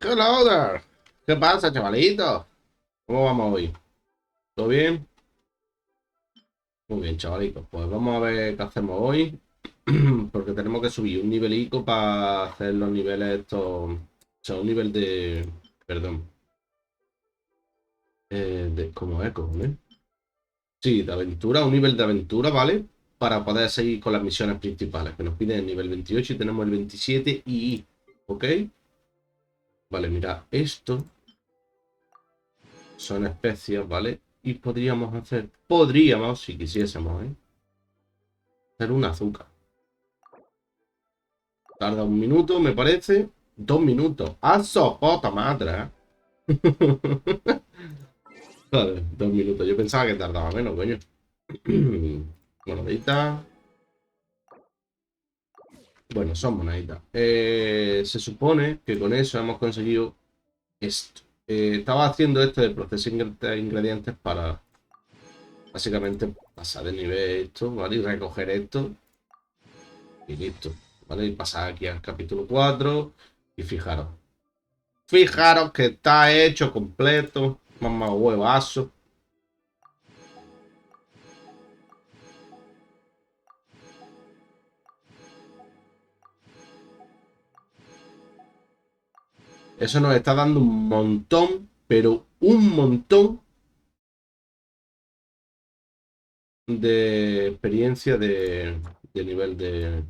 Hello there. ¿Qué pasa, chavalito? ¿Cómo vamos hoy? ¿Todo bien? Muy bien, chavalito. Pues vamos a ver qué hacemos hoy. Porque tenemos que subir un nivelico para hacer los niveles estos. O sea, un nivel de. Perdón. ¿Cómo es, cojones? Sí, de aventura, un nivel de aventura, ¿vale? Para poder seguir con las misiones principales. Que nos piden el nivel 28 y tenemos el 27 y. ¿Ok? Vale, mira, esto son especias, ¿vale? Y podríamos, si quisiésemos, ¿eh? Hacer un azúcar. Tarda un minuto, me parece. 2 minutos. ¡A sopota madre! Joder, 2 minutos. Yo pensaba que tardaba menos, coño. Monedita. Bueno, son moneditas. Se supone que con eso hemos conseguido esto. Estaba haciendo esto de procesar ingredientes para básicamente pasar de nivel esto, ¿vale? Y recoger esto y listo, ¿vale? Y pasar aquí al capítulo 4 y fijaros. Fijaros que está hecho completo. Mamá huevazo. Eso nos está dando un montón, pero un montón de experiencia de nivel de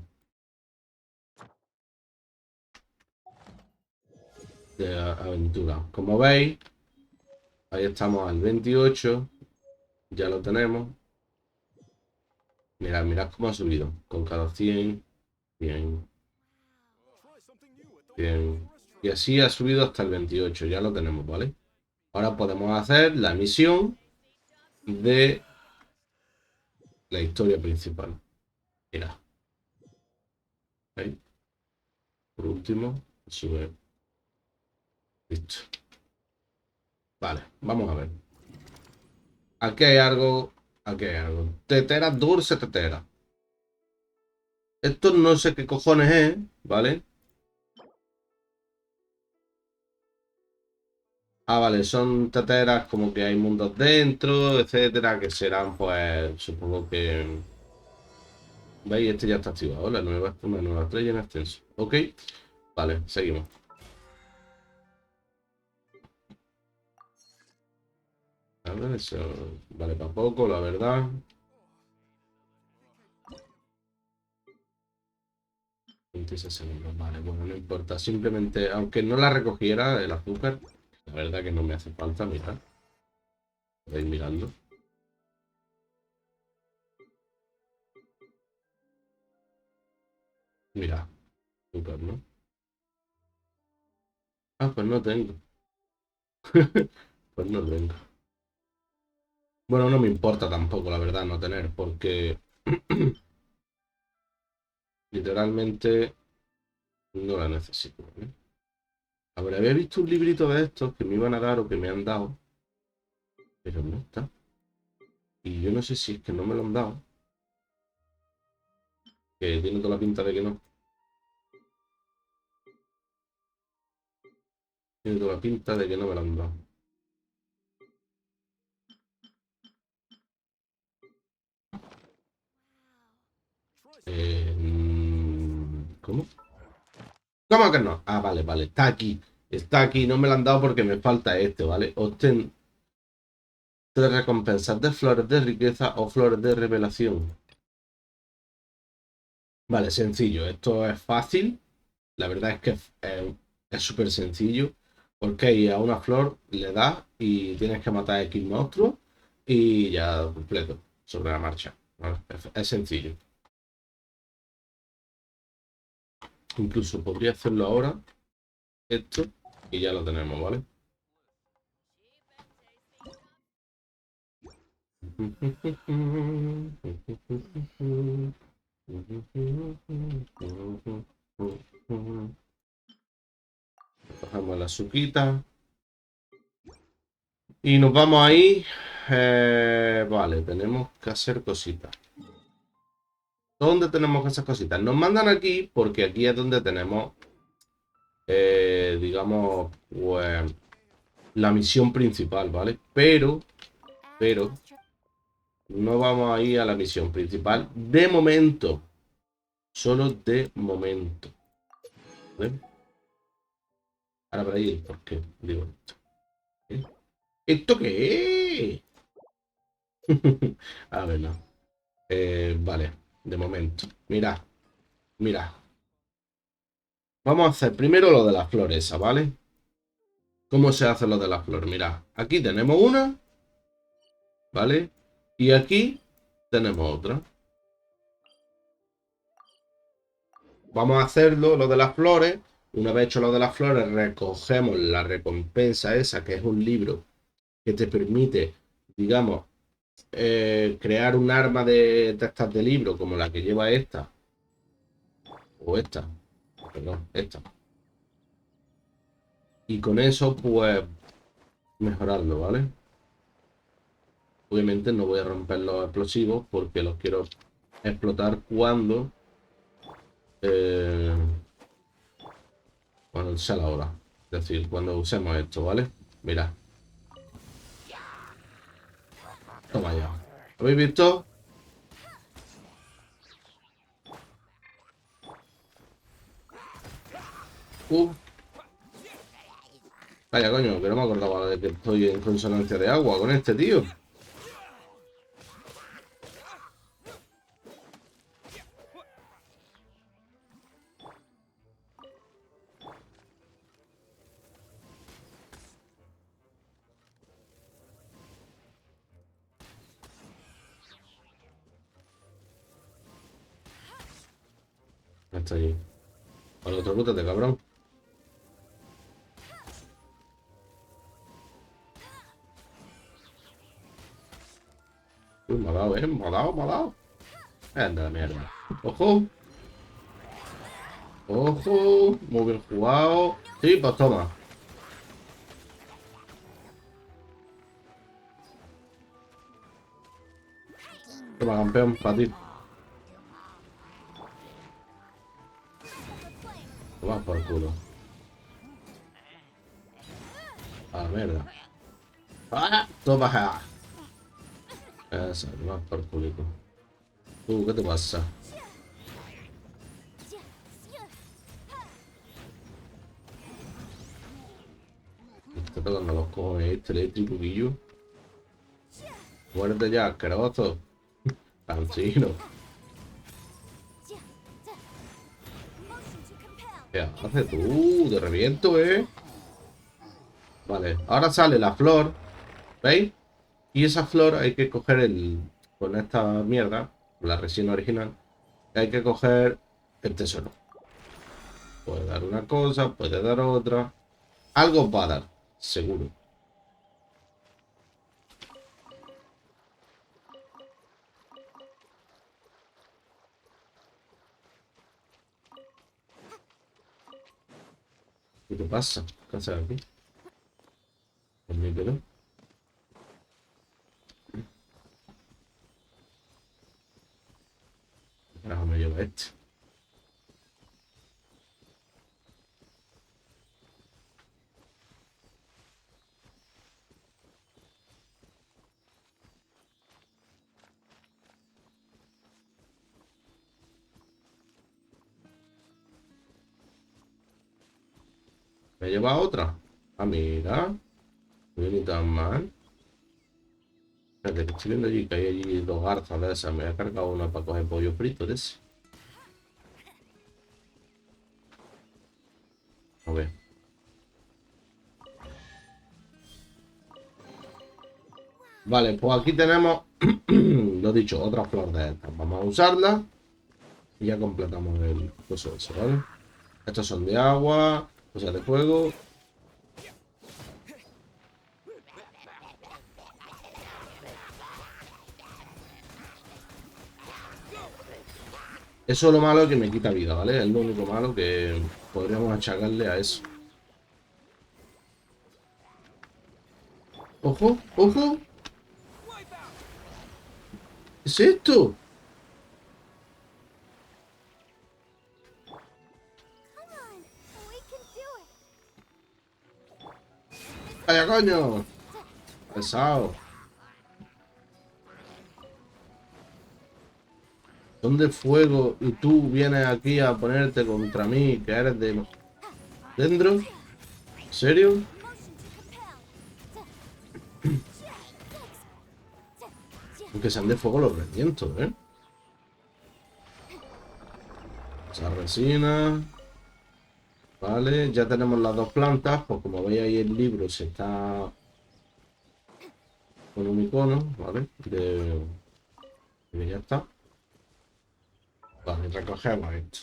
aventura. Como veis, ahí estamos al 28. Ya lo tenemos. Mirad, mirad cómo ha subido. Con cada 100. Bien, bien. Y así ha subido hasta el 28. Ya lo tenemos, ¿vale? Ahora podemos hacer la misión de la historia principal. Mira, ¿veis? Por último, sube. Listo. Vale, vamos a ver. Aquí hay algo. Aquí hay algo. Tetera dulce, tetera. Esto no sé qué cojones es, ¿vale? Ah, vale, son teteras como que hay mundos dentro, etcétera, que serán, pues, supongo que. ¿Veis? Este ya está activado. Una nueva estrella en ascenso. Ok, vale, seguimos. A ver, eso vale para poco, la verdad. 26 segundos, vale, bueno, no importa. Simplemente, aunque no la recogiera el azúcar, la verdad que no me hace falta, mirad. Vais mirando. Mira, azúcar, ¿no? Ah, pues no tengo. Pues no tengo. Bueno, no me importa tampoco, la verdad, no tener, porque literalmente no la necesito, ¿vale? A ver, había visto un librito de estos que me iban a dar o que me han dado, pero no está. Y yo no sé si es que no me lo han dado, que tiene toda la pinta de que no. Tiene toda la pinta de que no me lo han dado. ¿Cómo? ¿Cómo que no? Ah, vale, vale, está aquí. Está aquí, no me lo han dado porque me falta este, ¿vale? Obtén 3 recompensas de flores de riqueza o flores de revelación. Vale, sencillo. Esto es fácil. La verdad es que es súper sencillo. Porque a una flor le das y tienes que matar a X monstruos y ya completo, sobre la marcha. ¿Vale? Es sencillo. Incluso podría hacerlo ahora, esto, y ya lo tenemos, ¿vale? Cogemos la suquita. Y nos vamos ahí. Vale, tenemos que hacer cositas. ¿Dónde tenemos que hacer cositas? Nos mandan aquí porque aquí es donde tenemos digamos, pues, la misión principal, ¿vale? Pero, no vamos a ir a la misión principal de momento. Solo de momento. ¿Vale? Ahora para ir, ¿por qué? Digo esto. ¿Eh? ¿Esto qué es? A ver, no. Vale, de momento. Mira, mira. Vamos a hacer primero lo de las flores, ¿vale? ¿Cómo se hace lo de las flores? Mira, aquí tenemos una, ¿vale? Y aquí tenemos otra. Vamos a hacerlo, lo de las flores. Una vez hecho lo de las flores, recogemos la recompensa esa, que es un libro que te permite, digamos, crear un arma de estas de libro, como la que lleva esta. O esta. Perdón, esta. Y con eso, pues, mejorarlo, ¿vale? Obviamente no voy a romper los explosivos porque los quiero explotar eh, cuando sea la hora. Es decir, cuando usemos esto, ¿vale? Mira. Toma ya. ¿Habéis visto? Uh, Vaya coño, que no me acordaba de que estoy en consonancia de agua con este tío. Está allí. Al otro rútate, cabrón. Uy, me ha dado, me ha dado, me ha dado. Anda la mierda. Ojo. Ojo. Muy bien jugado. Sí, pues toma. Toma, campeón, para ti. Toma por culo. A la mierda. ¡Ah! Toma. Esa, toma por culito. ¿Qué te pasa? Me está tocando los cojones este eléctrico, guillo. Muérete ya, asqueroso. Cansino. ¿Qué haces tú? Te reviento, ¿eh? Vale, ahora sale la flor. ¿Veis? Y esa flor hay que coger con esta mierda, la resina original, hay que coger el tesoro. Puede dar una cosa, puede dar otra. Algo va a dar, seguro. ¿Qué te pasa? ¿Qué haces aquí? Permítelo. Ahora me lleva este. Me lleva otra. Ah, mira. No ni tan mal. Espérate, que estoy viendo allí que hay allí dos garzas de esas. Me he cargado una para coger pollo frito de ese. A ver. Vale, pues aquí tenemos, lo dicho, otra flor de estas. Vamos a usarla y ya completamos el coso ese, ¿vale? Estos son de agua, cosas de fuego. Eso es lo malo que me quita vida, ¿vale? Es lo único malo que podríamos achacarle a eso. ¡Ojo! ¡Ojo! ¿Qué es esto? ¡Vaya coño! Pesado. Son de fuego y tú vienes aquí a ponerte contra mí, que eres de... ¿Dentro? ¿En serio? Aunque sean de fuego los reviento, ¿eh? Esa resina... Vale, ya tenemos las dos plantas, pues como veis ahí el libro se está con un icono, ¿vale? Y ya está. Vale, recogemos esto.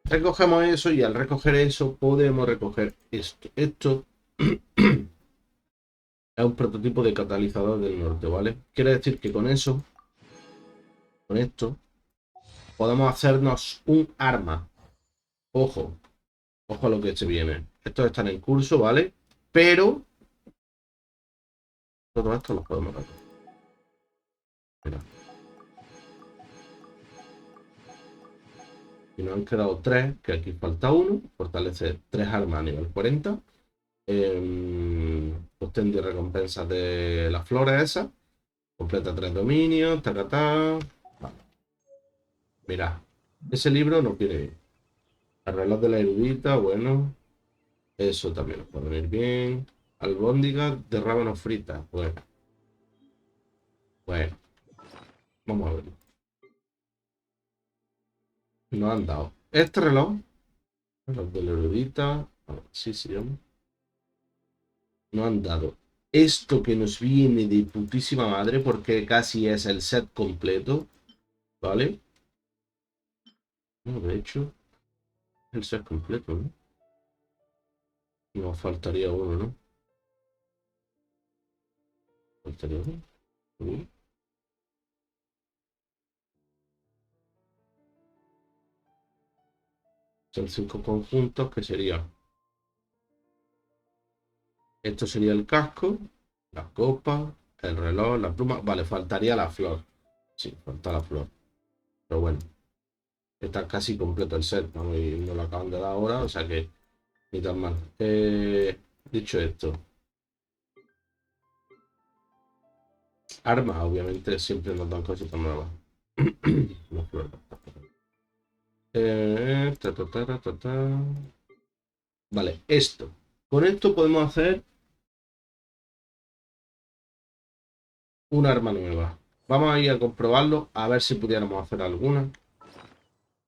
Recogemos eso y al recoger eso podemos recoger esto. Esto es un prototipo de catalizador del norte, ¿vale? Quiere decir que con eso, con esto, podemos hacernos un arma. Ojo, ojo a lo que se viene. Estos están en curso, ¿vale? Pero todo esto lo podemos recoger. Mira. Y nos han quedado 3, que aquí falta uno. Fortalece 3 armas a nivel 40. Obtén 10 recompensas de las flores esas. Completa 3 dominios. Tacatá. Vale. Mira, ese libro no quiere ir. El reloj de la erudita, bueno. Eso también nos puede venir bien. Albóndiga de rábanos fritas. Bueno, vamos a verlo. Nos han dado este reloj de la erudita. A ver, sí, sí, ¿no? Nos han dado esto que nos viene de putísima madre porque casi es el set completo, ¿vale? No, de hecho, el set completo, ¿no? Nos faltaría uno, ¿no? Faltaría uno. Son 5 conjuntos que serían. Esto sería el casco, la copa, el reloj, la pluma. Vale, faltaría la flor. Sí, falta la flor. Pero bueno, está casi completo el set, ¿no? Y nos lo acaban de dar ahora, o sea que ni tan mal. Dicho esto, armas, obviamente, siempre nos dan cositas nuevas. No, flor, Vale, esto. Con esto podemos hacer un arma nueva. Vamos a ir a comprobarlo, a ver si pudiéramos hacer alguna.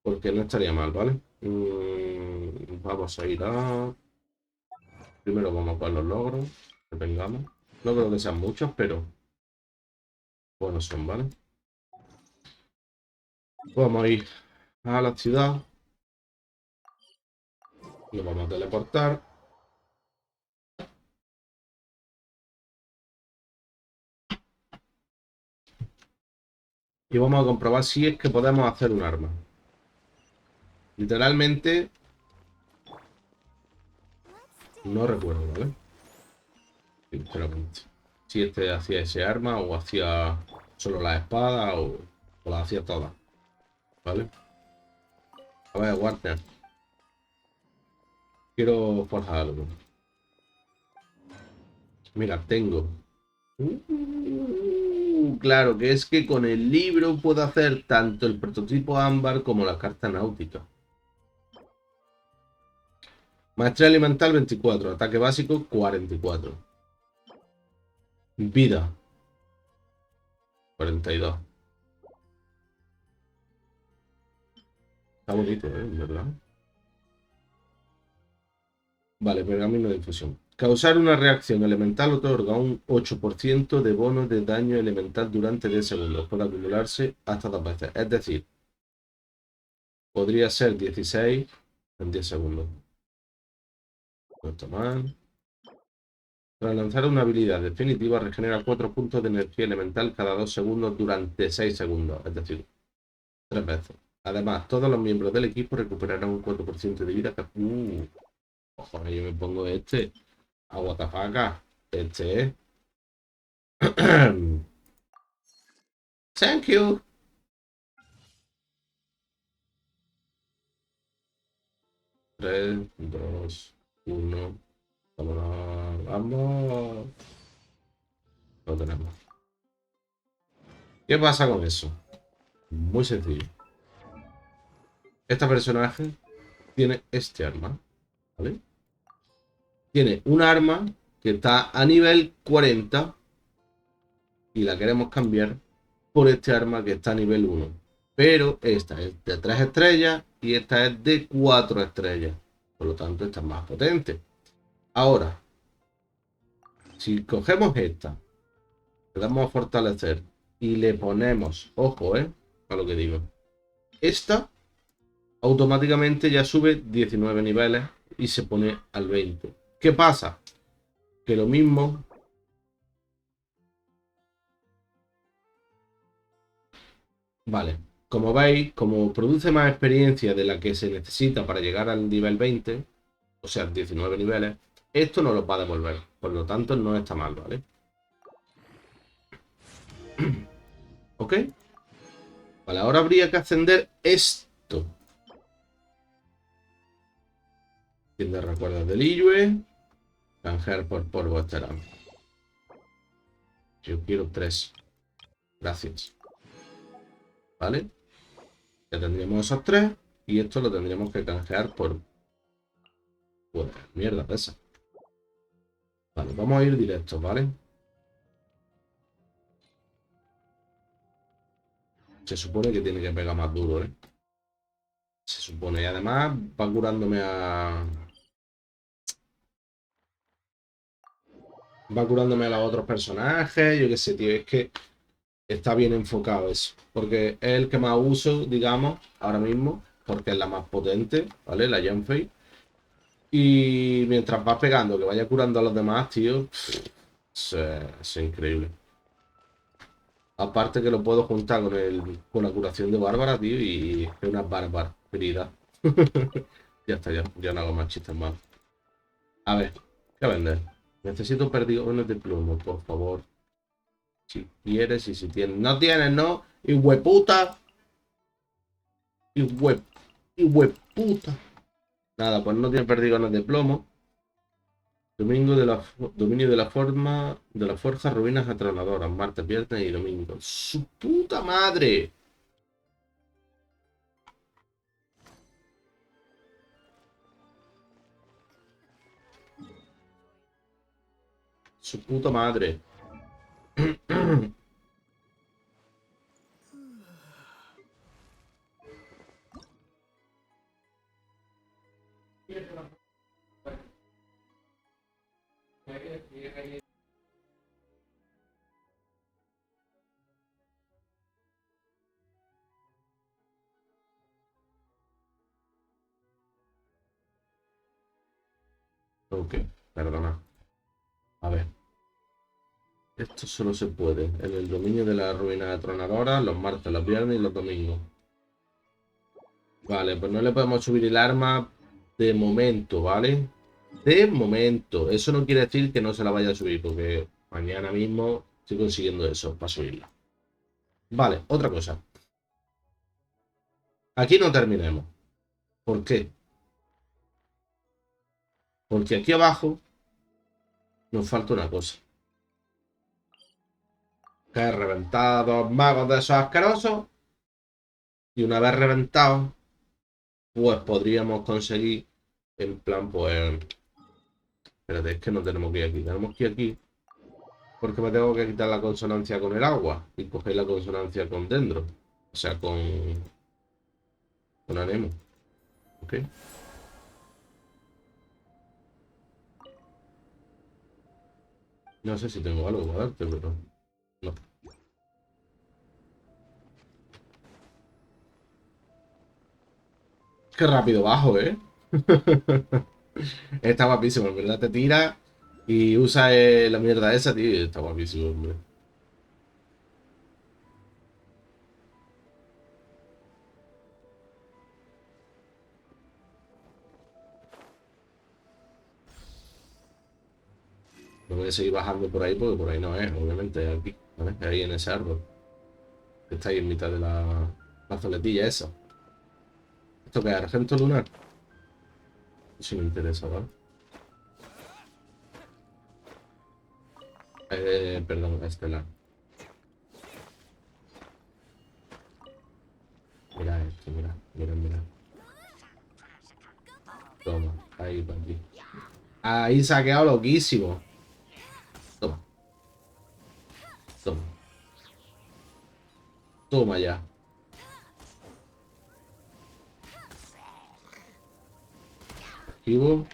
Porque no estaría mal, ¿vale? Vamos a ir a... Primero vamos con los logros que tengamos. No creo que sean muchos, pero buenos son, ¿vale? Vamos a ir a la ciudad. Nos vamos a teleportar. Y vamos a comprobar si es que podemos hacer un arma. Literalmente... No recuerdo, ¿vale? Sinceramente. Si este hacía ese arma o hacía solo la espada o la hacía todas. ¿Vale? A ver, Warner. Quiero forjar algo. Mira, tengo. Claro, que es que con el libro puedo hacer tanto el prototipo ámbar como la carta náutica. Maestría elemental 24, ataque básico 44. Vida 42. Está bonito, ¿eh? ¿Verdad? Vale, pergamino de infusión. Causar una reacción elemental otorga un 8% de bono de daño elemental durante 10 segundos. Puede acumularse hasta 2 veces. Es decir, podría ser 16 en 10 segundos. No está mal. Tras lanzar una habilidad definitiva, regenera 4 puntos de energía elemental cada 2 segundos durante 6 segundos. Es decir, 3 veces. Además, todos los miembros del equipo recuperarán un 4% de vida. Ojo, yo me pongo este. A WTF. Este. Thank you. 3, 2, 1. Vámonos. Vamos. Lo tenemos. ¿Qué pasa con eso? Muy sencillo. Este personaje tiene este arma, ¿vale? Tiene un arma que está a nivel 40 y la queremos cambiar por este arma que está a nivel 1. Pero esta es de 3 estrellas y esta es de 4 estrellas. Por lo tanto, esta es más potente. Ahora, si cogemos esta, le damos a fortalecer y le ponemos, ojo, a lo que digo, esta automáticamente ya sube 19 niveles y se pone al 20. ¿Qué pasa? Que lo mismo, vale, como veis, como produce más experiencia de la que se necesita para llegar al nivel 20, o sea, 19 niveles, esto no lo va a devolver. Por lo tanto, no está mal, ¿vale? ¿Ok? Vale, ahora habría que ascender esto. Tienda de recuerdos del Iyue. Canjear por polvo estelar. Yo quiero 3. Gracias. ¿Vale? Ya tendríamos esos 3. Y esto lo tendríamos que canjear por... Pues mierda de esa. Vale, vamos a ir directos, ¿vale? Se supone que tiene que pegar más duro, ¿eh? Se supone. Y además va curándome a... Va curándome a los otros personajes. Yo qué sé, tío. Es que está bien enfocado eso. Porque es el que más uso, digamos, ahora mismo. Porque es la más potente, ¿vale? La Genfei. Y mientras vas pegando, que vaya curando a los demás, tío. Es increíble. Aparte que lo puedo juntar con la curación de Bárbara, tío. Y es una barbaridad. Ya está, ya no hago más chistes más. A ver, ¿qué vender? Necesito perdigones de plomo, por favor. Si quieres y si tienes. No tienes, ¿no? Y hueputa. Y hueputa. Nada, pues no tiene perdigones de plomo. Dominio de la forma. De la fuerza, ruinas atronadoras. Martes, viernes y domingo. ¡Su puta madre! Su puta madre. Ok, perdona. A ver. Esto solo se puede en el dominio de la ruina atronadora, los martes, los viernes y los domingos. Vale, pues no le podemos subir el arma de momento, ¿vale? De momento. Eso no quiere decir que no se la vaya a subir, porque mañana mismo estoy consiguiendo eso para subirla. Vale, otra cosa. Aquí no terminemos. ¿Por qué? Porque aquí abajo nos falta una cosa. Que es reventar dos magos de esos asquerosos. Y una vez reventados, pues podríamos conseguir, en plan, pues... Espérate, es que no tenemos que ir aquí. Tenemos que ir aquí porque me tengo que quitar la consonancia con el agua y coger la consonancia con dendro. O sea, con anemo. ¿Ok? No sé si tengo algo para darte, pero... No. Qué rápido bajo, ¿eh? Está guapísimo, en verdad. Te tira y usa la mierda esa, tío. Está guapísimo, hombre. No voy a seguir bajando por ahí porque por ahí no es, obviamente, es aquí, ¿vale? Ahí en ese árbol. Que está ahí en mitad de la zoletilla esa. ¿Esto qué es? ¿Argento lunar? Si me interesa, ¿vale? Perdón, estelar. Mira esto, mira, mira, mira. Toma, ahí, para aquí. Ahí se ha quedado loquísimo. Toma, toma. Toma ya. Esquivo.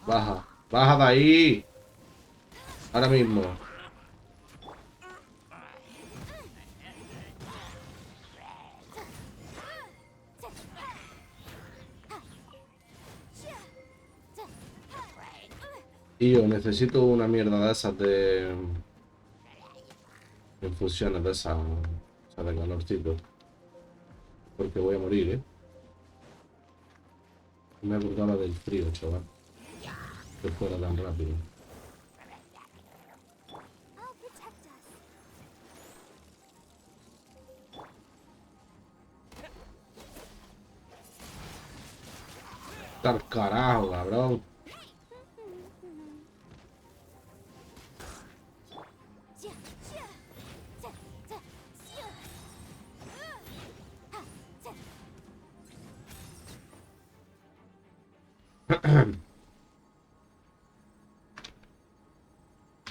Baja. Baja de ahí. Ahora mismo. Y yo necesito una mierda de esas de infusiones de esas. O sea, de calorcito. Porque voy a morir, ¿eh? Me acordaba del frío, chaval. Que fuera tan rápido. Tal carajo, cabrón.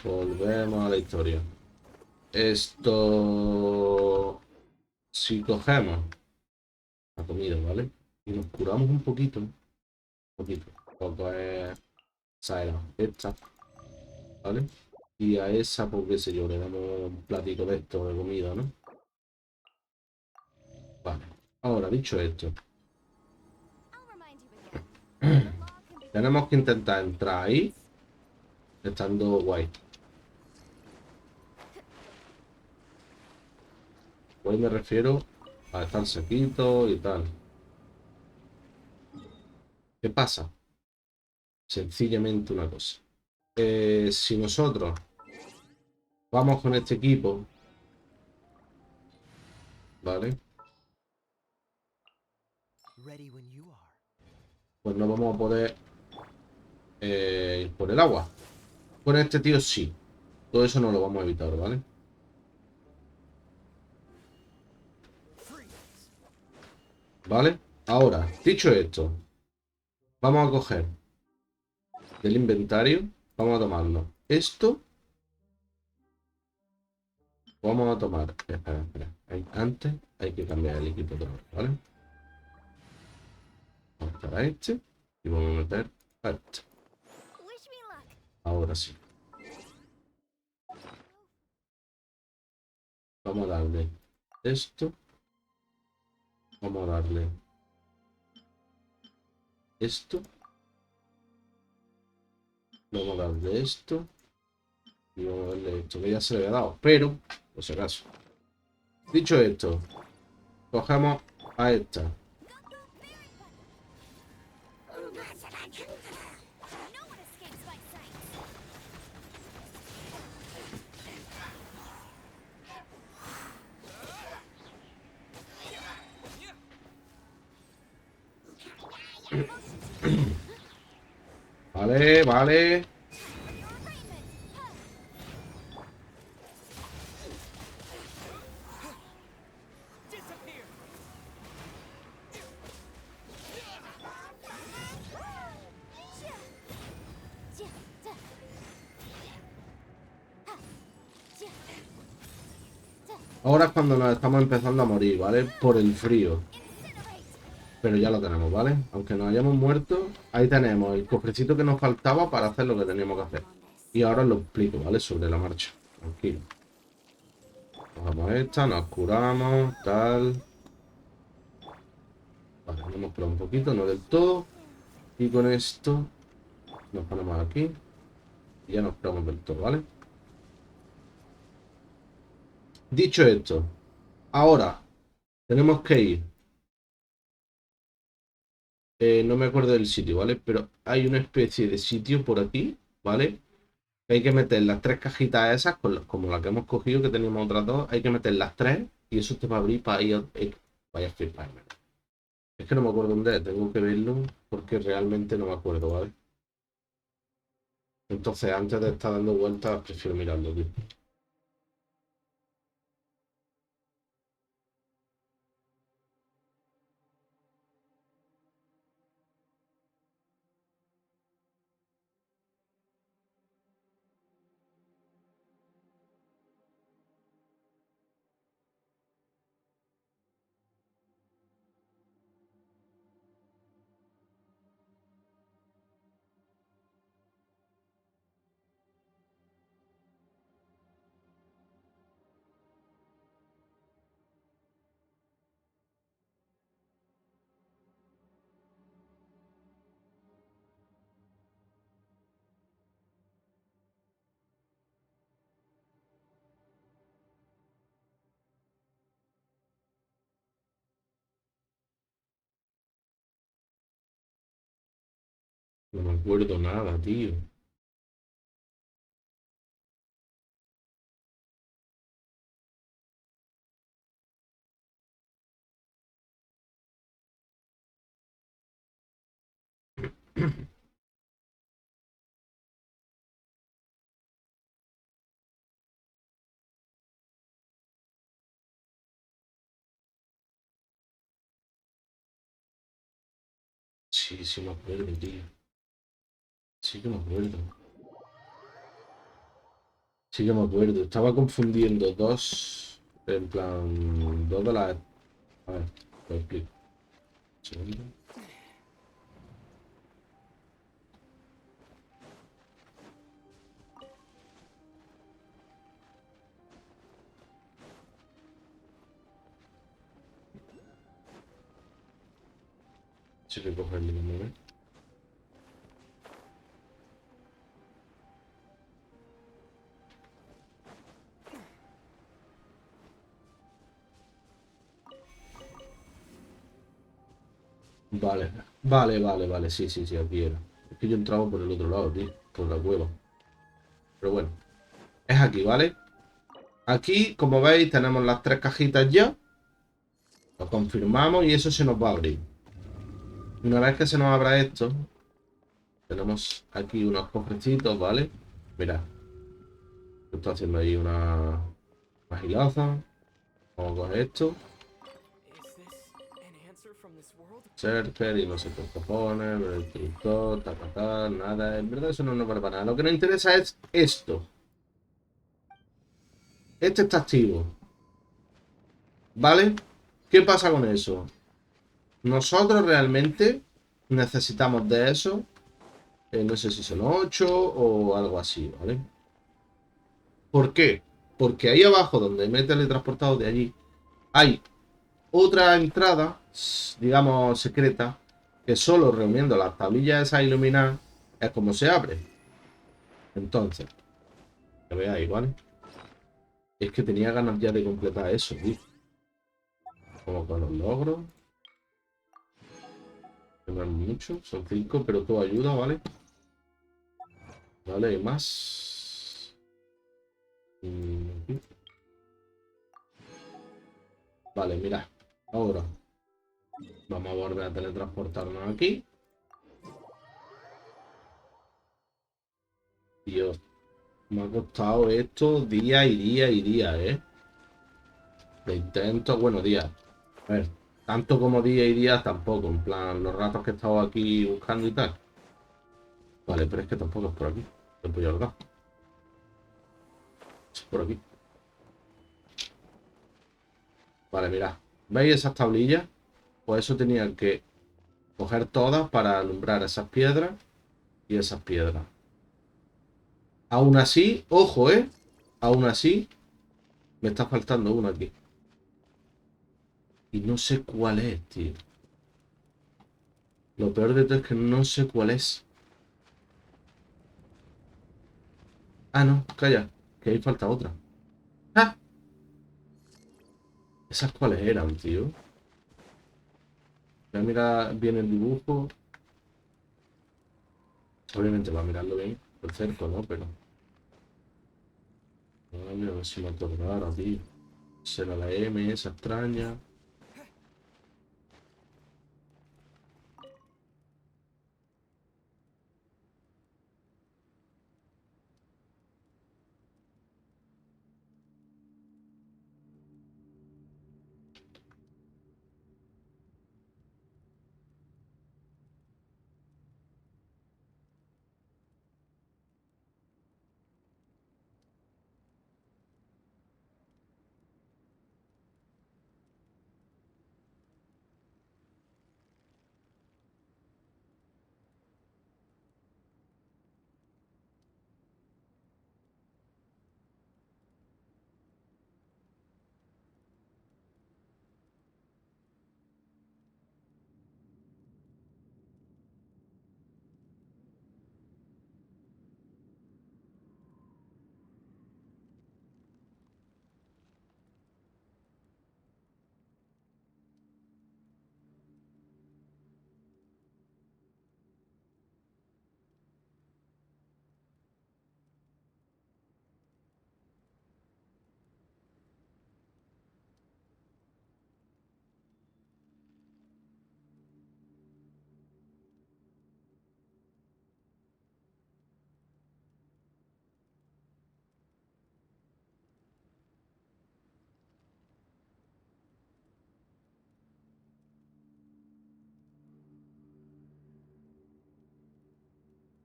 Volvemos a la historia. Esto... Si cogemos la comida, ¿vale? Y nos curamos un poquito. Un poquito. Poco es... exagerado. Esta, ¿vale? Y a esa, pues qué sé yo, le damos un platito de esto de comida, ¿no? Vale. Ahora, dicho esto, tenemos que intentar entrar ahí estando guay. Hoy me refiero a estar sequito y tal. ¿Qué pasa? Sencillamente una cosa. Si nosotros vamos con este equipo, ¿vale? Pues no vamos a poder ir por el agua. Con este tío sí. Todo eso no lo vamos a evitar, ¿vale? ¿Vale? Ahora, dicho esto, vamos a coger del inventario, vamos a tomarnos esto. Vamos a tomar... Espera, espera. Antes hay que cambiar el equipo otra vez, ¿vale? Vamos a quitar a este y vamos a meter a este. Ahora sí. Vamos a darle esto. Vamos a darle esto. Vamos a darle esto. Y vamos a darle esto, que ya se le había dado. Pero, por si acaso. Dicho esto, cogemos a esta. Vale, vale. Ahora es cuando nos estamos empezando a morir, ¿vale? Por el frío. Pero ya lo tenemos, ¿vale? Aunque nos hayamos muerto, ahí tenemos el cofrecito que nos faltaba para hacer lo que teníamos que hacer. Y ahora os lo explico, ¿vale? Sobre la marcha. Tranquilo. Cogemos esta, nos curamos, tal. Vale, nos hemos curado un poquito, no del todo. Y con esto nos ponemos aquí. Y ya nos curamos del todo, ¿vale? Dicho esto, ahora tenemos que ir. No me acuerdo del sitio, ¿vale? Pero hay una especie de sitio por aquí, ¿vale? Hay que meter las tres cajitas esas, como la que hemos cogido, que teníamos otras dos. Hay que meter las tres y eso te va a abrir para ir. Vaya flipar, Es que no me acuerdo dónde es, tengo que verlo porque realmente no me acuerdo, ¿vale? Entonces, antes de estar dando vueltas, prefiero mirarlo, tío. No me acuerdo nada, tío. Sí, sí me acuerdo, tío. Sí que me acuerdo. Sí que me acuerdo. Estaba confundiendo dos. En plan. Dos de las. A ver, lo explico. Un segundo. Sí que coger el número. Vale, vale. Sí, sí, sí, aquí era. Es que yo entraba por el otro lado, tío. Por la cueva. Pero bueno, es aquí, ¿vale? Aquí, como veis, tenemos las tres cajitas ya. Lo confirmamos y eso se nos va a abrir. Una vez que se nos abra esto, tenemos aquí unos cofrecitos, ¿vale? Mira, estoy haciendo ahí una gilaza. Vamos a coger esto. Cerker y no sé qué cojones, el destructor, nada. En verdad eso no nos vale para nada. Lo que nos interesa es esto. Este está activo, ¿vale? ¿Qué pasa con eso? Nosotros realmente necesitamos de eso. No sé si son 8 o algo así, ¿vale? ¿Por qué? Porque ahí abajo, donde me he teletransportado de allí, hay otra entrada, digamos, secreta, que solo reuniendo las tablillas esas iluminadas es como se abre. Entonces, que veáis, ¿vale? Es que tenía ganas ya de completar eso, tío. Como con los logros. Que no es mucho, son 5, pero todo ayuda, ¿vale? Vale, y más. Mm, Vale, mira. Ahora vamos a volver a teletransportarnos aquí. Dios, me ha costado esto día y día y día, ¿eh? De intento, bueno, días. A ver, tanto como día y día tampoco. En plan, los ratos que he estado aquí buscando y tal. Vale, pero es que tampoco es por aquí. Te voy a olvidar. Es por aquí. Vale, mira. ¿Veis esas tablillas? Pues eso tenían que coger todas para alumbrar esas piedras y esas piedras. Aún así, ojo, ¿eh? Aún así, me está faltando una aquí. Y no sé cuál es, tío. Lo peor de todo es que no sé cuál es. Ah, no, calla. Que ahí falta otra. ¡Ah! ¿Esas cuáles eran, tío? Voy a mirar bien el dibujo. Obviamente va a mirarlo bien. Por cerco, ¿no? Pero. Vale, a ver si me acordara, tío. Será la M, esa extraña.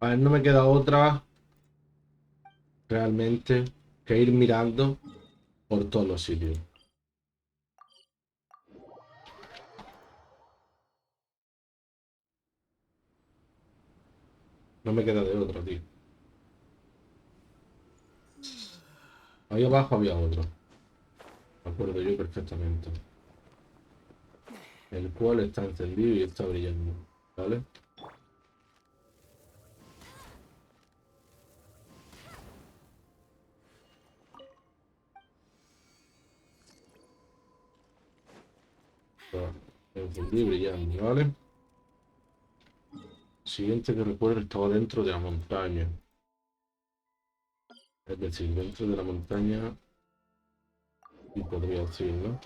A ver, no me queda otra realmente que ir mirando por todos los sitios. No me queda de otra, tío. Ahí abajo había otro. Me acuerdo yo perfectamente. El cual está encendido y está brillando. ¿Vale? Está encendido y brillando, ¿vale? Siguiente que recuerdo estaba dentro de la montaña. Es decir, dentro de la montaña. Y podría decir, ¿no?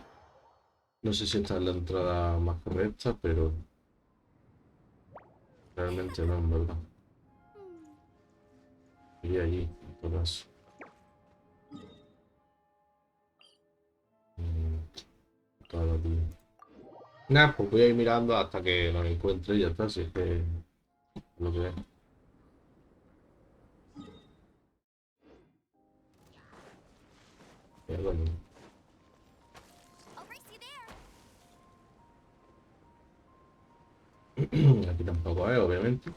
No sé si esta es la entrada más correcta, pero realmente no, en verdad. Y allí, en todo caso. Mm, claro, tío. Nada, pues voy a ir mirando hasta que lo encuentre y ya está, si es que lo que es. Pero bueno, aquí tampoco es, obviamente.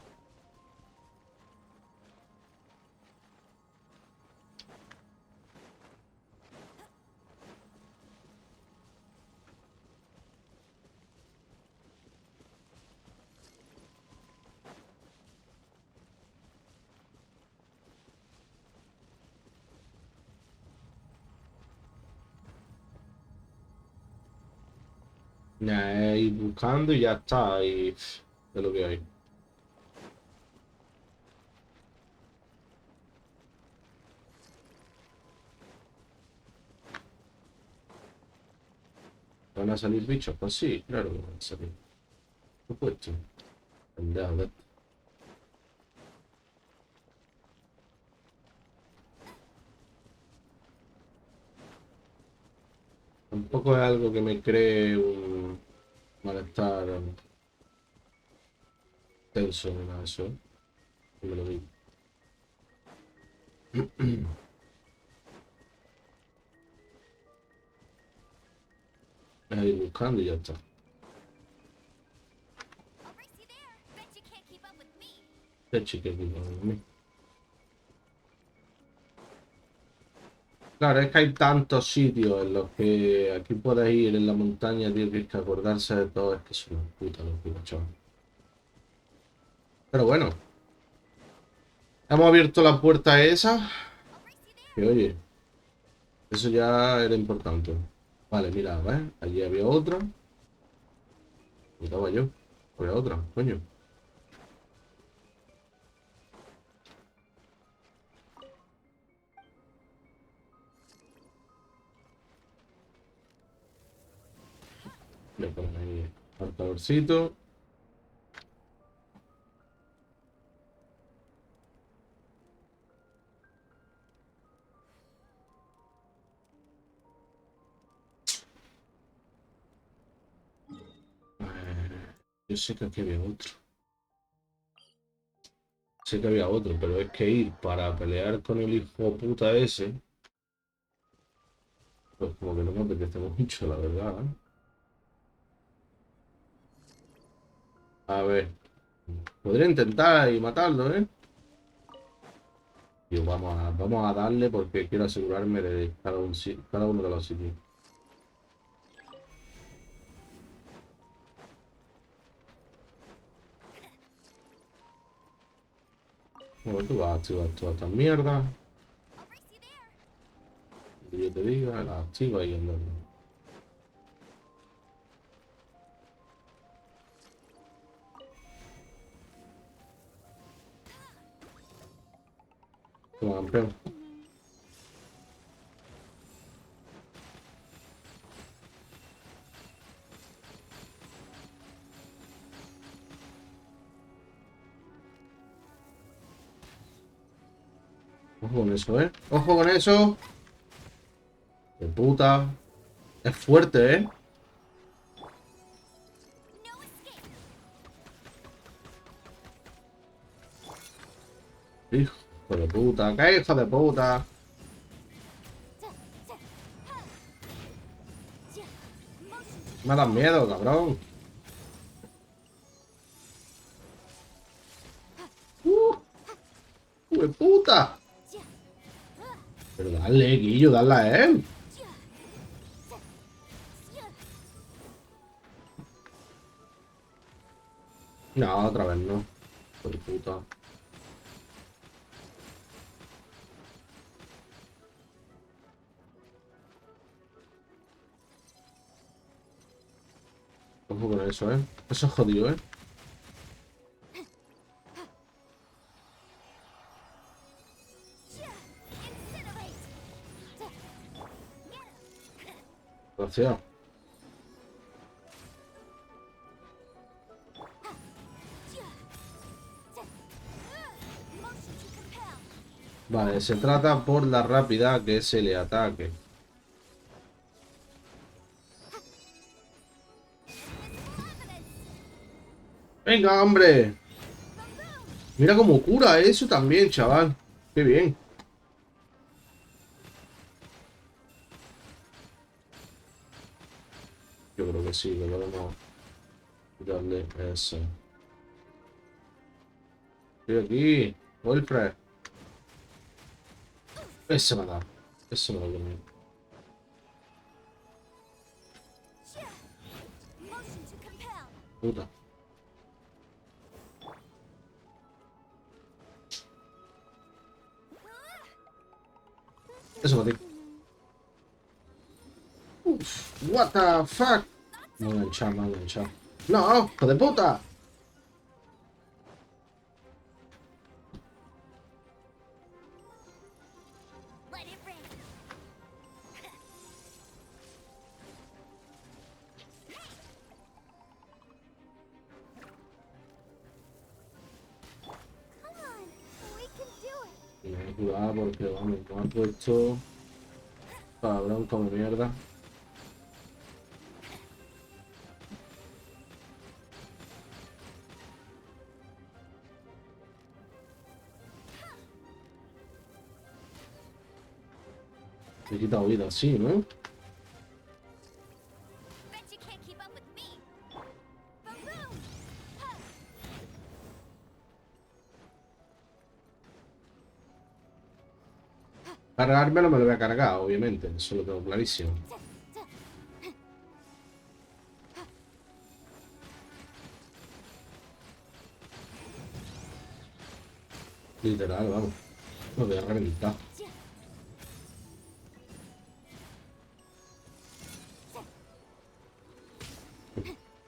Nada, es ir buscando y ya está, y de lo que hay. ¿Van a salir bichos? Pues sí, claro que van a salir. Por supuesto. Pendejo. Tampoco es algo que me cree un malestar tenso ni nada de eso, ¿eh? Que me lo digo. Es ir buscando y ya está. Qué chiquitito de mí. Claro, es que hay tantos sitios en los que aquí puedes ir en la montaña, tío, que es que acordarse de todo es que es una puta locura, chaval. Pero bueno, hemos abierto la puerta esa. Que oye, eso ya era importante. Vale, mira, ¿ves? Allí había otra. Y estaba yo. Había otra, coño. Le ponen ahí marcadorcito. Yo sé que aquí había otro. Sé que había otro, pero es que ir para pelear con el hijo puta ese, pues como que no me apetece mucho, la verdad, ¿eh? A ver, podría intentar y matarlo, ¿eh? Y vamos a darle porque quiero asegurarme de cada uno de los sitios. Bueno, tú vas a activar todas estas mierdas. Que yo te diga, las activa y andando. Toma, campeón. Ojo con eso, ¿eh? ¡Ojo con eso! ¡De puta! Es fuerte, ¿eh? Hijo de puta, ¿qué hijo de puta? Me das miedo, cabrón. ¡Hijo de puta! Pero dale, Guillo, dale a él. No, otra vez no. Hijo de puta. Ojo con eso, ¿eh? Eso es jodido, ¿eh? Gracias. Vale, se trata por la rápida que se le ataque. ¡Venga, hombre! Mira cómo cura eso también, chaval. ¡Qué bien! Yo creo que sí, que podemos darle eso. Estoy aquí, Wilfred. Ese me da. Ese me lo comí. Puta. Eso para ti. Uf, what the fuck. Me voy a enganchar, me voy a enganchar. ¡No! ¡Hijo de puta! Cuidado porque vamos, me han puesto cabrón como mierda. Me quita vida así, ¿no? Cargármelo me lo voy a cargar, obviamente. Eso lo tengo clarísimo. Literal, vamos. Lo voy a reventar.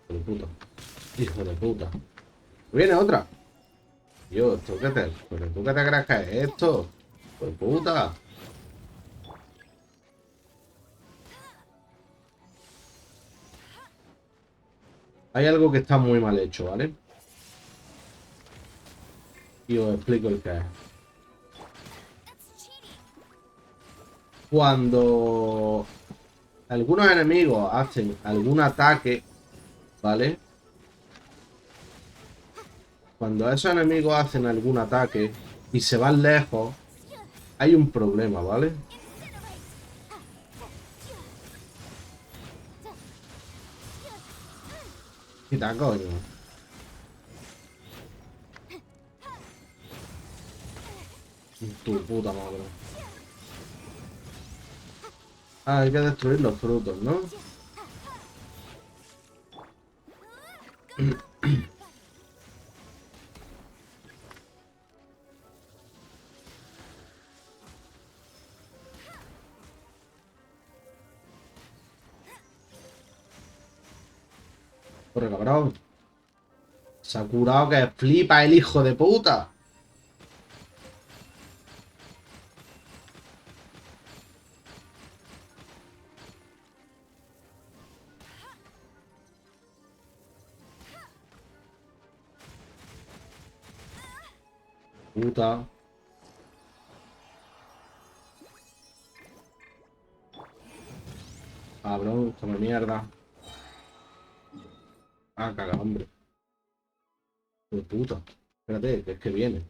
Hijo de puta. Hijo de puta. Viene otra. Dios, ¿tú qué te... ¿Pero tú qué te crees que es esto? Hijo de puta. Hay algo que está muy mal hecho, ¿vale? Y os explico el qué es. Cuando algunos enemigos hacen algún ataque, ¿vale? Cuando esos enemigos hacen algún ataque y se van lejos, hay un problema, ¿vale? Quita, coño. Tu puta madre. Ah, hay que destruir los frutos, ¿no? Corre, cabrón. Se ha curado que flipa el hijo de puta. Puta. Cabrón, come mierda. Ah, caga, hombre. De puta. Espérate, que es que viene.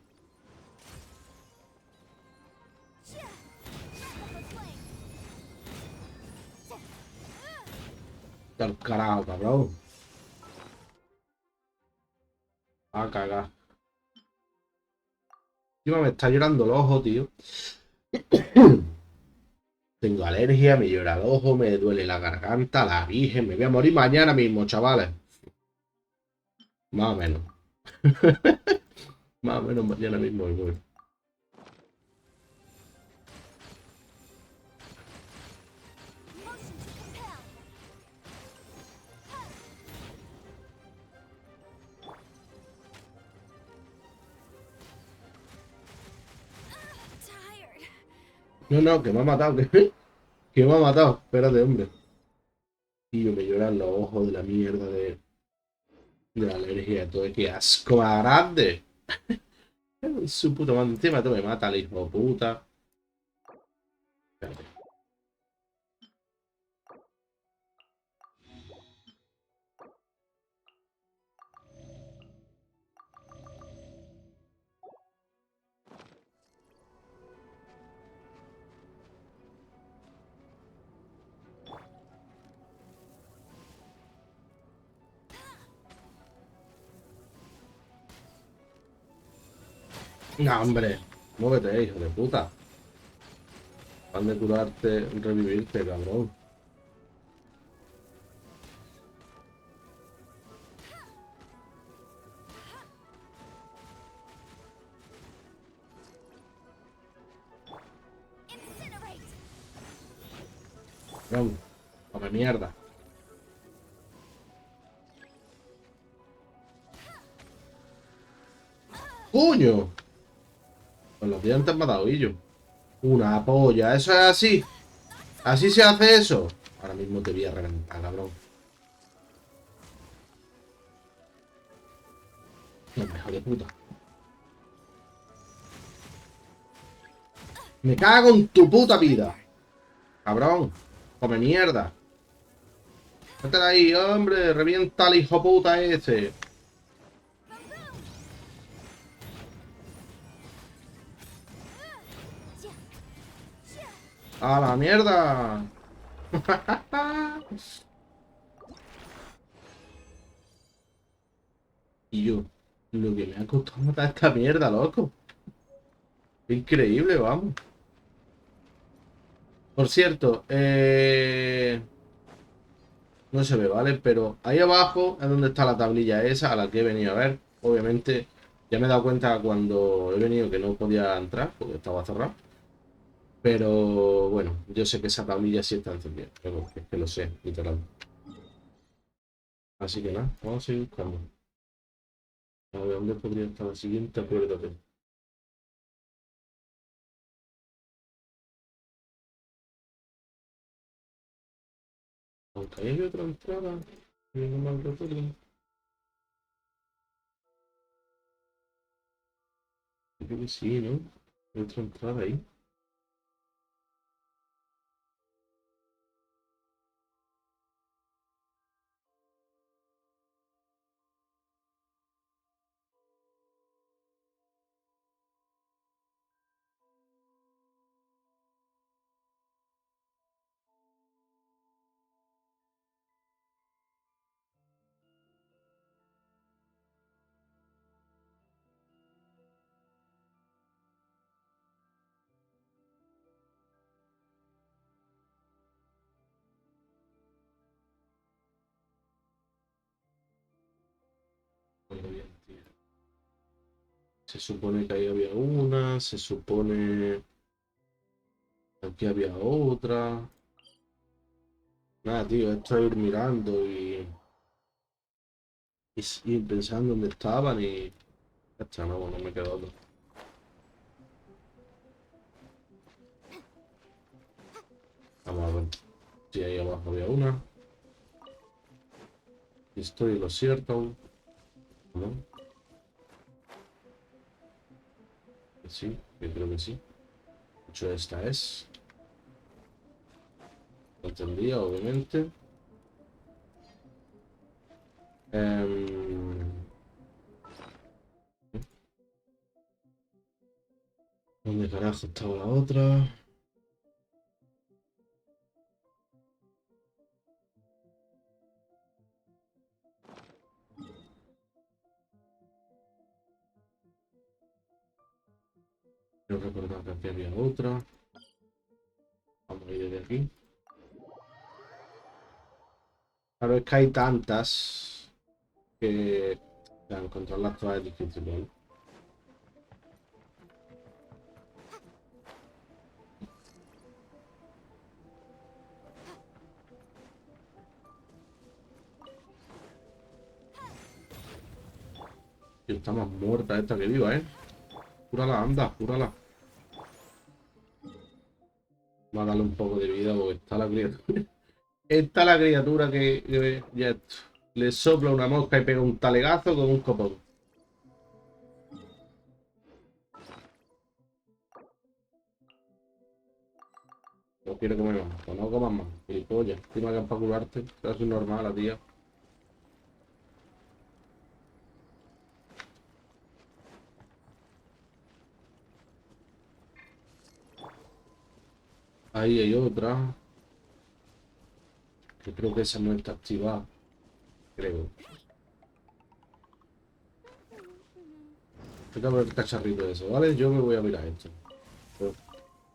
Al carajo, cabrón. A cagar. Encima me está llorando el ojo, tío. Tengo alergia, me llora el ojo, me duele la garganta, la virgen. Me voy a morir mañana mismo, chavales. Más o menos. Más o menos mañana mismo me muero. No, no, que me ha matado. Que me ha matado. Espérate, hombre. Tío, me lloran los ojos de la mierda de la alergia. Todo, que asco más grande. Su puta madre. Encima tú me mata el hijo de puta. Espérate. No, hombre. Muévete, hijo de puta. Van de curarte, revivirte, cabrón. Vamos. Come mierda. ¡Coño! Con los dientes me ha dado hillo. Una polla. ¿Eso es así? ¿Así se hace eso? Ahora mismo te voy a reventar, cabrón. No, hijo de puta. Me cago en tu puta vida. Cabrón. Come mierda. Vete de ahí, hombre. Revienta al hijo puta ese. ¡A la mierda! Y yo, lo que me ha costado matar esta mierda, loco. Increíble, vamos. Por cierto, no se ve, ¿vale? Pero ahí abajo es donde está la tablilla esa a la que he venido a ver. Obviamente, ya me he dado cuenta cuando he venido que no podía entrar porque estaba cerrado. Pero bueno, yo sé que esa tablilla sí está encendida. Pero es que lo sé, literal. Así que nada, vamos a seguir buscando. A ver, ¿dónde podría estar la siguiente? Acuérdate. Aunque ahí hay otra entrada. No mal recuerdo. Creo que sí, ¿no? Hay otra entrada ahí. Muy bien, tío. Se supone que ahí había una, se supone que aquí había otra. Nada, tío, esto es ir mirando y pensando dónde estaban y ya está, no me quedo otro. Vamos a ver si ahí abajo había una. Estoy en lo cierto, ¿no? Que sí, yo creo que sí. De hecho, esta es. Lo entendía, obviamente. Em, ¿Dónde carajo estaba la otra? Yo recordaba que aquí había otra. Vamos a ir de aquí. Claro, es que hay tantas que encontrarlas todas es difícil, ¿vale? Y está más muerta esta que viva, ¿eh? Cúrala, anda, cúrala. Va a darle un poco de vida porque está la criatura. Está la criatura que ya le sopla una mosca y pega un talegazo con un copón. No quiero comer más, pues no comas más. Gilipollas, encima que es para curarte. Eso es normal, la tía. Ahí hay otra. Que creo que esa no está activada. Creo. Voy a ver el cacharrito de eso, ¿vale? Yo me voy a mirar esto.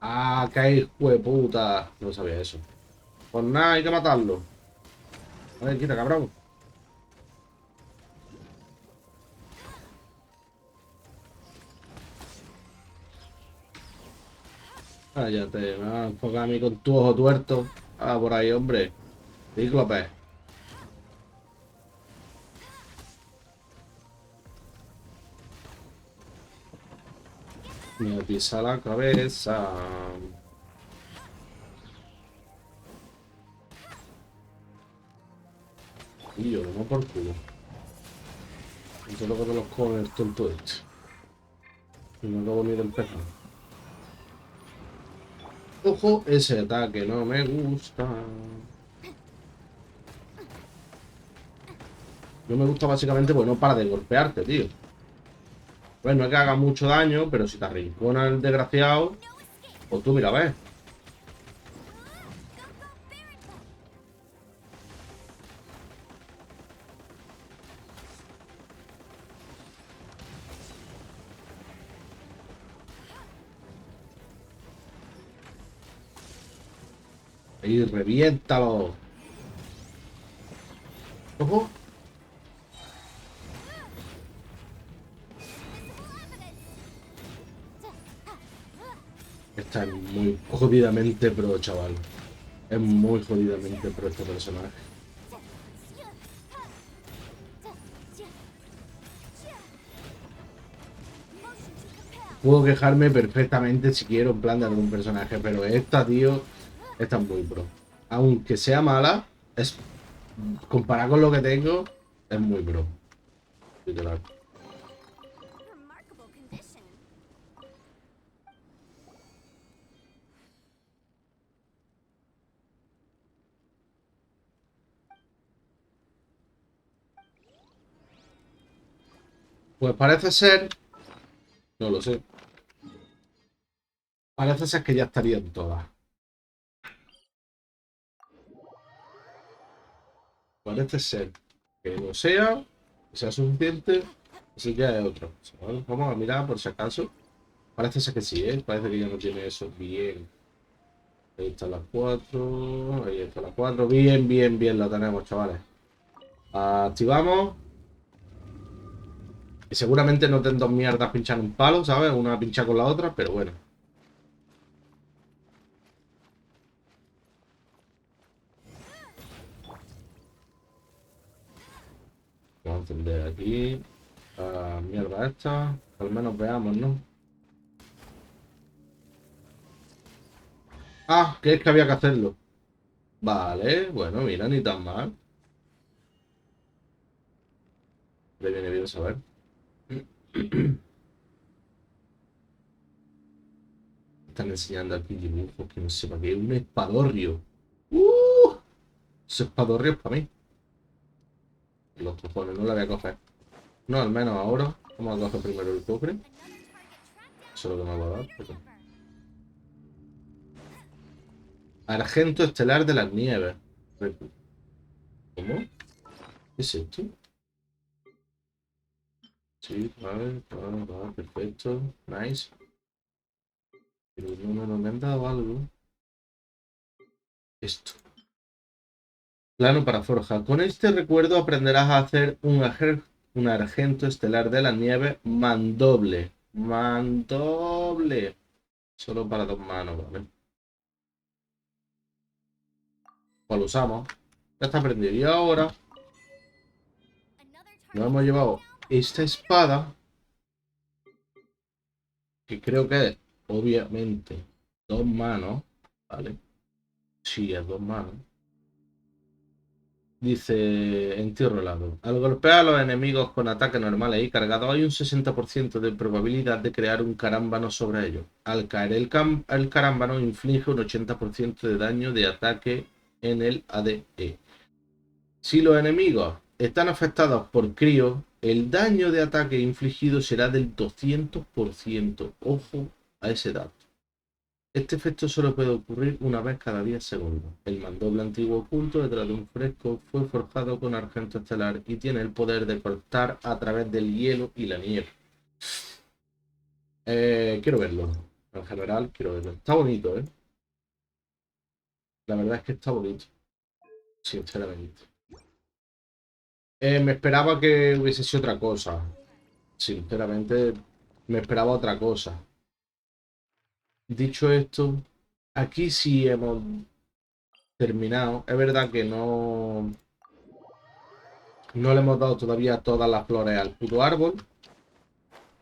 ¡Ah, qué hijo de puta! No sabía eso. Pues nada, hay que matarlo. A ver, quita, cabrón. Cállate, me vas a enfocar a mí con tu ojo tuerto. Ah, por ahí, hombre. Cíclope. Me pisa la cabeza. Y yo, no por culo. Eso es lo que te los come el tonto este. Y no acabo ni de empezar. Ojo, ese ataque no me gusta. No me gusta básicamente porque no para de golpearte, tío. Pues no es que haga mucho daño, pero si te arrincona el desgraciado, pues tú mira, ves. Ahí, reviéntalo. Ojo. Está muy jodidamente pro, chaval. Es muy jodidamente pro este personaje. Puedo quejarme perfectamente si quiero en plan de algún personaje, pero esta, tío, esta es muy pro. Aunque sea mala, es comparado con lo que tengo, es muy pro. Literal. Pues parece ser, no lo sé, parece ser que ya estarían todas. Parece ser que no sea, que sea suficiente, eso ya es otro. ¿Vale? Vamos a mirar por si acaso. Parece ser que sí, ¿eh? Parece que ya no tiene eso bien. Ahí están las cuatro, ahí están las cuatro. Bien, bien, bien, la tenemos, chavales. Activamos. Y seguramente no ten dos mierdas pinchando un palo, ¿sabes? Una pincha con la otra, pero bueno. Vamos a encender aquí. Mierda esta. Al menos veamos, ¿no? Ah, que es que había que hacerlo. Vale, bueno, mira, ni tan mal. Le viene bien saber. Están enseñando aquí dibujos que no sé para qué. Un espadorrio. ¡Uh! Ese espadorrio es para mí. Los cojones, no la voy a coger. No, al menos ahora. Vamos a coger primero el cofre. Eso es lo que me va a dar. Argento estelar de las nieves. ¿Cómo? ¿Qué es esto? Sí, vale, vale, vale, perfecto. Nice. Pero no me han dado algo. Esto. Plano para forja. Con este recuerdo aprenderás a hacer un argento estelar de la nieve mandoble. Mandoble. Solo para 2 manos, ¿vale? Pues lo usamos. Ya está aprendido. Y ahora nos hemos llevado esta espada. Que creo que es, obviamente, 2 manos. ¿Vale? Sí, es 2 manos. Dice en tierra lado. Al golpear a los enemigos con ataques normales y cargados hay un 60% de probabilidad de crear un carámbano sobre ellos. Al caer el carámbano inflige un 80% de daño de ataque en el ADE. Si los enemigos están afectados por crío, el daño de ataque infligido será del 200%. Ojo a ese dato. Este efecto solo puede ocurrir una vez cada 10 segundos. El mandoble antiguo oculto detrás de un fresco fue forjado con argento estelar y tiene el poder de cortar a través del hielo y la nieve. Quiero verlo. En general, quiero verlo. Está bonito, ¿eh? La verdad es que está bonito. Sinceramente. Me esperaba que hubiese sido otra cosa. Sinceramente, me esperaba otra cosa. Dicho esto, aquí sí hemos terminado. Es verdad que no le hemos dado todavía todas las flores al puto árbol.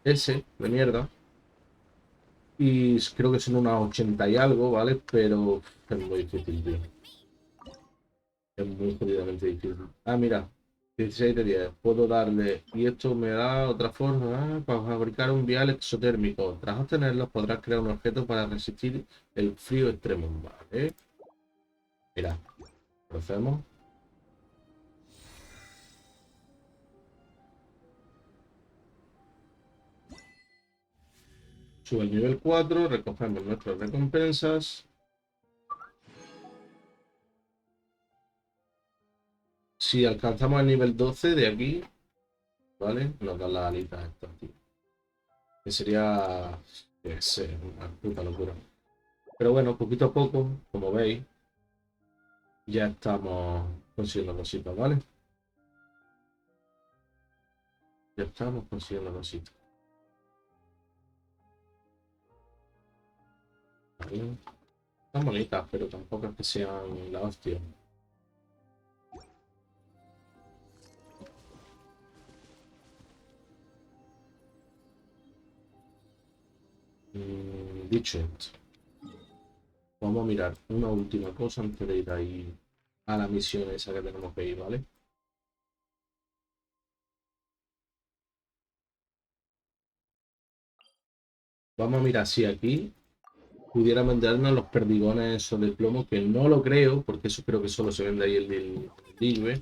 Ese, de mierda. Y creo que son unas 80 y algo, ¿vale? Pero es muy difícil, tío. Es muy jodidamente difícil. Ah, mira. 16 de 10. Puedo darle. Y esto me da otra forma para fabricar un vial exotérmico. Tras obtenerlo podrás crear un objeto para resistir el frío extremo. Vale. Mira. Procedemos. Sube el nivel 4. Recogemos nuestras recompensas. Si alcanzamos el nivel 12 de aquí, ¿vale? Nos dan las alitas estas, tío. Que sería, una puta locura. Pero bueno, poquito a poco, como veis, ya estamos consiguiendo cositas, ¿vale? Ya estamos consiguiendo cositas. ¿Vale? Están bonitas, pero tampoco es que sean la hostia. Dicho esto, vamos a mirar una última cosa antes de ir ahí a la misión esa que tenemos que ir, ¿vale? Vamos a mirar si aquí pudiera vendernos los perdigones esos de plomo, que no lo creo, porque eso creo que solo se vende ahí el del Digbe,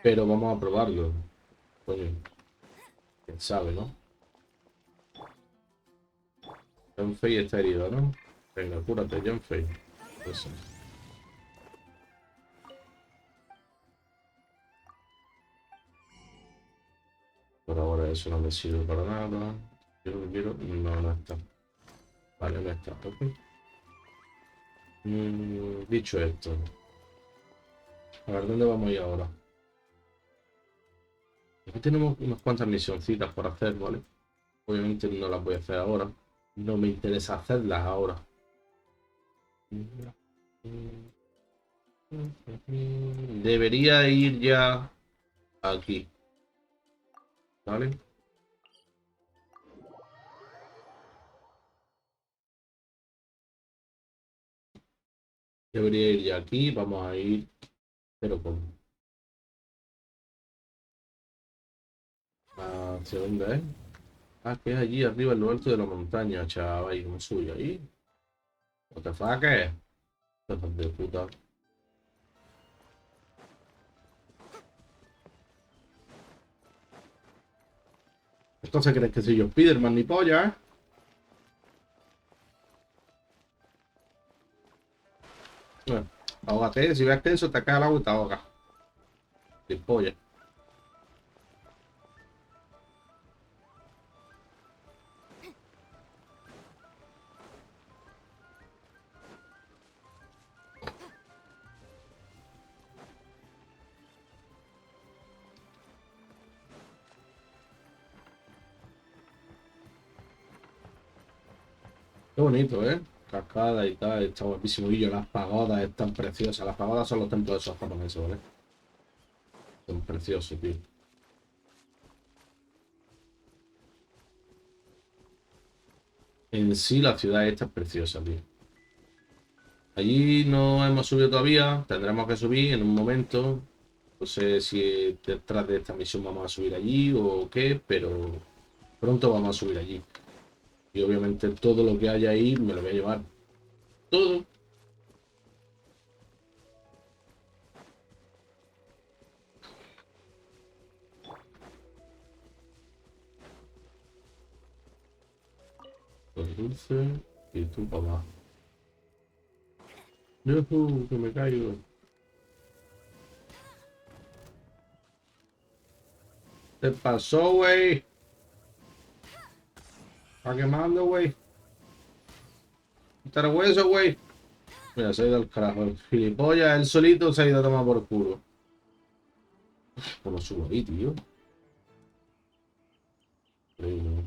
pero vamos a probarlo. Coño, quién sabe, ¿no? Fei está herido, ¿no? Venga, cúrate, Fei. Eso. Por ahora eso no me sirve para nada. Yo lo que quiero. No, no está. Vale, no está. Ok. Dicho esto. A ver, ¿dónde vamos a ir ahora? Aquí tenemos unas cuantas misioncitas por hacer, ¿vale? Obviamente no las voy a hacer ahora. No me interesa hacerlas ahora. Debería ir ya aquí, ¿vale? Debería ir ya aquí. Vamos a ir. Pero ¿cómo? ¿Hacia dónde es? Ah, que es allí arriba en lo alto de la montaña, chaval. ¿Y cómo suyo ahí? ¿What the fuck es? Hijos de puta. Entonces crees que soy yo Spiderman ni polla, ¿eh? Bueno, ahógate. Si ves que eso te cae al agua y te ahogas. Ni polla. Qué bonito, ¿eh? Cascada y tal, está guapísimo. Y yo, las pagodas están preciosas. Las pagodas son los templos de esos japoneses, ¿vale? Son preciosos, tío. En sí, la ciudad esta es preciosa, tío. Allí no hemos subido todavía. Tendremos que subir en un momento. No sé si detrás de esta misión vamos a subir allí o qué, pero pronto vamos a subir allí. Y obviamente todo lo que haya ahí me lo voy a llevar. Todo. Los dulces y tú, papá. ¡Yujú! Que me caigo. ¿Qué pasó, güey? ¿Está quemando, güey? ¿Está el hueso, güey? Mira, se ha ido al carajo. El gilipollas, él solito se ha ido a tomar por culo. ¿Cómo subo ahí, tío? Increíble.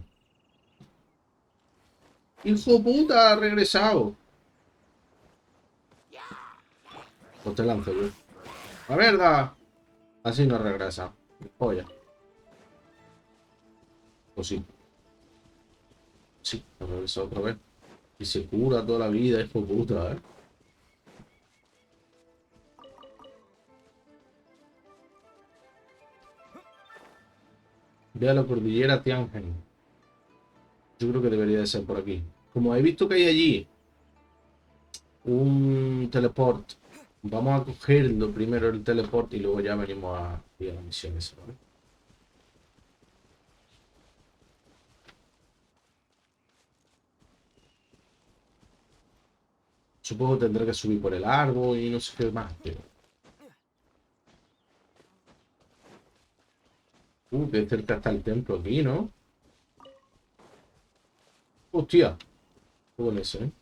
¡Hijo puta! ¡Ha regresado! Pues te lanzo yo. ¡La verdad! Así no regresa. Polla. Pues sí. Sí, ha regresado otra vez. Y se cura toda la vida, hijo puta, ¿eh? Ve a la cordillera Tianjin. Yo creo que debería de ser por aquí. Como he visto que hay allí un teleport, vamos a cogerlo primero el teleport y luego ya venimos a ir a la misión esa, ¿vale? Supongo que tendré que subir por el árbol y no sé qué más, pero... qué cerca está el templo aquí, ¿no? ¡Hostia! Qué bueno ese, ¿eh?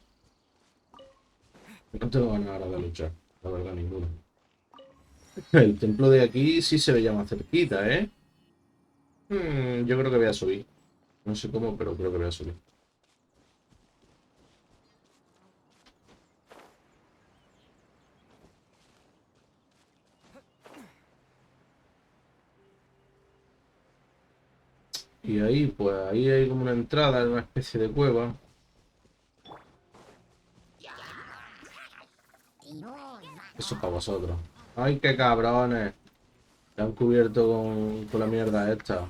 No tengo ganas ahora de luchar, la verdad, ninguno. El templo de aquí sí se veía más cerquita, ¿eh? Yo creo que voy a subir. No sé cómo, pero creo que voy a subir. Y ahí, pues ahí hay como una entrada, una especie de cueva. Eso es para vosotros. ¡Ay, qué cabrones! Se han cubierto con la mierda esta.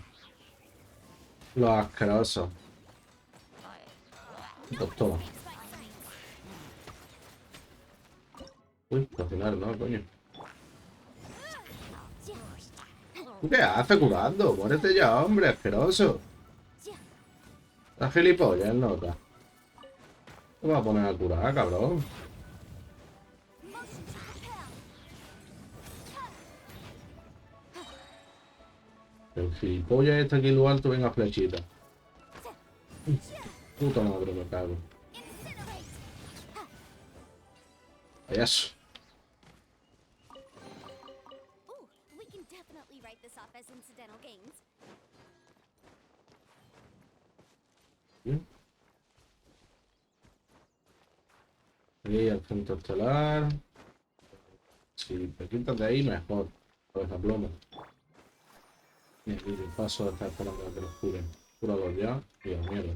Los asquerosos. Pues toma. Uy, cocinar, ¿no, coño? ¿Tú qué haces curando? Muérete ya, hombre, asqueroso. La gilipollas, nota. Te vas a poner a curar, cabrón. El gilipollas está aquí en lo alto, venga flechita. Puta madre, me cago. Payaso. Bien. Ahí al centro estelar. Si te quitas de ahí, mejor. Por esa ploma. Y aquí el paso está esperando a que nos curen. Curados ya. Y a la mierda.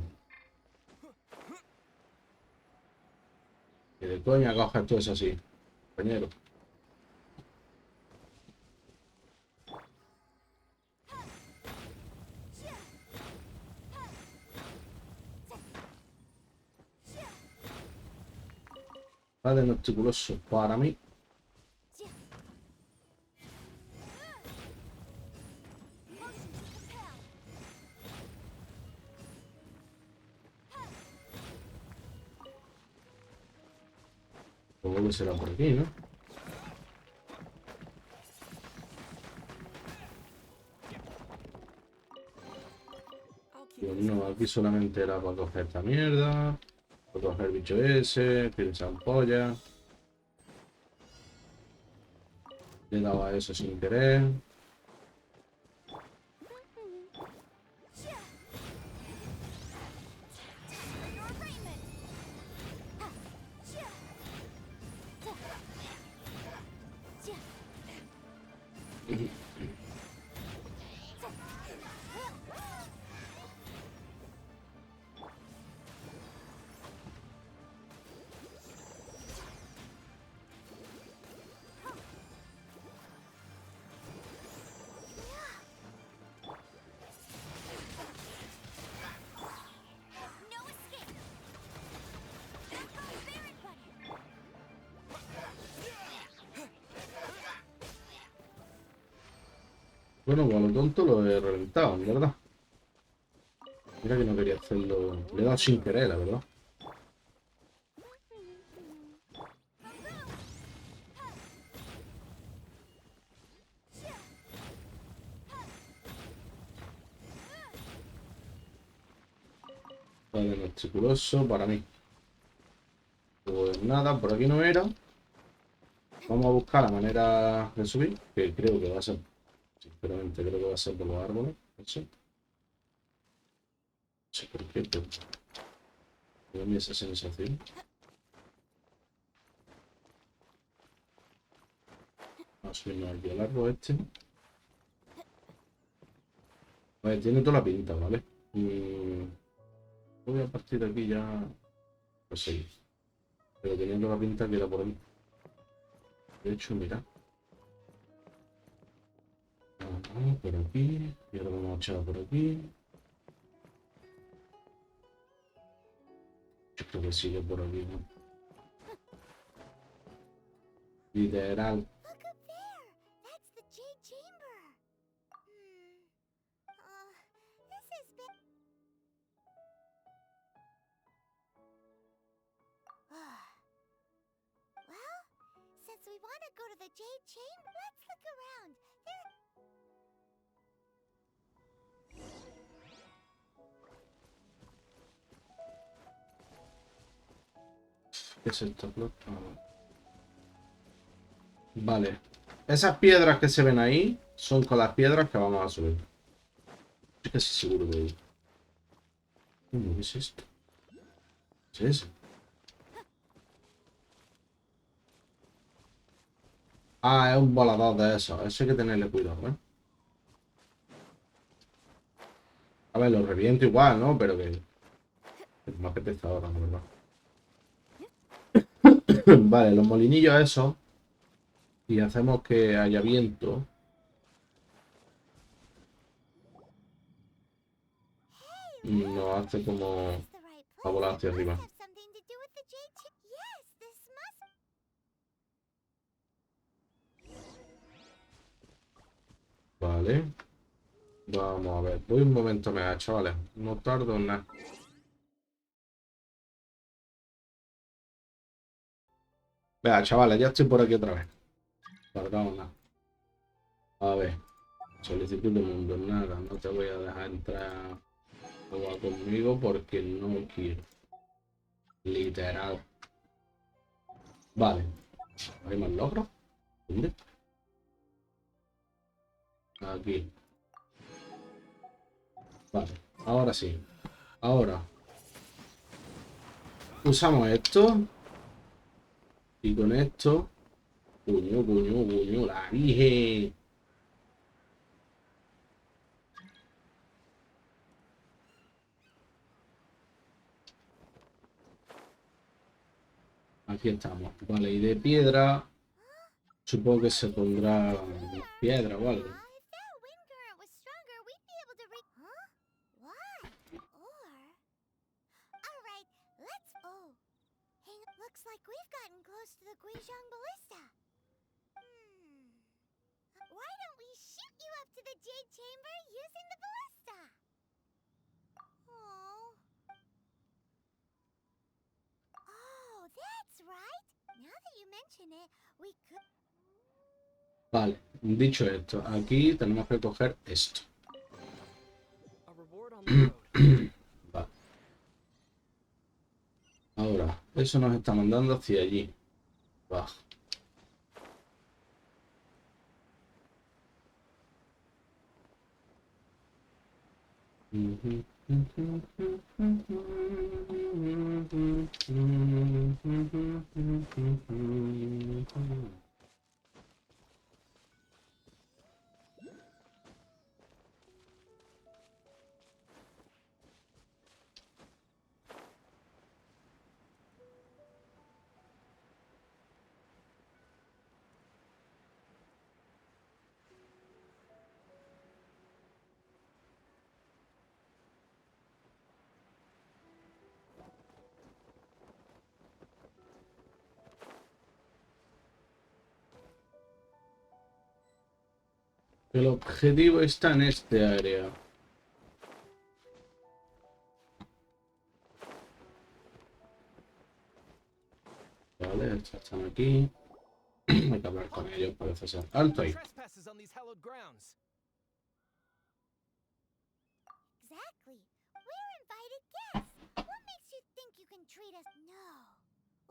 Y de coña coges tú eso así, compañero. Vale, meticuloso para mí. Supongo que será por aquí, ¿no? Pues no, aquí solamente era para coger esta mierda. Para coger el bicho ese, que esa ampolla. Le daba eso sin querer. Bueno, pues a lo tonto lo he reventado, en verdad. Mira que no quería hacerlo. Le he dado sin querer, la verdad. Vale, meticuloso para mí. Pues nada, por aquí no era. Vamos a buscar la manera de subir, que creo que va a ser, sinceramente creo que va a ser por los árboles. No sé, no sé por qué, pero me da esa sensación. Vamos a subirnos aquí al árbol este. Vale, tiene toda la pinta, ¿vale? Voy a partir de aquí ya. Pues sí. Pero tenía toda la pinta que era por ahí. De hecho, mira. Por aquí. Y ahora vamos a echar por aquí. Yo creo que sigue por aquí, ¿no? Literal. Look up there! That's the Jade Chamber! This has been... Well, since we want to go to the Jade Chamber, let's look around. There... ¿Qué es esto? Vale. Esas piedras que se ven ahí son con las piedras que vamos a subir. Estoy casi seguro de ello. ¿Qué es esto? ¿Qué es ese? Ah, es un volador de esos. Eso hay que tenerle cuidado, ¿eh? A ver, lo reviento igual, ¿no? Pero que es más que pesado ahora, la verdad. Vale, los molinillos esos. Y hacemos que haya viento. Y nos hace como That's the right a place. volar hacia It must arriba. have something to do with the Jade Chamber. Yes, this must... Vale. Vamos a ver. Voy un momento más, chavales. No tardo en nada. Venga, chavales, ya estoy por aquí otra vez. Tardamos nada. A ver. Solicitud de mundo. Nada, no te voy a dejar entrar conmigo porque no quiero. Literal. Vale. ¿Hay más logros? ¿Dónde? Aquí. Vale. Ahora sí. Ahora. Usamos esto. Y con esto. Puño, puño, puño. La dije. Aquí estamos. Vale, y de piedra. Supongo que se pondrá piedra o algo. If that wind current was stronger, we'd be able to reach... Huh? What? Or... Alright, let's... Oh. Hang... Looks like we've gotten close to the Guizhong Ballista. Why don't we shoot you up to the Jade Chamber using the ballista? Oh. Oh, that's right. Now that you mention it, we could... Vale, dicho esto, aquí tenemos que coger esto. A reward on the road. Vale. Ahora, eso nos está mandando hacia allí. Bajo. El objetivo está en este área. Vale, estos están aquí. Hay que hablar con ellos, parece ser. Alto ahí. Trespassers on these hallowed grounds. Exactly. We're invited guests. What makes you think you can treat us? No.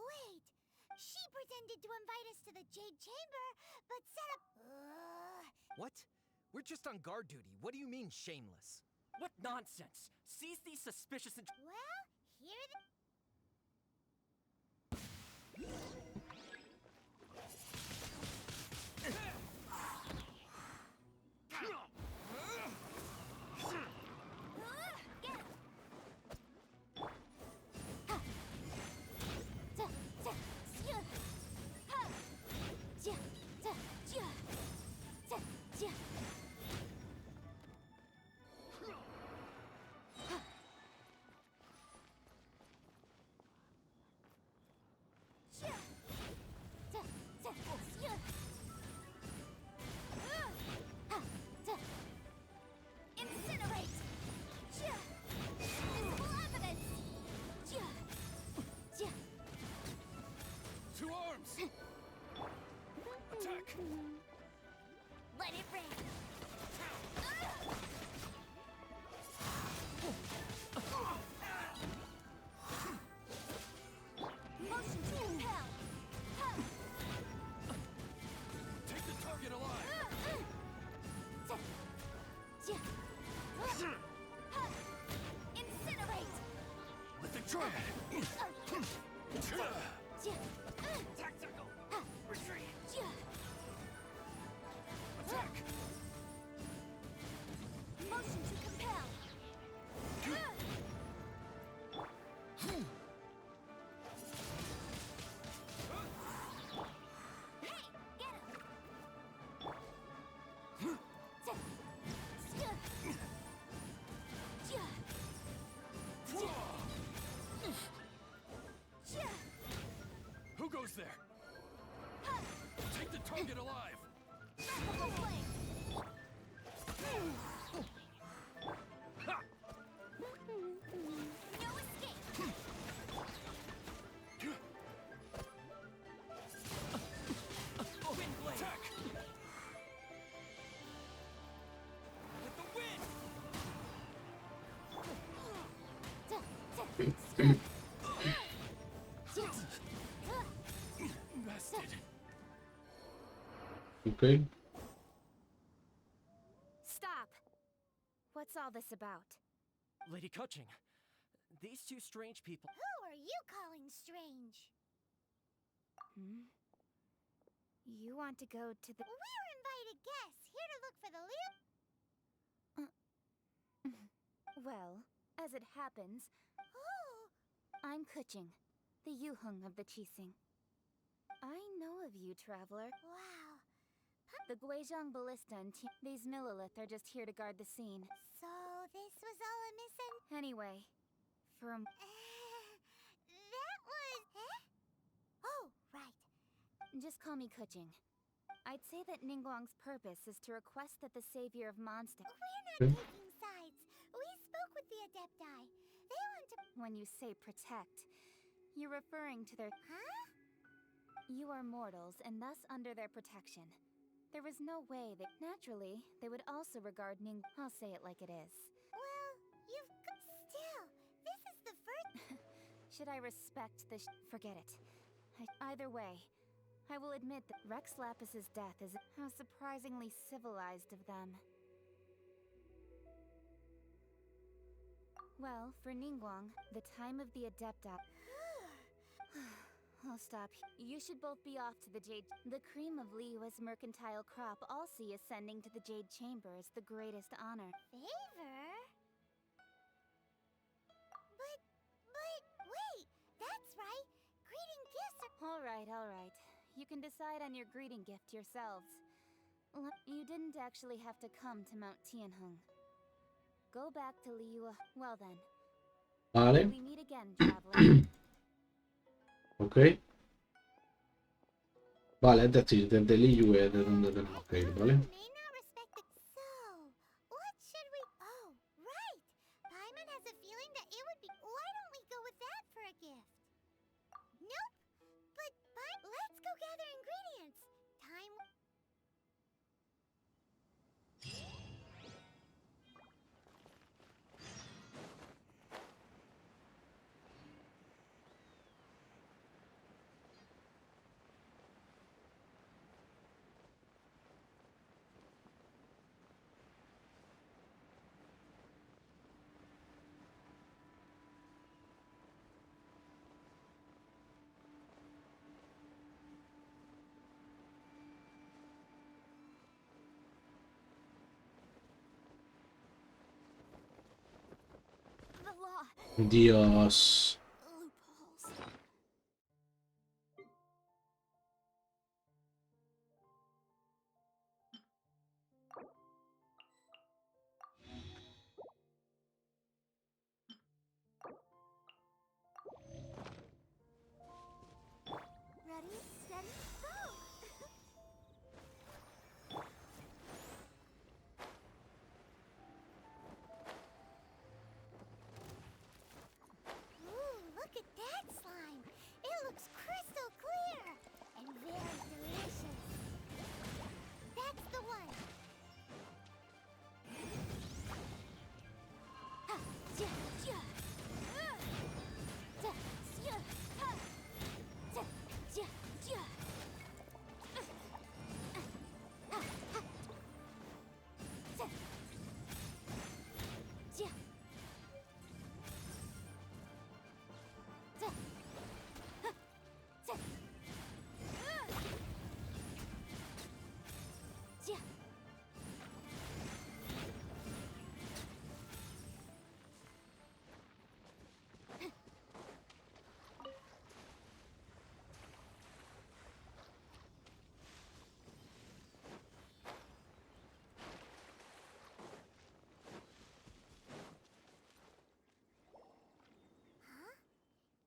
Wait. She pretended to invite us to the Jade Chamber, but set up. What? We're just on guard duty. What do you mean, shameless? What nonsense! Seize these suspicious and Well, here the. Incinerate! Visible evidence! Two arms! Attack! Let it rain! Motion to compel! Take the target alive! Incinerate! Let the try! Tactical! Retreat! Attack! Motion to compel! Hey, get him! Who goes there? Take the target alive! Tropical flame! Ha! No escape! Wind blade! Attack! With the wind! Bested! Ok. Stop! What's all this about? Lady Kutching, these two strange people. Who are you calling strange? Hmm? You want to go to the... We're invited guests here to look for the Well, as it happens, Oh, I'm Kuching, the Yuhung of the Chising. I know of you, traveler. wow. The Guizhong Ballista and these Millilith are just here to guard the scene. So this was all a Anyway, from... that was... Oh, right. Just call me Kuching. I'd say that Ningguang's purpose is to request that the savior of monsters... We're not taking sides. We spoke with the Adepti. They want to... When you say protect, you're referring to their... Huh? You are mortals, and thus under their protection. There is no way that... Naturally, they would also regard Ning... I'll say it like it is. Well, you've got... Still, this is the first... Should I respect the... Forget it. Either way, I will admit that Rex Lapis's death is... How surprisingly civilized of them. Well, for Ningguang, the time of the Adepti... I'll stop. You should both be off to the Jade... The cream of Liyue's mercantile crop all see ascending to the Jade Chamber is the greatest honor. Favor? But, wait, that's right. Greeting gifts are... Alright. You can decide on your greeting gift yourselves. You didn't actually have to come to Mount Tianheng. Go back to Liyue. Well then. Vale. We meet again, traveler. Ok. Vale, es decir, desde Liyue es de donde tenemos que ir, ¿vale? May not respect the... has a feeling that it would be. Why don't we go with that for a gift? Nope. But let's go gather ingredients. Time. The law. Dios. Loopholes. Ready, steady, go! Ooh, look at that slime. It looks crystal clear and very delicious. That's the one. Ha, ja, ja. Da, ja, ha. Da, ja, ja. Ha, ha. Da. Ja. Da. Ha. Da. Ja.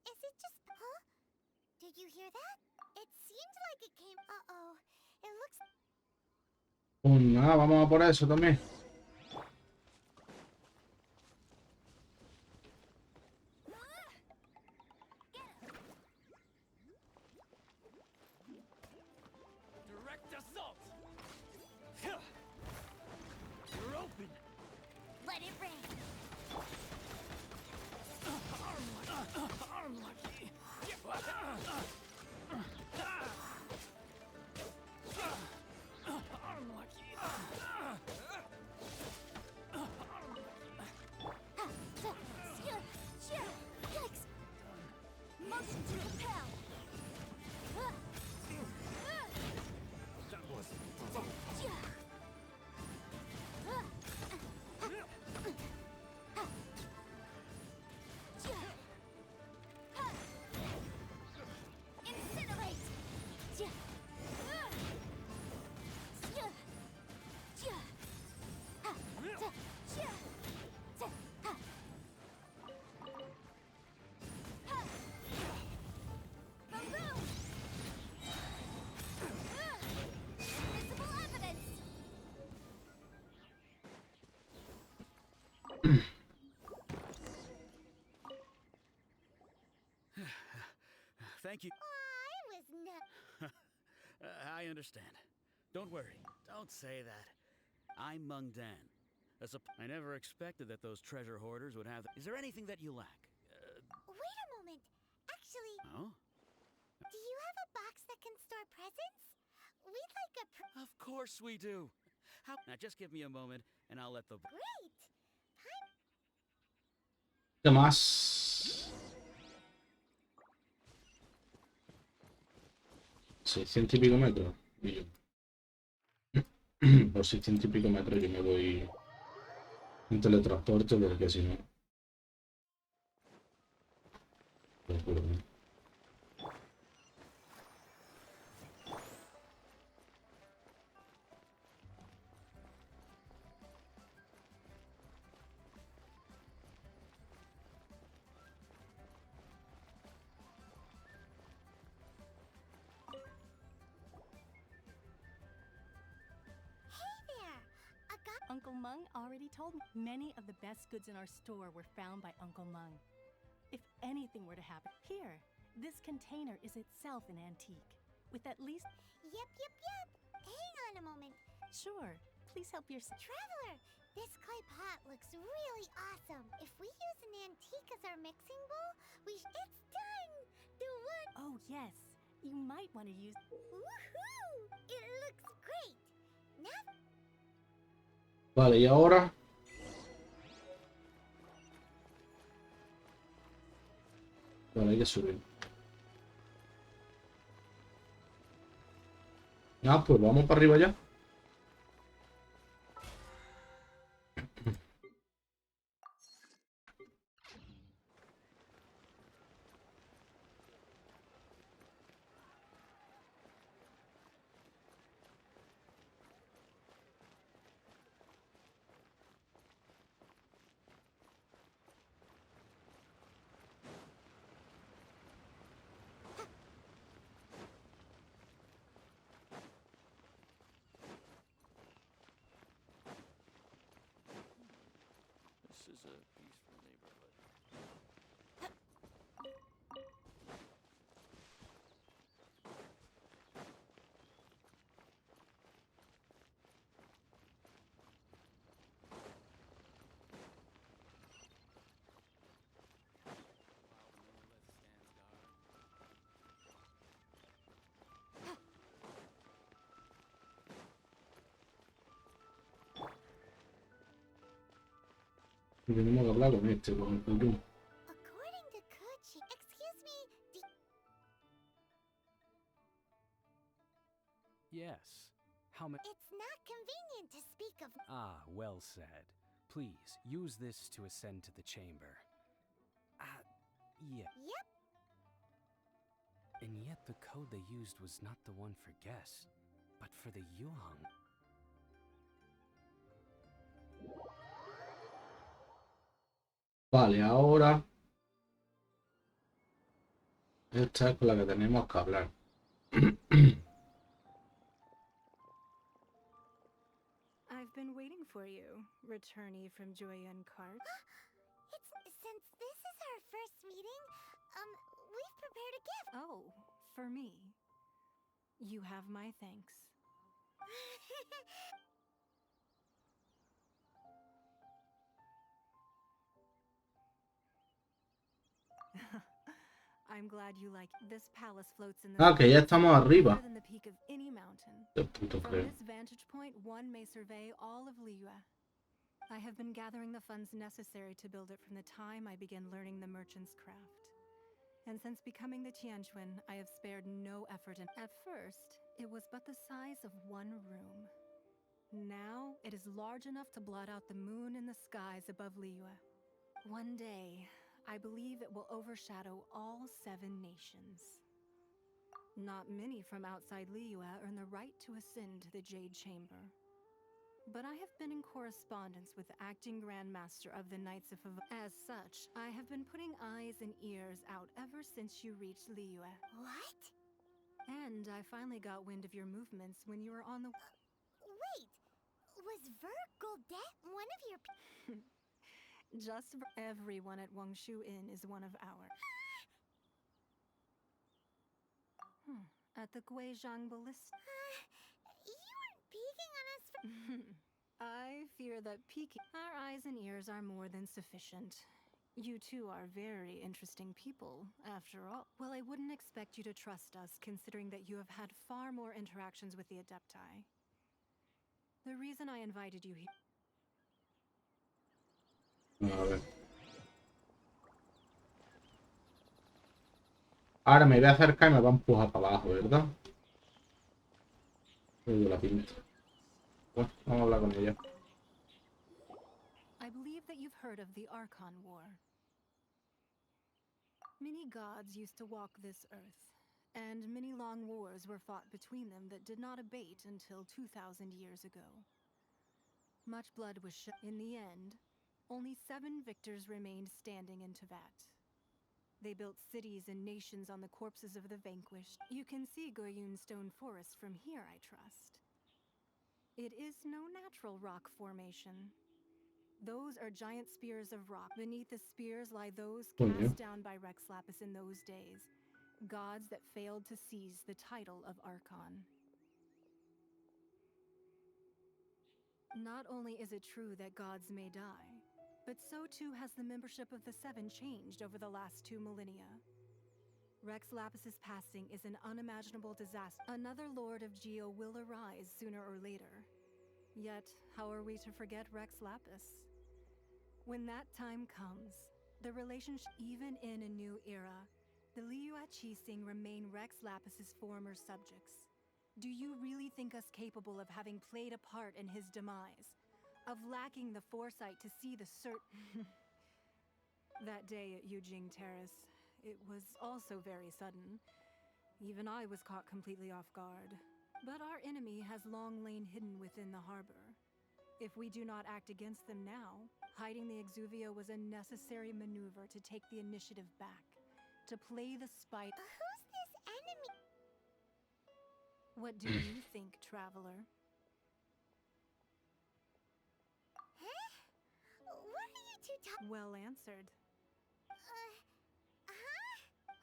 Is it just. Huh? Did you hear that? It seemed like it came. Uh-oh. It looks. Pues nada, vamos a por eso también. Direct assault! Huh. You're open! Let it rain. Arm lucky! Arm lucky! Ha, da, ja, ja. Yikes. Motion to repel. That was Ja. Ja. Ha. Incinerate. Ja. Ja. Ja. Ha. Da, ja. Da, ha. Ha. Boom. Invisible evidence. Thank you. I was no. I understand. Don't worry. Don't say that. I'm Mung Dan. I never expected that those treasure hoarders would have. Is there anything that you lack? Wait a moment. Actually, Oh? do you have a box that can store presents? We'd like a. Of course we do. Now just give me a moment, and I'll let the. Great. ¿Qué más? 600 y pico metros. Y yo. Por 600 y pico metros yo me voy en teletransporte porque si no. Te juro, ¿no? Hey there. I got. Uncle Mung already told me many of the best goods in our store were found by Uncle Mung. If anything were to happen, here, this container is itself an antique, with at least... Yep. Hang on a moment. Sure, please help yourself. Traveler, this clay pot looks really awesome. If we use an antique as our mixing bowl, it's done! The one... Oh, yes. You might want to use... Woohoo! It looks great! Now... Vale, y ahora... Vale, hay que subir. Ah, pues vamos para arriba ya. This is a peaceful neighborhood. Y tenemos que hablar con este, con el Kuyun. According to Kuchi... Excuse me, Yes. How many? it's not convenient to speak of... Ah, well said. Please, use this to ascend to the chamber. Yeah. Yep, And yet the code they used was not the one for guests, but for the Yuhang. Vale, ahora... Esta es con la que tenemos que hablar. I've been waiting for you, returnee from Joyun Cart. since this is our first meeting, we've prepared a gift. Oh, for me. You have my thanks. I'm glad you like this palace floats in the Ah, que ya estamos arriba. higher than the peak of any mountain. Qué puto From feo. this vantage point, one may survey all of Liyue. I have been gathering the funds necessary to build it from the time I began learning the merchant's craft. And since becoming the Tianquan, I have spared no effort in... At first, it was but the size of one room. Now, it is large enough to blot out the moon in the skies above Liyue. One day, I believe it will overshadow all 7 nations. Not many from outside Liyue earn the right to ascend to the Jade Chamber. But I have been in correspondence with the acting Grand Master of the Knights of As such, I have been putting eyes and ears out ever since you reached Liyue. What? And I finally got wind of your movements when you were on the... Wait, was Goldet one of your... Just everyone at Wangshu Inn is one of ours. At the Guizhang Ballista... You weren't peeking on us for... I fear that peeking... Our eyes and ears are more than sufficient. You two are very interesting people, after all. Well, I wouldn't expect you to trust us, considering that you have had far more interactions with the Adepti. The reason I invited you here... A ver. Ahora me voy a acercar y me va a empujar para abajo, ¿verdad? Uy, la pinta. Bueno, vamos a hablar con ella. I believe that you've heard of the Archon War. Many gods used to walk this earth, and many long wars were fought between them that did not abate until 2,000 years ago. Much blood was shed. In the end, only 7 victors remained standing in Teyvat. They built cities and nations on the corpses of the vanquished. You can see Goyun Stone Forest from here, I trust. It is no natural rock formation. Those are giant spears of rock. Beneath the spears lie those Coño. cast down by Rex Lapis in those days, gods that failed to seize the title of Archon. Not only is it true that gods may die, but so too has the membership of the Seven changed over the last 2 millennia. Rex Lapis's passing is an unimaginable disaster. Another Lord of Geo will arise sooner or later. Yet, how are we to forget Rex Lapis? When that time comes, the relationship, even in a new era, the Liyue Qixing remain Rex Lapis's former subjects. Do you really think us capable of having played a part in his demise? Of lacking the foresight to see the That day at Yujing Terrace, it was also very sudden. Even I was caught completely off guard. But our enemy has long lain hidden within the harbor. If we do not act against them now, hiding the Exuvia was a necessary maneuver to take the initiative back. To play the spite. Who's this enemy? What do you think, traveler? Huh? What are you two talking? Well answered.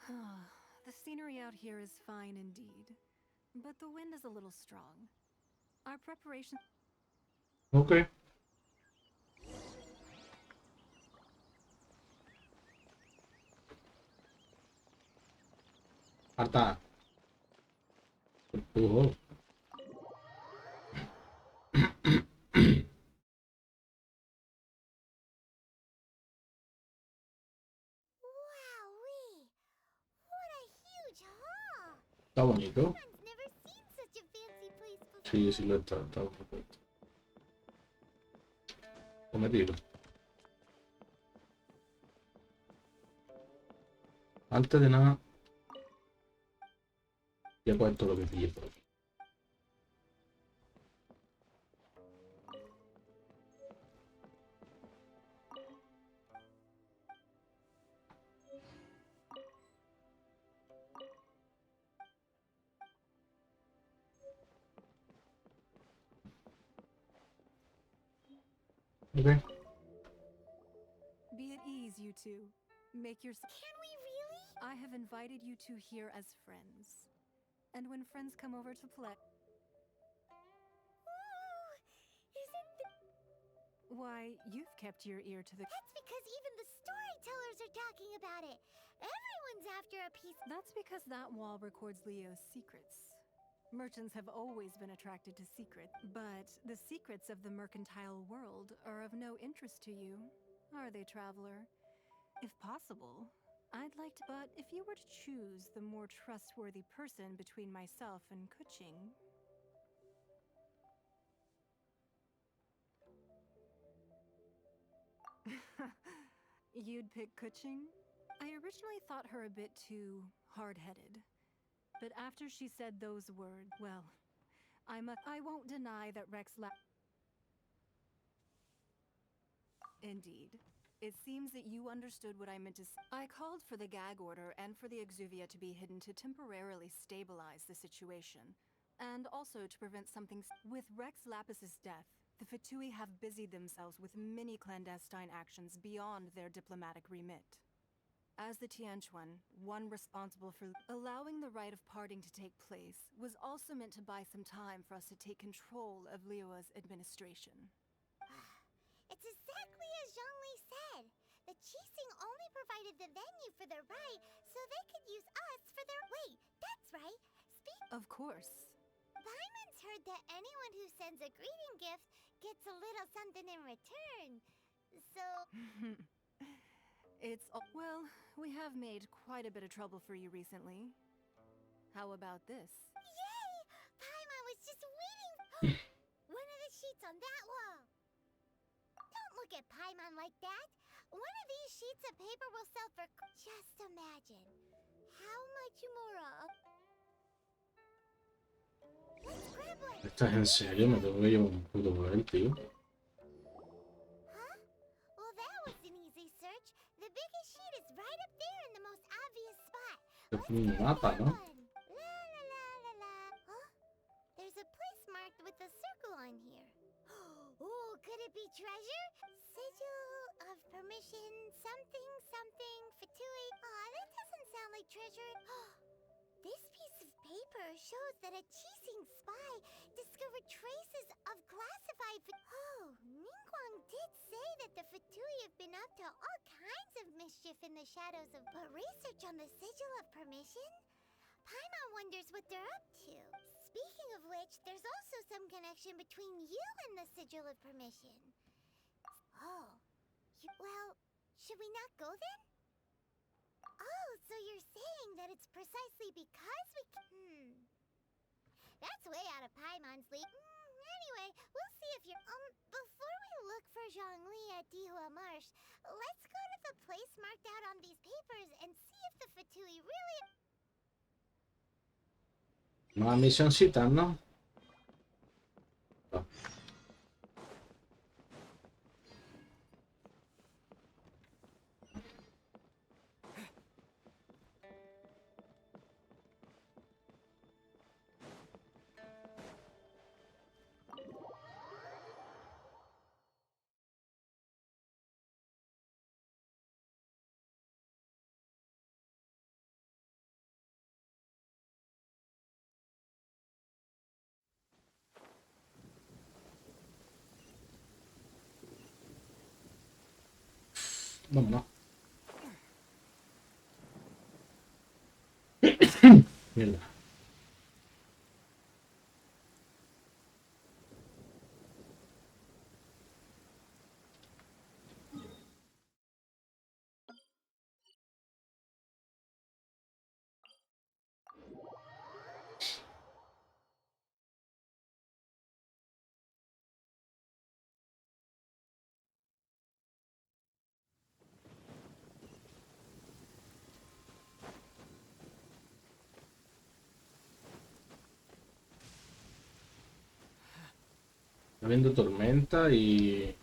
Huh? The scenery out here is fine indeed, but the wind is a little strong. Our preparation. Ok. Harta. Wowee! What a huge hall! Está bonito. Everyone's never seen such a fancy place before. Sí, sí lo está. Está bonito. Cometido. Antes de nada, voy a coger todo lo que pille por aquí. Okay. Be at ease, you two. Make your. Can we really? I have invited you two here as friends. And when friends come over to play. Ooh, isn't the... Why, you've kept your ear to the. That's because even the storytellers are talking about it. Everyone's after a piece. That's because that wall records Leo's secrets. Merchants have always been attracted to secrets, but the secrets of the mercantile world are of no interest to you, are they, traveler? If possible, I'd like to, but if you were to choose the more trustworthy person between myself and Kuching. You'd pick Kuching? I originally thought her a bit too hard-headed. But after she said those words, well, I won't deny that Indeed. It seems that you understood what I meant to say. I called for the gag order and for the Exuvia to be hidden to temporarily stabilize the situation. And also to prevent something. With Rex Lapis's death, the Fatui have busied themselves with many clandestine actions beyond their diplomatic remit. As the Tianquan, one responsible for allowing the rite of parting to take place, was also meant to buy some time for us to take control of Liyue's administration. It's exactly as Zhongli said. The Qixing only provided the venue for their rite, so they could use us for their. Wait, that's right. Of course. Paimon's heard that anyone who sends a greeting gift gets a little something in return. So. Well, we have made quite a bit of trouble for you recently. How about this? Yay! Paimon was just waiting. One of the sheets on that wall. Don't look at Paimon like that. One of these sheets of paper will sell for. Just imagine. How much more? Let's grab one. ¿Estás en serio? Me tengo que llevar un puto poder, tío. Huh? Well, that was an easy search. The biggest sheet is right up there in the most obvious spot. Es Let's un go to mapa, that ¿no? one. La la la la la. Huh? There's a place marked with a circle on here. something something Fatui. Aw, that doesn't sound like treasure. This piece of paper shows that a Chising spy discovered traces of classified. Oh, Ningguang did say that the Fatui have been up to all kinds of mischief in the shadows of. But research on the sigil of permission? Paimon wonders what they're up to. Speaking of which, there's also some connection between you and the sigil of permission. Oh, well, should we not go then? Oh, so you're saying that it's precisely because we That's way out of Paimon's league. Anyway, we'll see if you're before we look for Zhongli at Dihua Marsh, let's go to the place marked out on these papers and see if the Fatui really. Más misioncitas, ¿no? Vámonos. Mierda. Está viendo tormenta y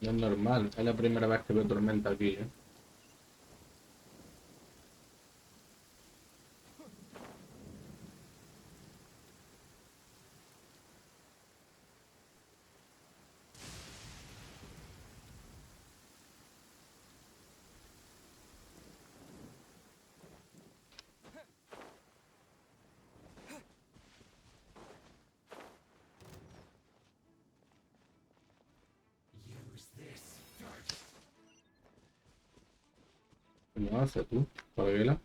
no es normal. Es la primera vez que veo tormenta aquí, ¿eh? ¿Cómo haces tú? ¿Para verla?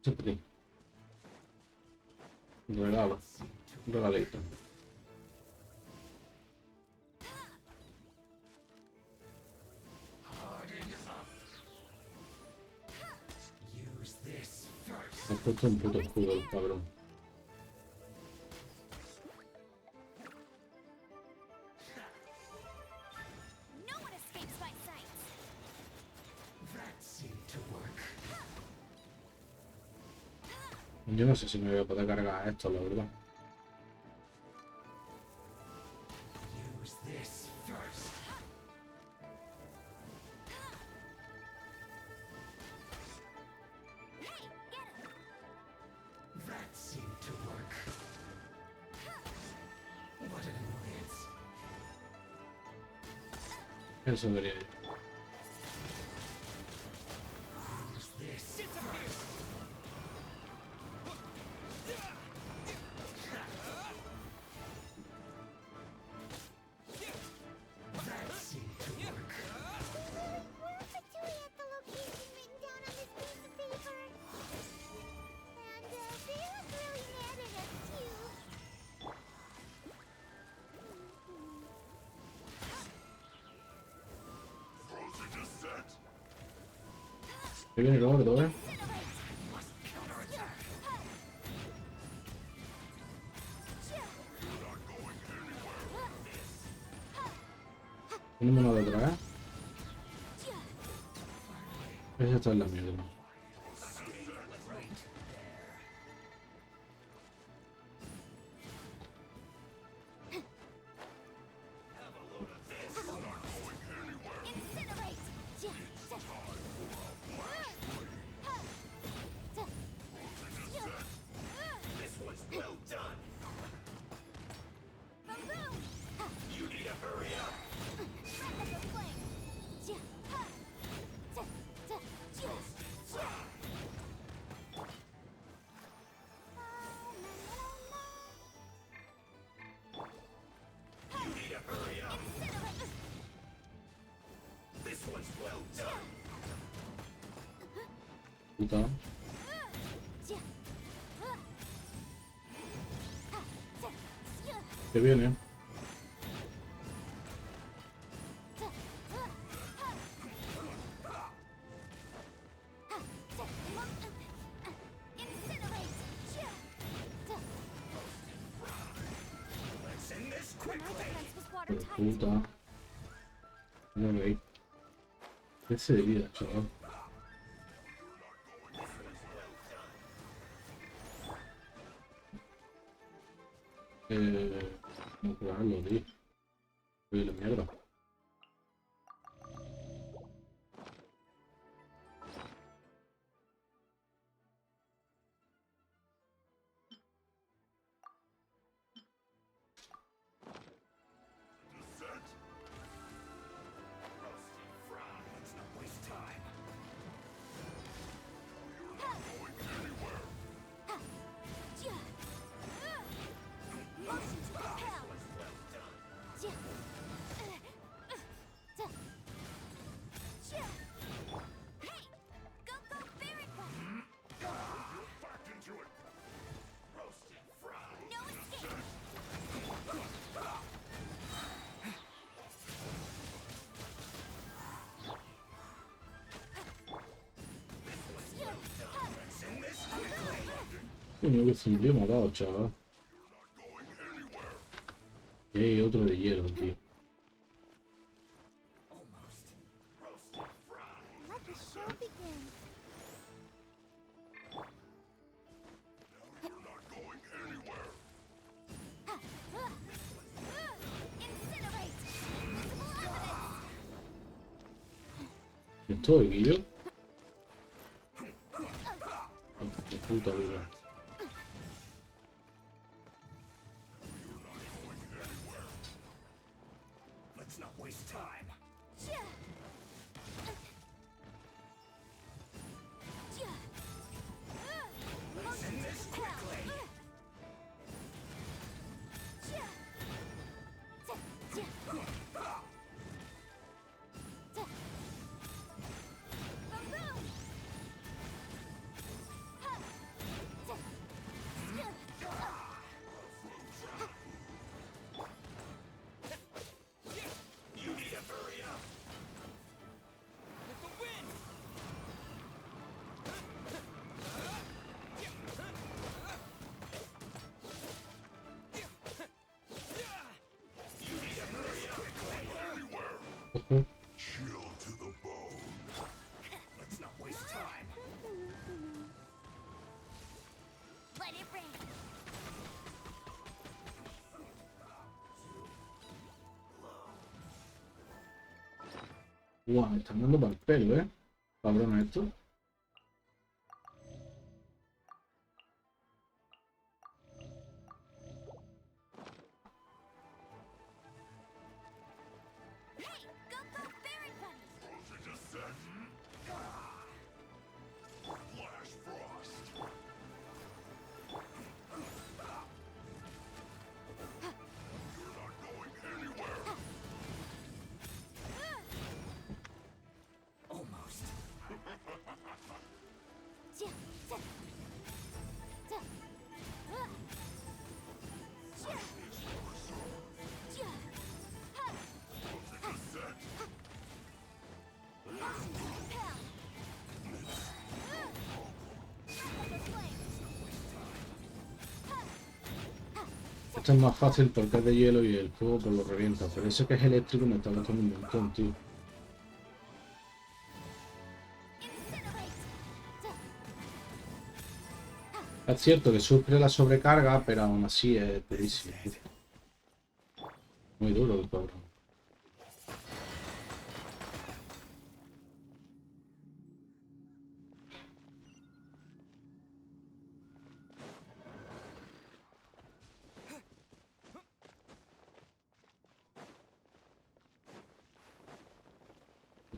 Siempre. Un regalo. Un regalito. Me ha puesto un puto escudo el cabrón. Yo no sé si me voy a poder cargar esto, la verdad. Eso debería ir. ¿Qué viene el gordo, eh? Tenemos uno detrás, ¿eh? Esa está en la mierda. Puta. Que viene. Puta. No veis. ¿Qué sería, chaval? No curarlo, tío. Uy, la mierda. Coño, que se me ha matado, chaval. Y hay otro de hielo, tío. Let the show begin. Incinerate! Visible evidence! ¿Estoy, Guillo? Qué puta vida. Let's not waste time. Motion this quickly. You need to hurry up. With the wind. You need to hurry up. Ojo. Chill to the bone. Let's not waste time. Let it rain. Guau, me están dando para el pelo, cabrón esto. Hey, go Fairy Bunny! Approaching descent. Flash frost. You're not going anywhere. Almost. Esto es más fácil porque es de hielo y el fuego pues lo revienta. Pero ese que es eléctrico me está costando un montón, tío. Es cierto que sufre la sobrecarga, pero aún así es durísimo. Muy duro el cabrón.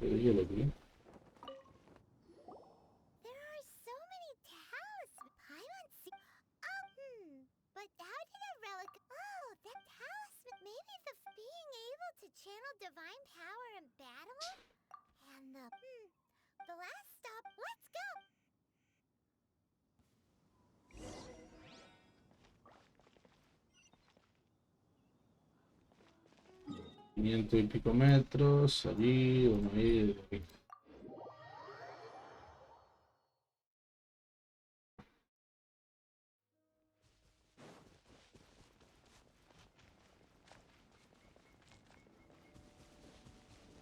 de hielo, tío. There are so many talismans. Paimon see. But how did a relic? Oh, that talisman. Maybe the being able to channel divine power in battle. And the last stop. Let's go. 500 y pico metros, allí, vamos a ir aquí.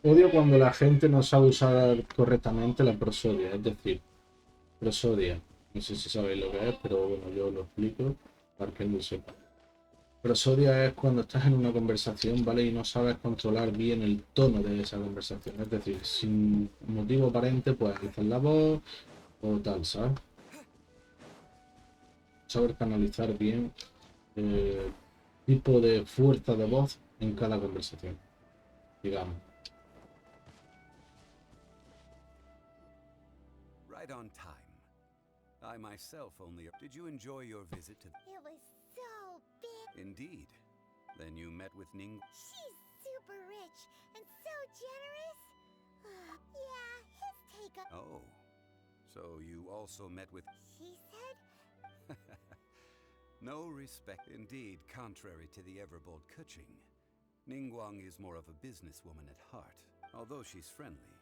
Odio cuando la gente no sabe usar correctamente la prosodia, es decir, prosodia. No sé si sabéis lo que es, pero bueno, yo lo explico para que no sepa. Prosodia es cuando estás en una conversación, ¿vale? Y no sabes controlar bien el tono de esa conversación. Es decir, sin motivo aparente, pues alzar la voz o tal, ¿sabes? Saber canalizar bien el tipo de fuerza de voz en cada conversación, digamos. Right on time. I myself only... Did you enjoy your visit to... It was so big. Indeed. Then you met with Ning... She's super rich and so generous. Yeah, his take on. Oh. So you also met with... She said. No respect. Indeed, contrary to the ever-bold Kuching, Ningguang is more of a businesswoman at heart. Although she's friendly,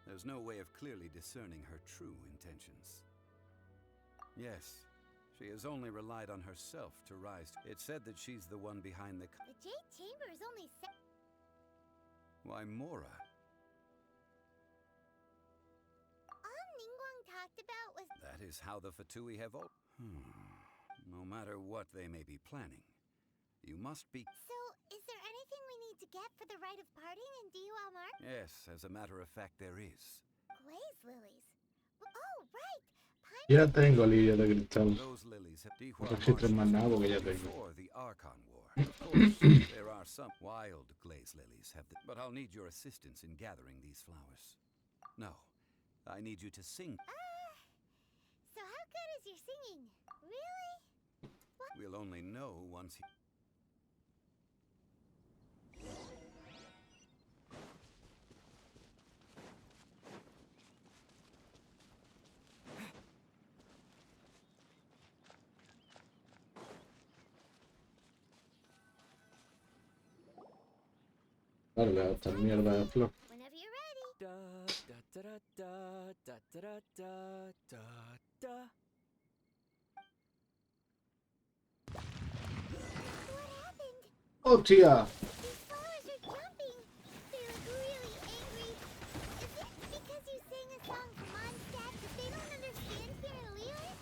there's no way of clearly discerning her true intentions. Yes, she has only relied on herself to rise. It's said that she's the one behind the... The Jade Chamber is only Why, Mora. All Ningguang talked about was. That is how the Fatui have all... No matter what they may be planning, you must be... So, is there anything we need to get for the rite of parting in DIOS Mark? Yes, as a matter of fact, there is. Glaze lilies. Oh, right. Ya tengo lidia de cristal. Those lilies have No registro más nada porque ya tengo. before the Archon War. Of course, there are some wild glaze lilies have the... But I'll need your assistance in gathering these flowers. No, I need you to sing. So how good is your singing? Really? We'll only know once he... Claro, le da esta mierda de flor. Whenever you're ready. Da da da da da da da da da da. What happened? ¡Hostia! These flowers are jumping. They look really angry. Is it because you sang a song from Mondstadt that they don't understand here in Liyue?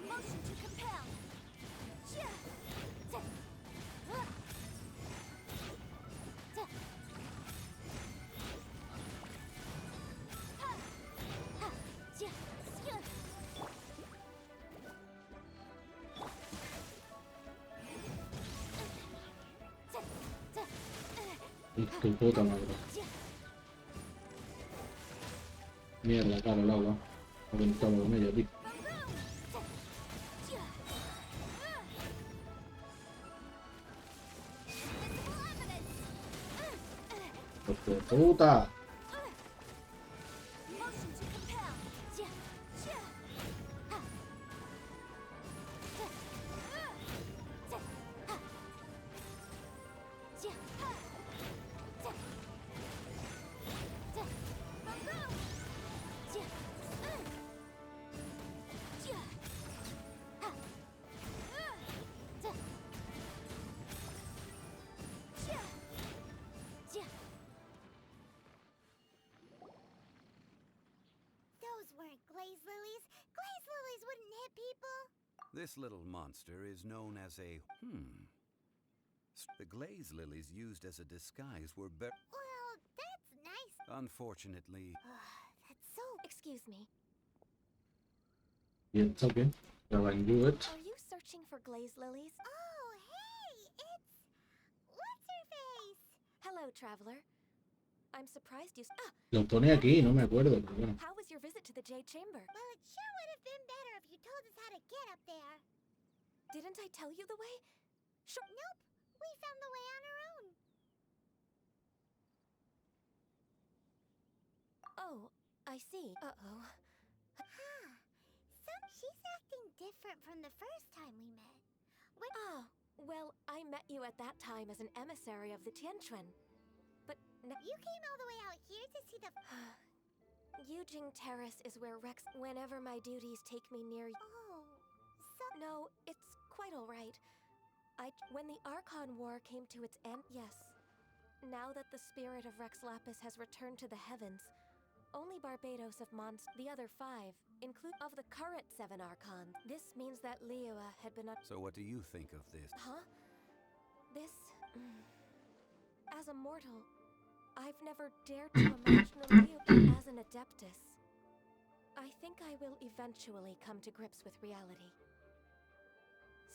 Motion to compel. Tu puta madre. Mierda, claro, el agua. No conectado con ella, tío. ¡Hijo de puta! Motion to compel. Those weren't glaze lilies. Glaze lilies wouldn't hit people. This little monster is known as a... The glaze lilies used as a disguise were Well, that's nice. Unfortunately... That's so. Excuse me. Y está bien. Ya va en Juet. Are you searching for glaze lilies? Oh, Hello, traveler. I'm surprised you. Lo pone aquí, no me acuerdo, pero bueno. How was your visit to the Jade Chamber? Well, it sure would have been better if you told us how to get up there. Didn't I tell you the way? Sure. Nope, we found the way on our own. Oh, I see. Uh-oh. Huh. She's acting different from the first time we met. Ah, well, I met you at that time as an emissary of the Tianquan. But you came all the way out here to see the... Yujing Terrace is where Rex... Whenever my duties take me near... Oh, so... No, it's quite all right. When the Archon War came to its end... Yes. Now that the spirit of Rex Lapis has returned to the heavens, only Barbados of the other 5, include of the current 7 Archons. This means that Liyue had been... So what do you think of this? Huh? This... As a mortal, I've never dared to imagine Liyue as an adeptus. I think I will eventually come to grips with reality.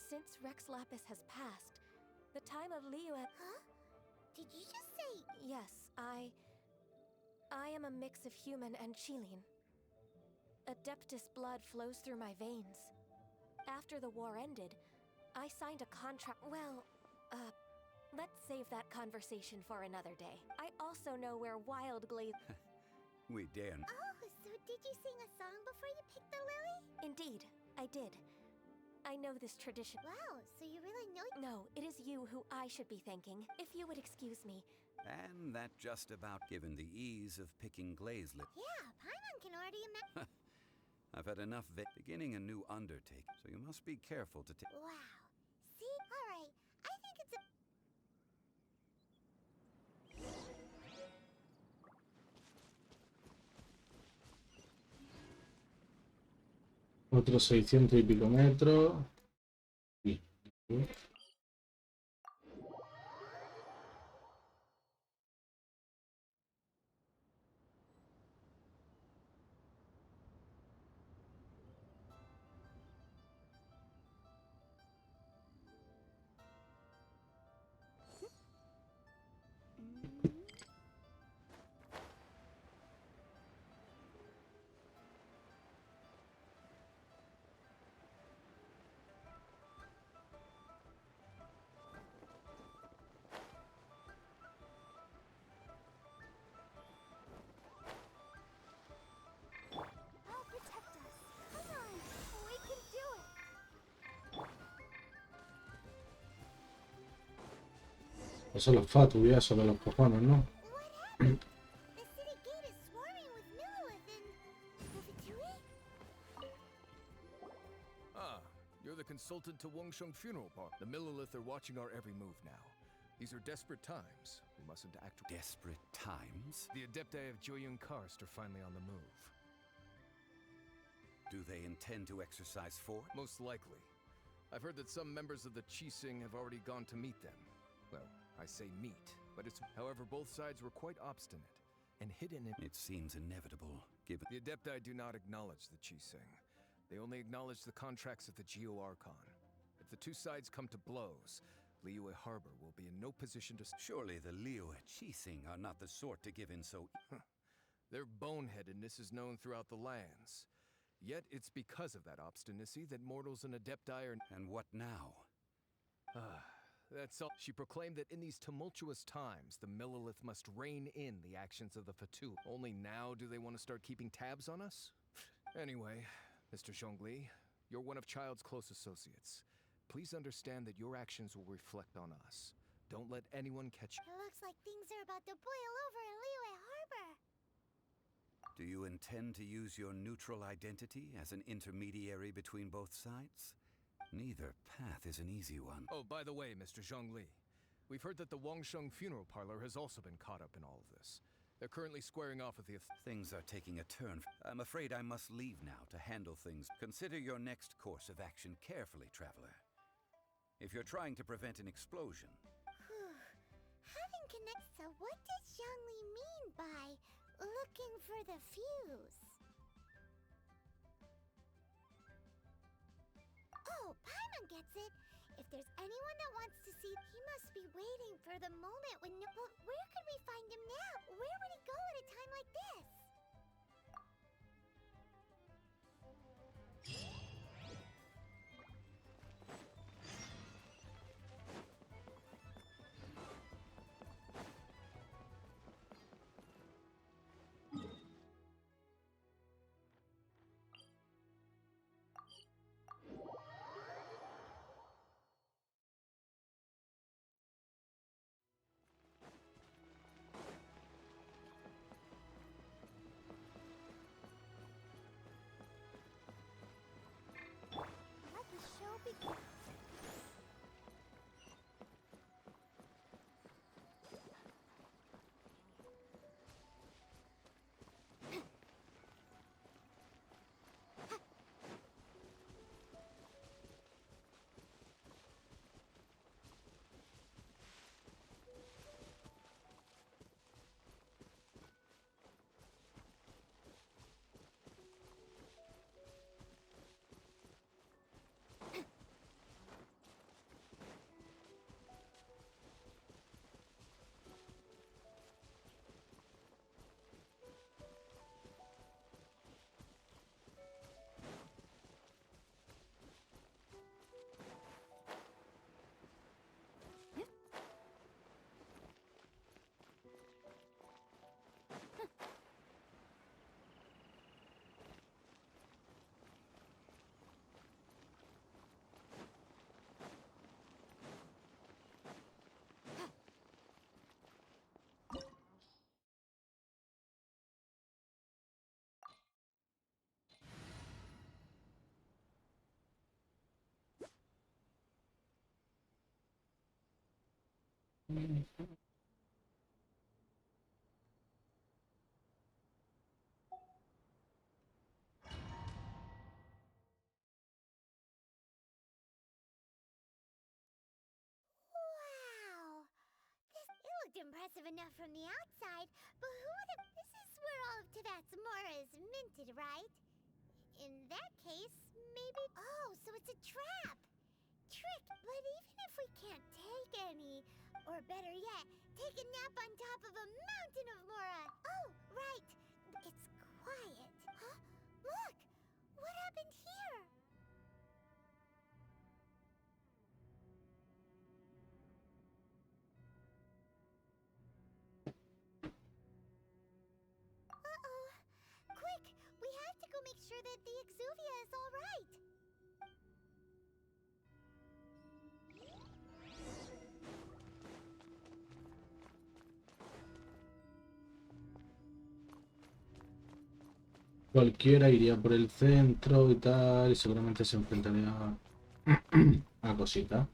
Since Rex Lapis has passed, the time of Liyue... Huh? Did you just say... Yes, I am a mix of human and Qilin. Adeptus blood flows through my veins. After the war ended, I signed a contract... Well, let's save that conversation for another day. I also know where wild glaze... We daren't. Oh, so did you sing a song before you picked the lily? Indeed, I did. I know this tradition. Wow, so you really know... No, it is you who I should be thanking, if you would excuse me. And that just about given the ease of picking glazelet. Yeah, Paimon can already imagine... I've had enough beginning a new undertaking, so you must be careful to take... Wow. See? Alright, I think it's a... Otros 600 y pico metros. Sí. Oh, protect us. Come on, we can do it. Eso es los Fatu y eso de los cojones, ¿no? What happened? The city gate is swarming with Millilith and... Movitui? Ah, you're the consultant to Wangsheng Funeral Park. The Millilith are watching our every move now. These are desperate times. We mustn't act... Desperate times? The Adepti of Joyun Karst are finally on the move. Do they intend to exercise force? Most likely. I've heard that some members of the Qixing have already gone to meet them. Well, I say meet, but it's... However, both sides were quite obstinate, and hidden in... It seems inevitable, given... The Adepti do not acknowledge the Qixing. They only acknowledge the contracts of the Geo Archon. If the two sides come to blows, Liyue Harbor will be in no position to... Surely the Liyue Qixing are not the sort to give in so... Their boneheadedness is known throughout the lands. Yet it's because of that obstinacy that mortals and Adepti are... And what now? That's all. She proclaimed that in these tumultuous times, the Millilith must rein in the actions of the Fatu. Only now do they want to start keeping tabs on us? Anyway, Mr. Zhongli, you're one of Child's close associates. Please understand that your actions will reflect on us. Don't let anyone catch... It looks like things are about to boil over in Liyue Harbor. Do you intend to use your neutral identity as an intermediary between both sides? Neither path is an easy one. Oh, by the way, Mr. Zhongli, we've heard that the Wangsheng Funeral Parlor has also been caught up in all of this. They're currently squaring off with the... Things are taking a turn. I'm afraid I must leave now to handle things. Consider your next course of action carefully, traveler. If you're trying to prevent an explosion... Having connect... So what does Zhongli mean by looking for the fuse? Oh, Paimon gets it. If there's anyone that wants to see, he must be waiting for the moment when no. But where could we find him now? Where would he go at a time like this? Let the show begin. Wow! It looked impressive enough from the outside, but who would have... This is where all of Teyvat's Mora is minted, right? In that case, maybe... Oh, so it's a trap! Trick! But even if we can't take any, or better yet, take a nap on top of a mountain of Mora! Oh, right! It's quiet. Huh? Look! What happened here? Uh-oh. Quick! We have to go make sure that the Exuvia is all right. Cualquiera iría por el centro y tal, y seguramente se enfrentaría a cositas.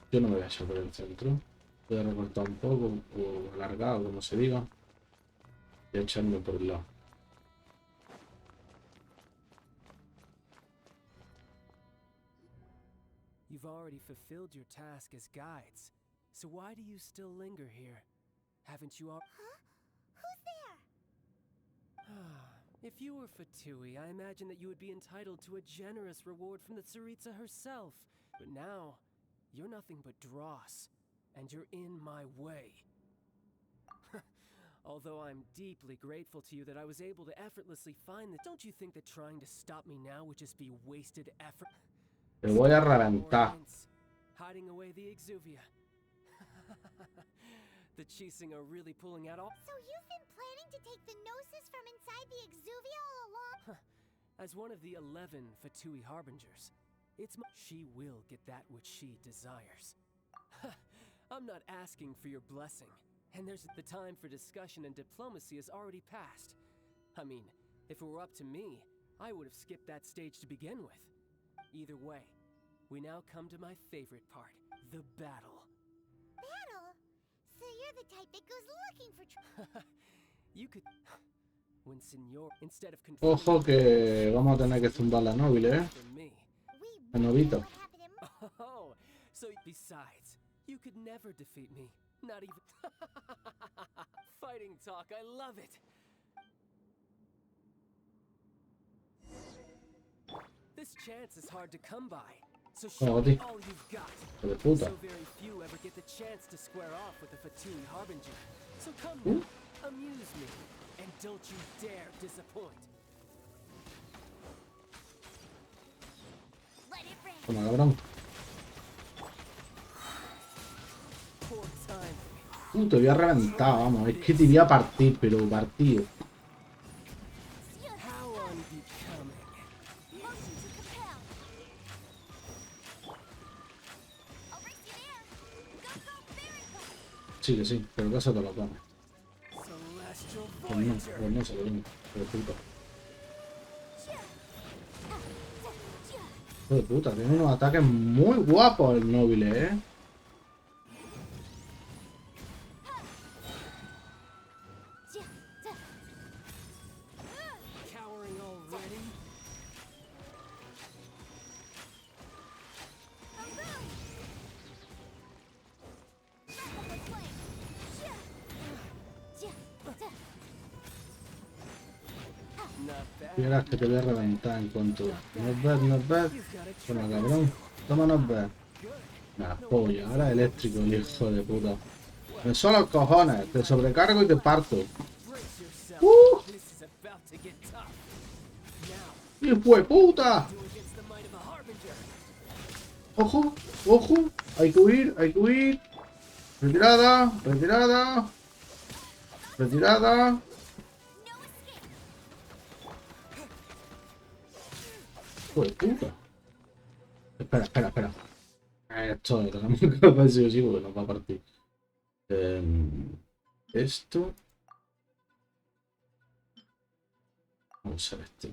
Yo no me voy a echar por el centro. Voy a recortar un poco, o alargar, o como se diga. Y a echarme por el lado. You've already fulfilled your task as guides, so why do you still linger here? Haven't you all... Huh? Who's there? If you were Fatui, I imagine that you would be entitled to a generous reward from the Tsaritsa herself. But now, you're nothing but dross, and you're in my way. Although I'm deeply grateful to you that I was able to effortlessly find this, don't you think that trying to stop me now would just be wasted effort? Te voy a reventar. Hiding away the Exuvia. The Chising are really pulling out all... So you've been planning to take the Gnosis from inside the Exuvia all along? As one of the 11 Fatui Harbingers, it's my... She will get that which she desires. I'm not asking for your blessing, and there's... The time for discussion and diplomacy has already passed. I mean, if it were up to me, I would have skipped that stage to begin with. Either way, we now come to my favorite part, the battle. Battle? So you're the type that goes looking for You could... When Senor... Instead of Ojo que vamos a tener que zumbar la nóvil, ¿eh? La novita. Oh, so besides, you could never defeat me. Not even... Fighting talk, I love it! This chance is hard to come by. So Oh, show tío. me all you've got. Hijo de puta. So very few ever get the chance to square off with the Fatui Harbinger. So come now, amuse me, and don't you dare disappoint. Let it rain. Toma, cabrón. Poor time. Te voy a reventar, vamos. Es que te voy a partir, pero partido. How unbecoming. Motion to compel. I'll race you there. Go, very good. Sí, que sí, pero que eso te lo comes. Celestial Pues no se lo digo. Pero puta. Hijo de puta, tiene unos ataques muy guapos el Nobile, ¿eh? Cowering already? Not bad. Vieras que te voy a reventar en cuanto... Nos ves. Toma, cabrón. Toma, nos ves. La polla, ahora eléctrico, el hijo de puta. Me son los cojones, te sobrecargo y te parto. Brace yourself. This is about to get tough. Now, ¡Hijo de puta! do against the might of a harbinger. ¡Ojo! ¡Ojo! Hay que huir, hay que huir. Retirada, retirada. Retirada. Hijo de puta. Espera, espera, espera. Esto lo tenemos que hacer sí o sí porque nos va a partir. Esto. Vamos a ver este.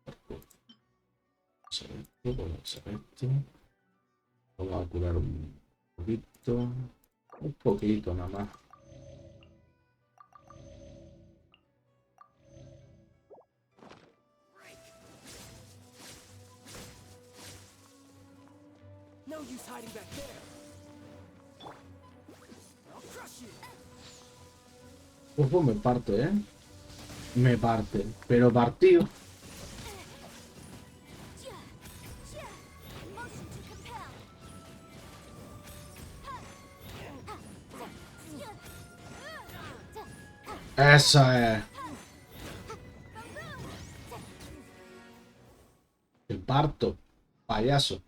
Vamos a ver esto, vamos a ver esto. Vamos a curar un poquito nada más. No use hiding back there. I'll crush you. Ojo, me parte, ¿eh? Me parte. Pero partido. Motion to compel. Esa es. El parto. Payaso.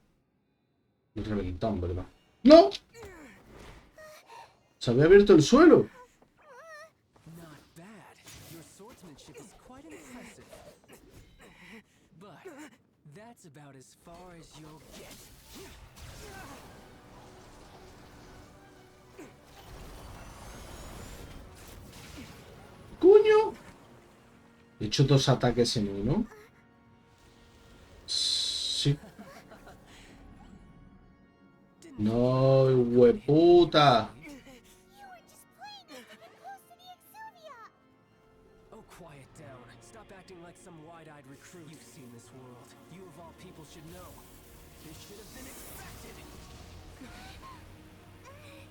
Me reventado, ¿verdad? ¡No! Se había abierto el suelo. Not bad. Your swordsmanship is quite impressive. But that's about as far as you'll get. ¡Coño! He hecho dos ataques en uno. Sí. No, hueputa. You were just playing us to get close to the Exuvia. Oh, quiet down. Stop acting like some wide-eyed recruit. You've seen this world. You of all people should know. This should have been expected.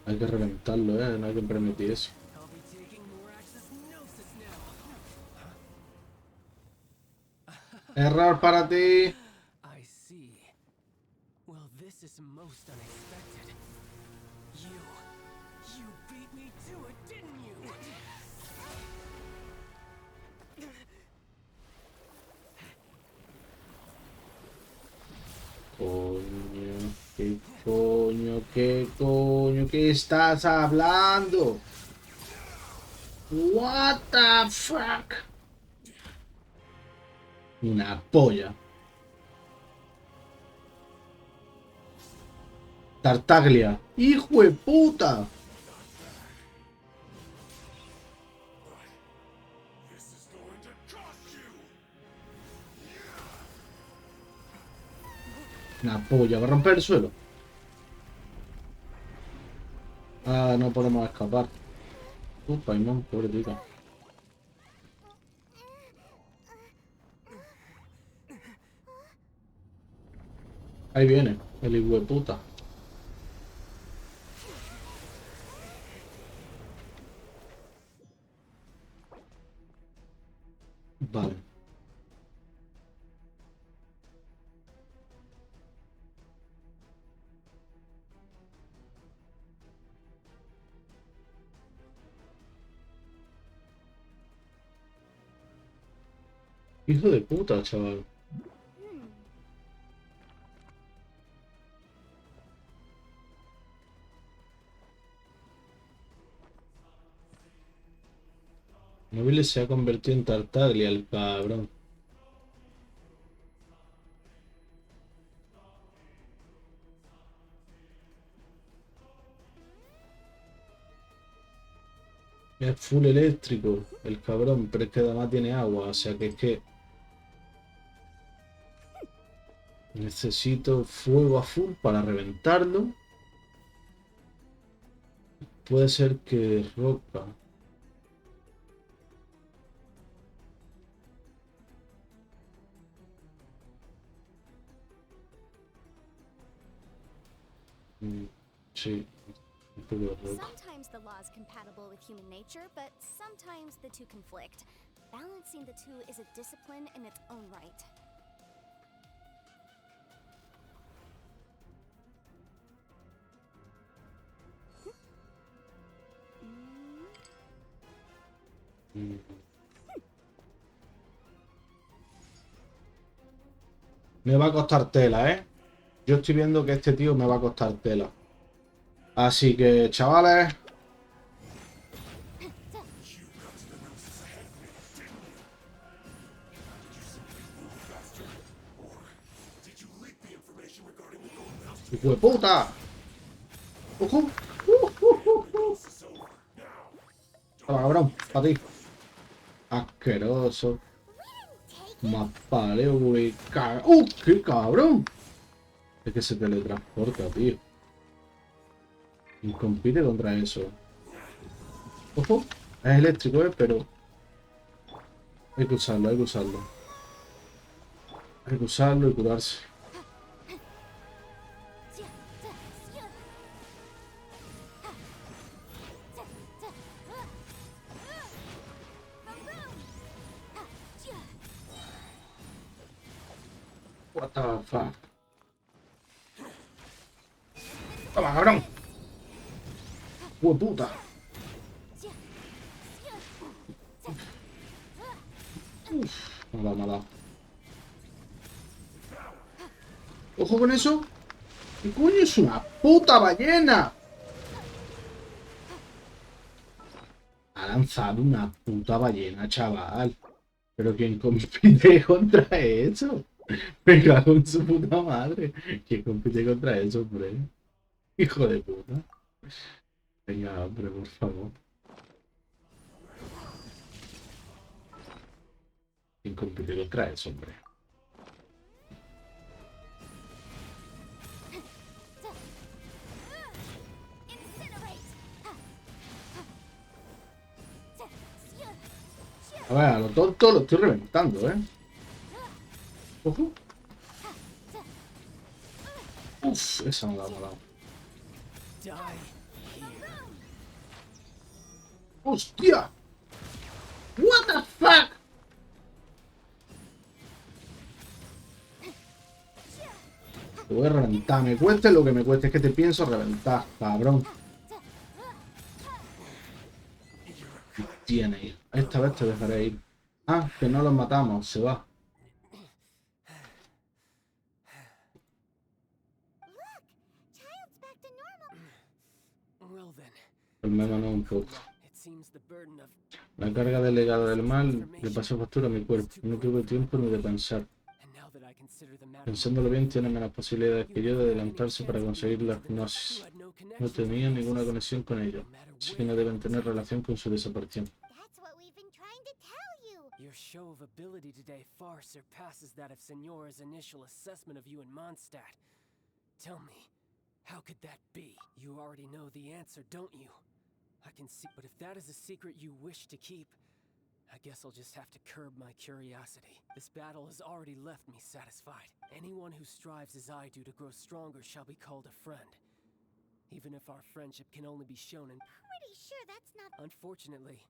Hay que reventarlo, no hay que permitir eso. I'll be taking more access gnosis now. Error para ti. I see. Well, this is most unexpected. You beat me to it, didn't you? ¿Qué estás hablando? What the fuck? Una polla. Tartaglia. ¡Hijo de puta! This is going to cost you. Una polla. ¿Va a romper el suelo? Ah, no podemos escapar. Paimon, pobre tica. Ahí viene, el hijo de puta. Vale. Hijo de puta, chaval. Móvil se ha convertido en Tartaglia, el cabrón. Es full eléctrico, el cabrón, pero es que además tiene agua, o sea que es que necesito fuego a full para reventarlo. Puede ser que roca. Sí, un poco de roca. Sometimes the law is compatible with human nature, but sometimes the two conflict. Balancing the two is a discipline in its own right. Me va a costar tela, ¿eh? Yo estoy viendo que este tío me va a costar tela. Así que, chavales... ¡Hijo de puta! ¡Ojo! Toma, cabrón, para ti. Asqueroso. Más paleo, güey. ¡Oh, qué cabrón! Es que se teletransporta, tío. Y compite contra eso. Ojo, es eléctrico, pero hay que usarlo, hay que usarlo. Hay que usarlo y curarse. What the fuck. Toma, cabrón. Puta. Me ha dado. Ojo con eso. ¿Qué coño es una puta ballena? Ha lanzado una puta ballena, chaval. Pero ¿quién compite contra eso? Me cago en su puta madre. ¿Quién compite contra eso, hombre? Hijo de puta. Venga, hombre, por favor. ¿Quién compite contra eso, hombre? A ver, a lo tonto lo estoy reventando, ¿eh? Ojo. Uf, esa me la ha molado. ¡Hostia! What the fuck? Te voy a reventar, me cueste lo que me cueste, es que te pienso reventar, cabrón. Tiene ir. Esta vez te dejaré ir. Ah, que no los matamos, se va. Calmémonos un poco. La carga delegada del mal le pasó factura a mi cuerpo. No tuve tiempo ni de pensar. Pensándolo bien, tiene menos posibilidades que yo de adelantarse para conseguir la gnosis. No tenía ninguna conexión con ella, así que no deben tener relación con su desaparición. Your show of ability today far surpasses that of Signora's initial assessment of you in Mondstadt. Tell me, how could that be? You already know the answer, don't you? I can see, but if that is a secret you wish to keep, I guess I'll just have to curb my curiosity. This battle has already left me satisfied. Anyone who strives as I do to grow stronger shall be called a friend. Even if our friendship can only be shown in... Pretty sure that's not... Unfortunately,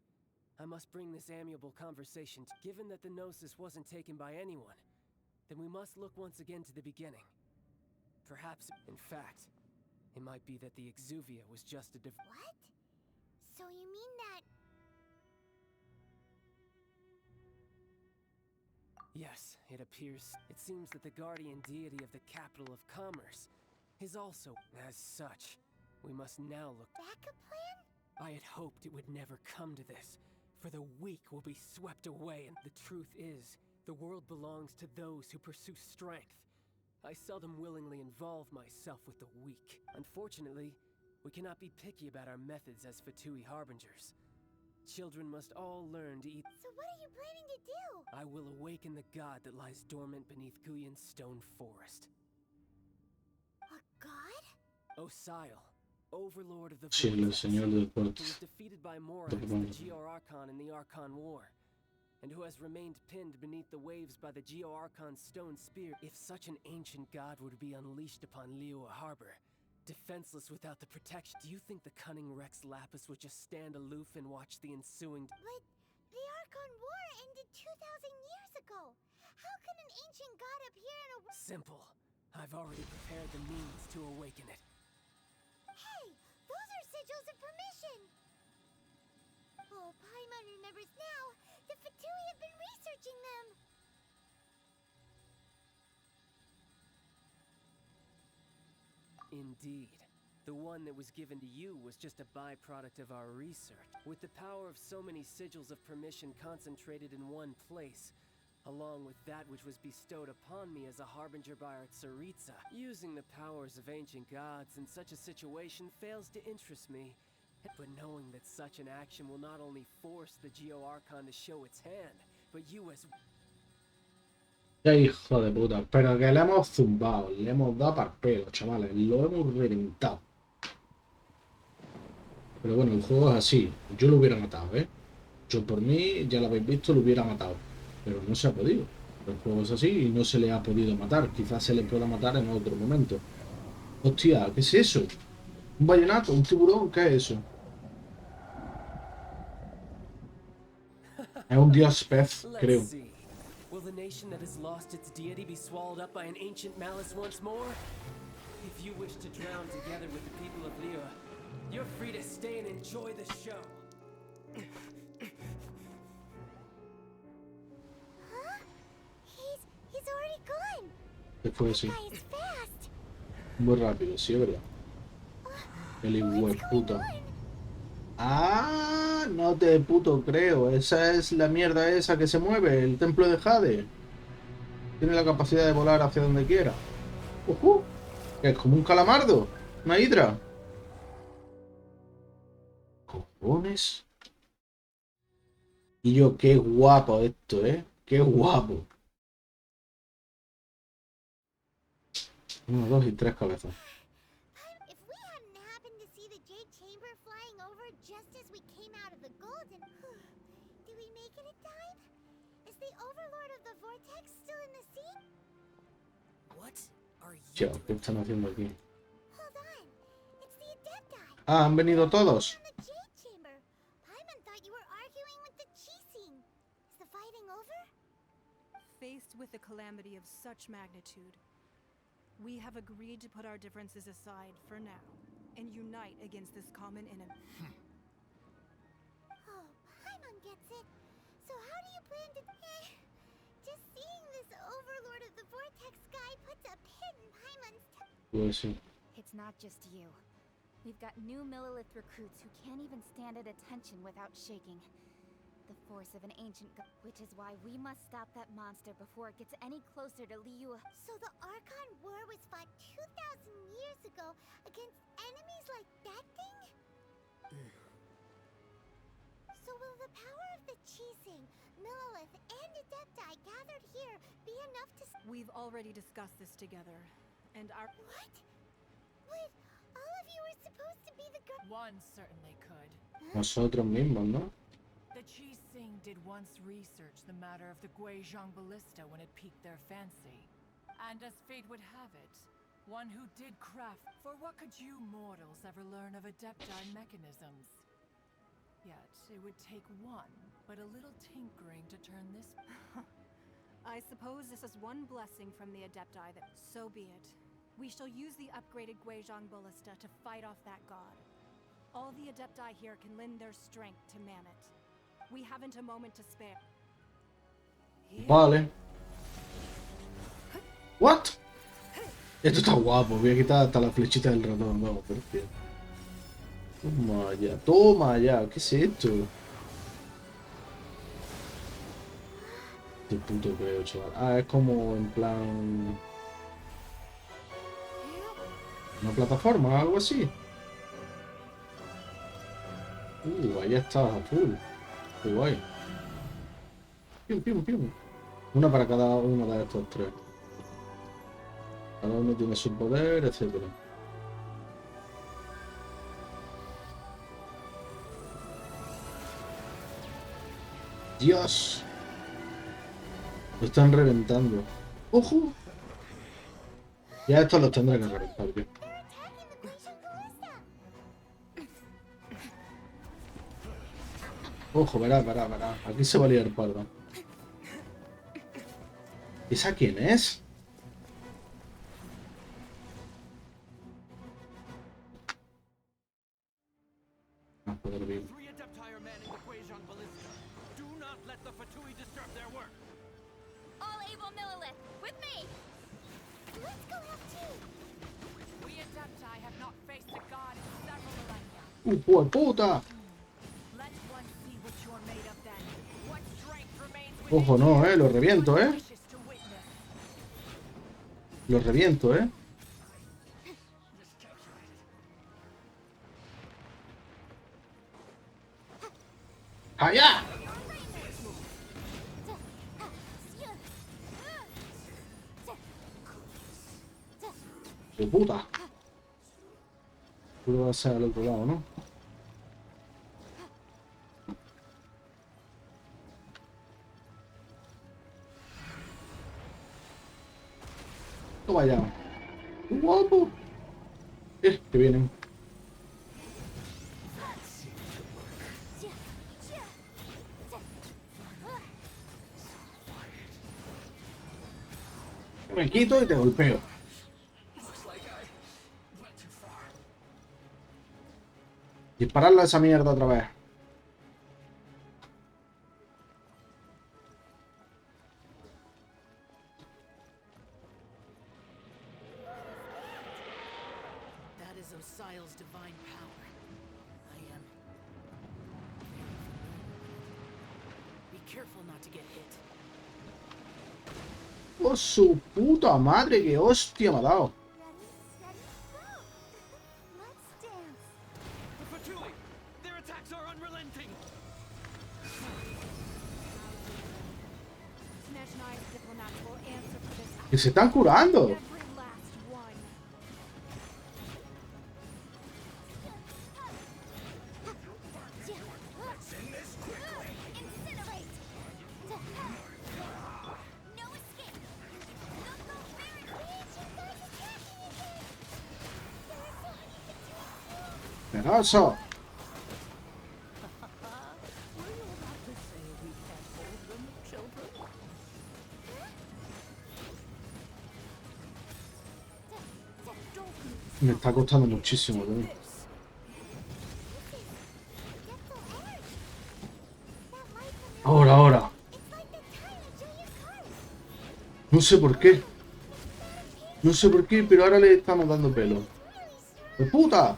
I must bring this amiable conversation given that the Gnosis wasn't taken by anyone, then we must look once again to the beginning. Perhaps, in fact, it might be that the Exuvia was just a What? So you mean that... Yes, it appears. It seems that the guardian deity of the capital of commerce is also as such. We must now look. Backup plan? I had hoped it would never come to this, for the weak will be swept away, and the truth is, the world belongs to those who pursue strength. I seldom willingly involve myself with the weak. Unfortunately, we cannot be picky about our methods as Fatui Harbingers. Children must all learn to eat. So what are you planning to do? I will awaken the god that lies dormant beneath Guyon's stone forest. A god? Osial, overlord of the Sí, el vortex, señor del who puerto. was defeated by Morax, the Geo-Archon in the Archon War, and who has remained pinned beneath the waves by the Geo-Archon's stone spear. If such an ancient god were to be unleashed upon Liyue Harbor, defenseless without the protection, do you think the cunning Rex Lapis would just stand aloof and watch the ensuing... But the Archon War ended 2,000 years ago. How can an ancient god appear in a... Simple. I've already prepared the means to awaken it. Hey! Those are sigils of permission! Oh, Paimon remembers now. The Fatui have been researching them. Indeed. The one that was given to you was just a byproduct of our research. With the power of so many sigils of permission concentrated in one place, along with that which was bestowed upon me as a harbinger by our Tsaritsa, using the powers of ancient gods in such a situation fails to interest me. But knowing that such an action will not only force the Geo-Archon to show its hand, but you as... ¡Qué hijo de puta! Pero que le hemos zumbado, le hemos dado para el pelo, chavales. Lo hemos reventado. Pero bueno, el juego es así. Yo lo hubiera matado, ¿eh? Yo por mí, ya lo habéis visto, lo hubiera matado. Pero no se ha podido. El juego es así y no se le ha podido matar. Quizás se le pueda matar en otro momento. Hostia, ¿qué es eso? ¿Un vallenato? ¿Un tiburón? ¿Qué es eso? Es un dios pez, creo. Let's see. Will the nation that has lost its deity be swallowed up by an ancient malice once more? If you wish to drown together with the people of Liyue, you're free to stay and enjoy the show. Huh? He's already gone. ¿Qué fue así? That guy is fast. Muy rápido, sí, es verdad. El hijueputa. Ah, no te puto creo. Esa es la mierda esa que se mueve, el templo de Jade. Tiene la capacidad de volar hacia donde quiera. Es como un calamardo, una hidra. Cojones. Y yo, qué guapo esto, qué guapo. 1, 2 y 3 cabezas. If we hadn't happened to see the Jade Chamber flying over just as we came out of the Golden... Did we make it in time? Is the Overlord of the Vortex still in the sea? What are you Tío, ¿qué están haciendo aquí? Hold on. It's the Adepti. Ah, han venido todos. From the Jade Chamber. Paimon thought you were arguing with the Chising. Is the fighting over? Faced with a calamity of such magnitude, we have agreed to put our differences aside for now and unite against this common enemy. Oh, Paimon gets it. So how do you plan to... Just seeing this Overlord of the Vortex guy puts a pin in Paimon's... Pues sí. It's not just you. We've got new Millilith recruits who can't even stand at attention without shaking. The force of an ancient god, which is why we must stop that monster before it gets any closer to Liyue. So the Archon War was fought 2,000 years ago against enemies like that thing? So will the power of the Chising, Millilith, and Adepti gathered here be enough to... We've already discussed this together, and our... What? But all of you were supposed to be the One certainly could. Nosotros mismos, ¿no? The Chising did once research the matter of the Guizhong ballista when it piqued their fancy. And as fate would have it, one who did craft... For what could you mortals ever learn of Adepti mechanisms? Yet, it would take one, but a little tinkering to turn this... I suppose this is one blessing from the Adepti that... So be it. We shall use the upgraded Guizhong ballista to fight off that god. All the Adepti here can lend their strength to man it. We haven't a moment to spare. Vale. ¿What? Esto está guapo. Voy a quitar hasta la flechita del ratón. Vamos, perfecto. Toma ya, toma ya. ¿Qué es esto? Qué puto creo, chaval. Ah, es como en plan... una plataforma, algo así. Ahí está, a full. Qué guay. Pium, pium, pium. Una para cada uno de estos tres. Cada uno tiene su poder, etcétera. Dios. Lo están reventando. ¡Ojo! Ya estos los tendré que reventar yo. Ojo, verá. Aquí se va a liar parda. ¿Esa quién es? Ah, poder bien. All able Millilith, with me! Let's go help too. We Adepti have not faced a god in several millennia. ¡Hijo de puta! Let one see what you're made of then. What strength remains Ojo, no, lo reviento, what wishes to witness. Lo reviento, ¡allá! ¡Qué puta! Puedo pasar al otro lado, ¿no? Toma ya. ¡Qué guapo! Que vienen. Me quito y te golpeo. Dispararle a esa mierda otra vez. That is Osial's divine power. I am... Be careful not to get hit. ¡Oh, su puta madre! ¡Qué hostia me ha dado! Let's dance. The Fatui! Their attacks are unrelenting! Snezhnai's diplomats will answer for this. ¡Que se están curando! Every last one. Incinerate. No escape. Look go very quick. You guys attacking again. ¡Penoso! Me está costando muchísimo, tío. Ahora. No sé por qué. No sé por qué, pero ahora le estamos dando pelo. ¡De puta!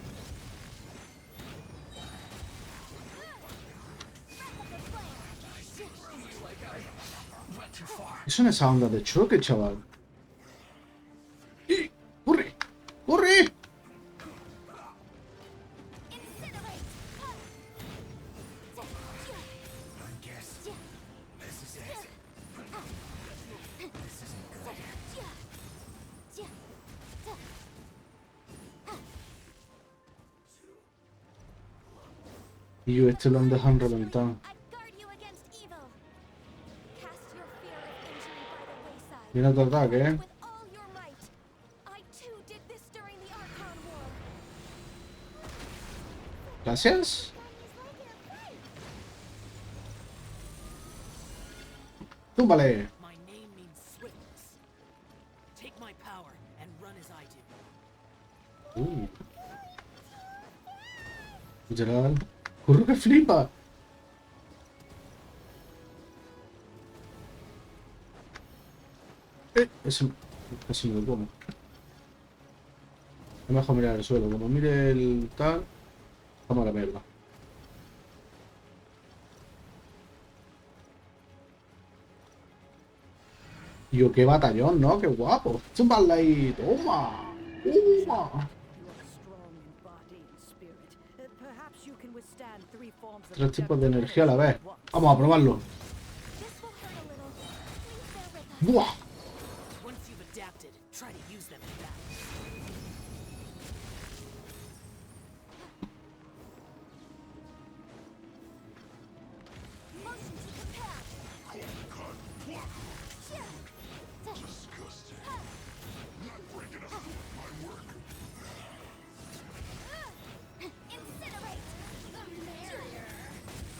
¿Qué son esas ondas de choque, chaval? ¡Y! ¡Corre! ¡Corre! Y yo este lo han dejado reventado. Mira tu ataque, Gracias. Túmbale. My name means swiftness. Take my power and run as I do. Literal. ¡Corre que flipa! Ese... Casi me lo como. Es mejor mirar el suelo. Como mire el tal, vamos a la mierda. Yo, qué batallón, ¿no? Qué guapo. Zúmbala ahí. Toma. Toma. 3 tipos de energía a la vez. Vamos a probarlo. ¡Buah!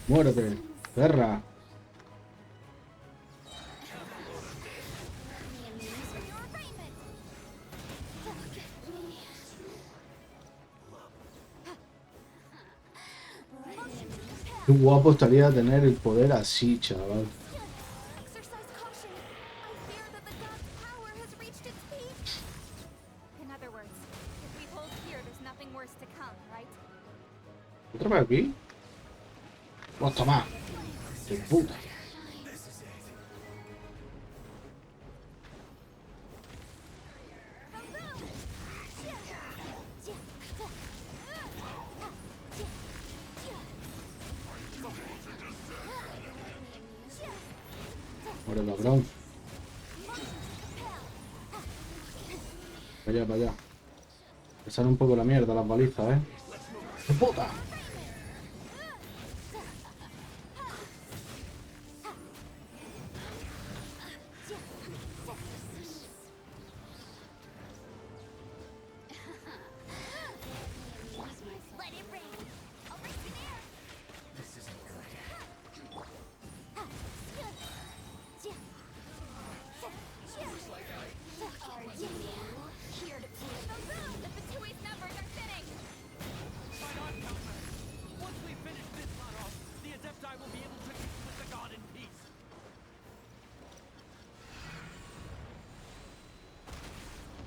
Muérete, perra. Qué guapo estaría tener el poder así, chaval. ¿Otra vez aquí? ¡Vamos a tomar! ¡Qué puta! Ahora cabrón. Para allá, para allá. Me sale un poco la mierda las balizas, ¿eh? ¡Qué puta!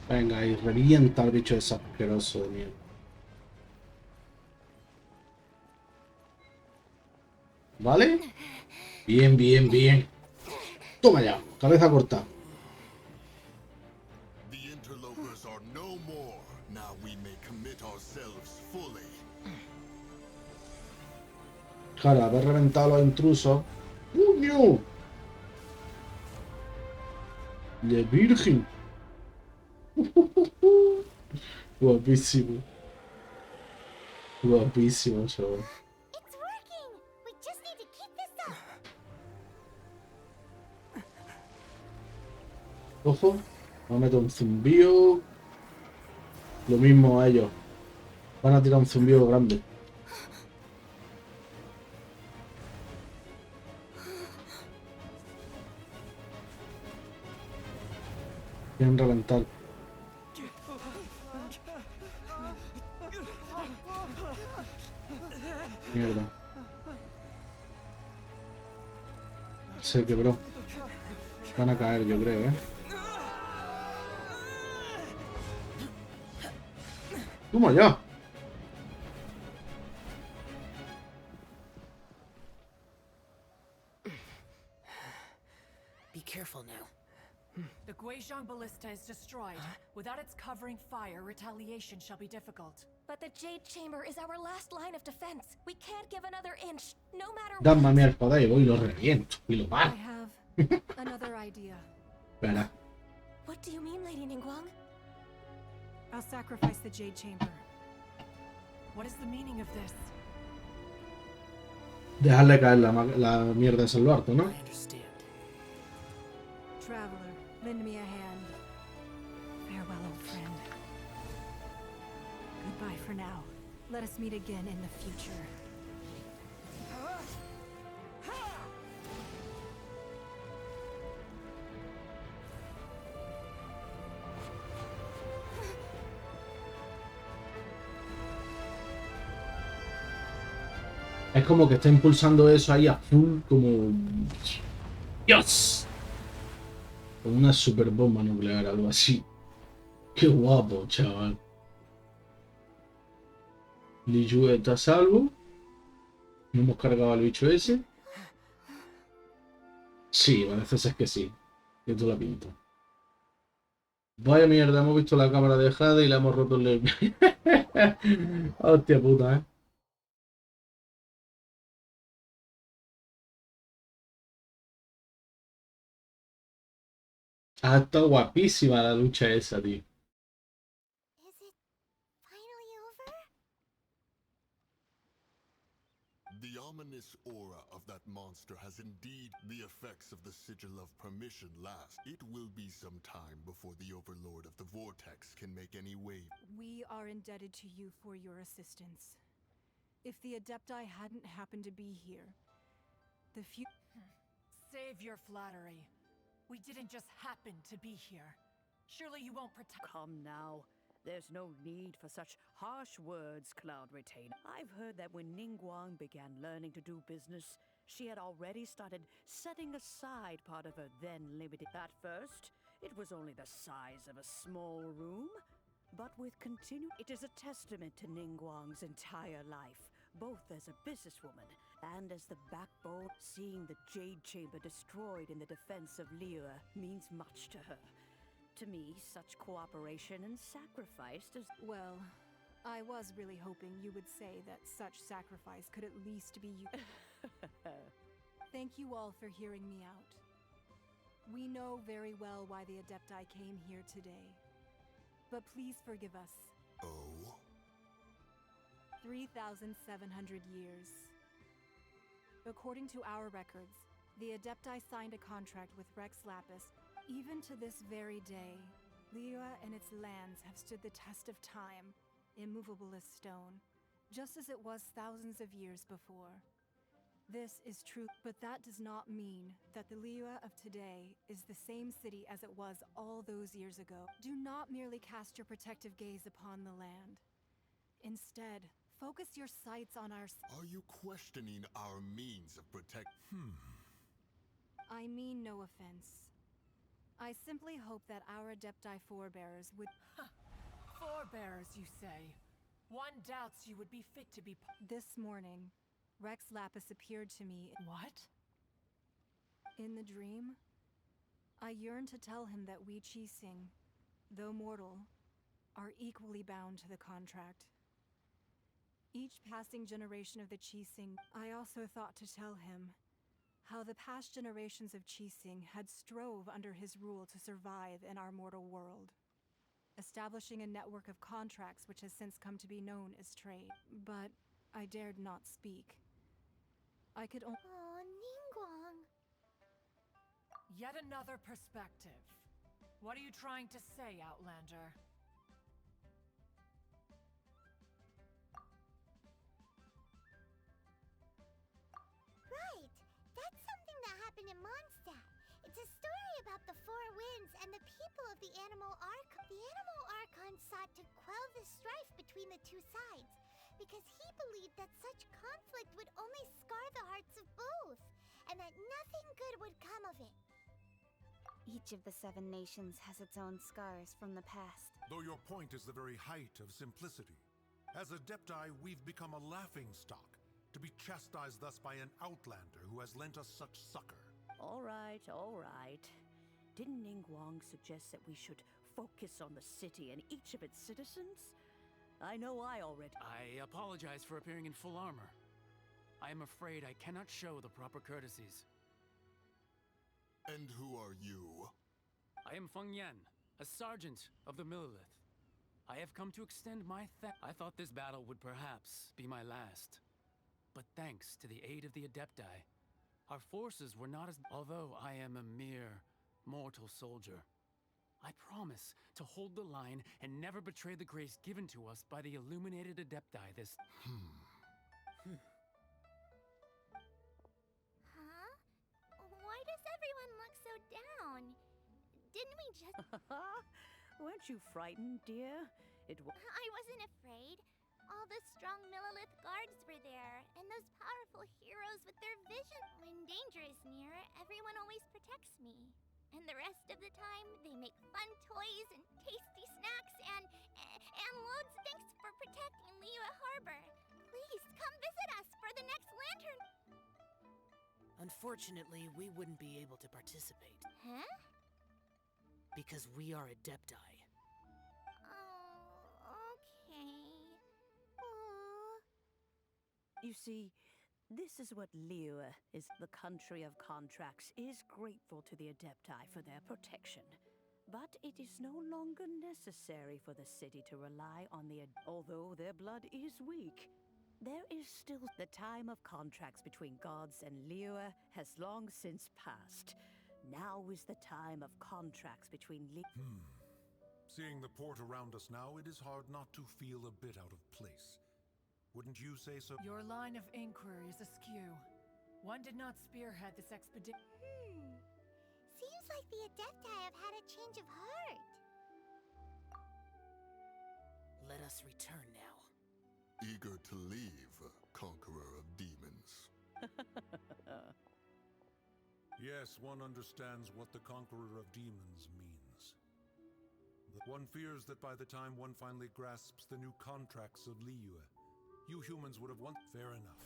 Venga, y revienta al bicho ese asqueroso de mierda. ¿Vale? Bien, bien, bien. Toma ya, cabeza corta. Claro, haber reventado a los intrusos. ¡Puño! ¡De virgen! Guapísimo. Guapísimo, chaval. Ojo, me meto un zumbido. Lo mismo a ellos. Van a tirar un zumbido grande. Quieren reventar. Mierda. Se quebró. Van a caer, yo creo, ¿eh? ¡Toma ya! Be careful now. The Guizhong Ballista is destroyed. Without its covering fire, retaliation shall be difficult. But the Jade Chamber is our last line of defense. We can't give another inch, no matter what. Dame a mí el poder y voy y lo reviento. Y lo I mato. have another idea. Espera. What do you mean, Lady Ningguang? I'll sacrifice the Jade Chamber. What is the meaning of this? Dejarle caer la mierda esa en lo harto, ¿no? I understand. Traveler, lend me a hand. Farewell, old friend. Goodbye for now. Let us meet again in the future. Es como que está impulsando eso ahí a full, como... ¡Dios! Con una super bomba nuclear, algo así. Qué guapo, chaval. Liu está a salvo. No hemos cargado al bicho ese. Sí, parece ser que sí. Y tú la pinta. Vaya mierda, hemos visto la cámara de Jade y la hemos roto el... Hostia puta, ¿eh? Ha estado guapísima la lucha esa, tío. Is it finally over? The ominous aura of that monster has indeed the effects of the sigil of permission last. It will be some time before the overlord of the vortex can make any way. We are indebted to you for your assistance. If the Adepti hadn't happened to be here, the few... Save your flattery. We didn't just happen to be here. Surely you won't protect. Come now. There's no need for such harsh words, Cloud Retainer. I've heard that when Ningguang began learning to do business, she had already started setting aside part of her then limited. At first, it was only the size of a small room, but with it is a testament to Ningguang's entire life, both as a businesswoman and as the backbone. Seeing the Jade Chamber destroyed in the defense of Liyue means much to her. To me, such cooperation and sacrifice does... Well, I was really hoping you would say that such sacrifice could at least be you. Thank you all for hearing me out. We know very well why the Adepti came here today. But please forgive us. Oh? 3,700 years. According to our records, the Adepti signed a contract with Rex Lapis. Even to this very day, Liyue and its lands have stood the test of time, immovable as stone, just as it was thousands of years before. This is true, but that does not mean that the Liyue of today is the same city as it was all those years ago. Do not merely cast your protective gaze upon the land. Instead, focus your sights on our... Are you questioning our means of I mean no offense. I simply hope that our Adepti forebears would... Forebears, you say? One doubts you would be fit to be... This morning, Rex Lapis appeared to me... What? In the dream, I yearned to tell him that we Qixing, though mortal, are equally bound to the contract. Each passing generation of the Qixing, I also thought to tell him how the past generations of Qixing had strove under his rule to survive in our mortal world, establishing a network of contracts which has since come to be known as trade. But I dared not speak. I could only... Oh, Ningguang. Yet another perspective. What are you trying to say, Outlander? Right. That's something that happened in Mondstadt. It's a story about the Four Winds and the people of the Animal Archon. The Animal Archon sought to quell the strife between the two sides, because he believed that such conflict would only scar the hearts of both, and that nothing good would come of it. Each of the 7 nations has its own scars from the past. Though your point is the very height of simplicity. As Adepti, we've become a laughingstock, to be chastised thus by an outlander who has lent us such succor. All right, all right. Didn't Ningguang suggest that we should focus on the city and each of its citizens? I know I already... I apologize for appearing in full armor. I am afraid I cannot show the proper courtesies. And who are you? I am Feng Yan, a sergeant of the Millilith. I have come to extend my I thought this battle would perhaps be my last. But thanks to the aid of the Adepti, our forces were not as... Although I am a mere mortal soldier, I promise to hold the line and never betray the grace given to us by the illuminated Adepti this... Huh? Why does everyone look so down? Didn't we just... Weren't you frightened, dear? I wasn't afraid. All the strong Millilith guards were there, and those powerful heroes with their vision. When danger is near, everyone always protects me. And the rest of the time, they make fun toys and tasty snacks and loads. Thanks for protecting Liyue Harbor. Please come visit us for the next lantern. Unfortunately, we wouldn't be able to participate. Huh? Because we are Adepti. Oh, okay. Oh. You see, this is what Liyue is. The country of contracts is grateful to the Adepti for their protection. But it is no longer necessary for the city to rely on although their blood is weak. There is still the time of contracts between gods and Liyue has long since passed. Now is the time of contracts between Seeing the port around us now, it is hard not to feel a bit out of place. Wouldn't you say so? Your line of inquiry is askew. One did not spearhead this expedition. Seems like the Adepti have had a change of heart. Let us return now. Eager to leave, conqueror of demons. Yes, one understands what the conqueror of demons means. One fears that by the time one finally grasps the new contracts of Liyue, you humans would have won. Fair enough.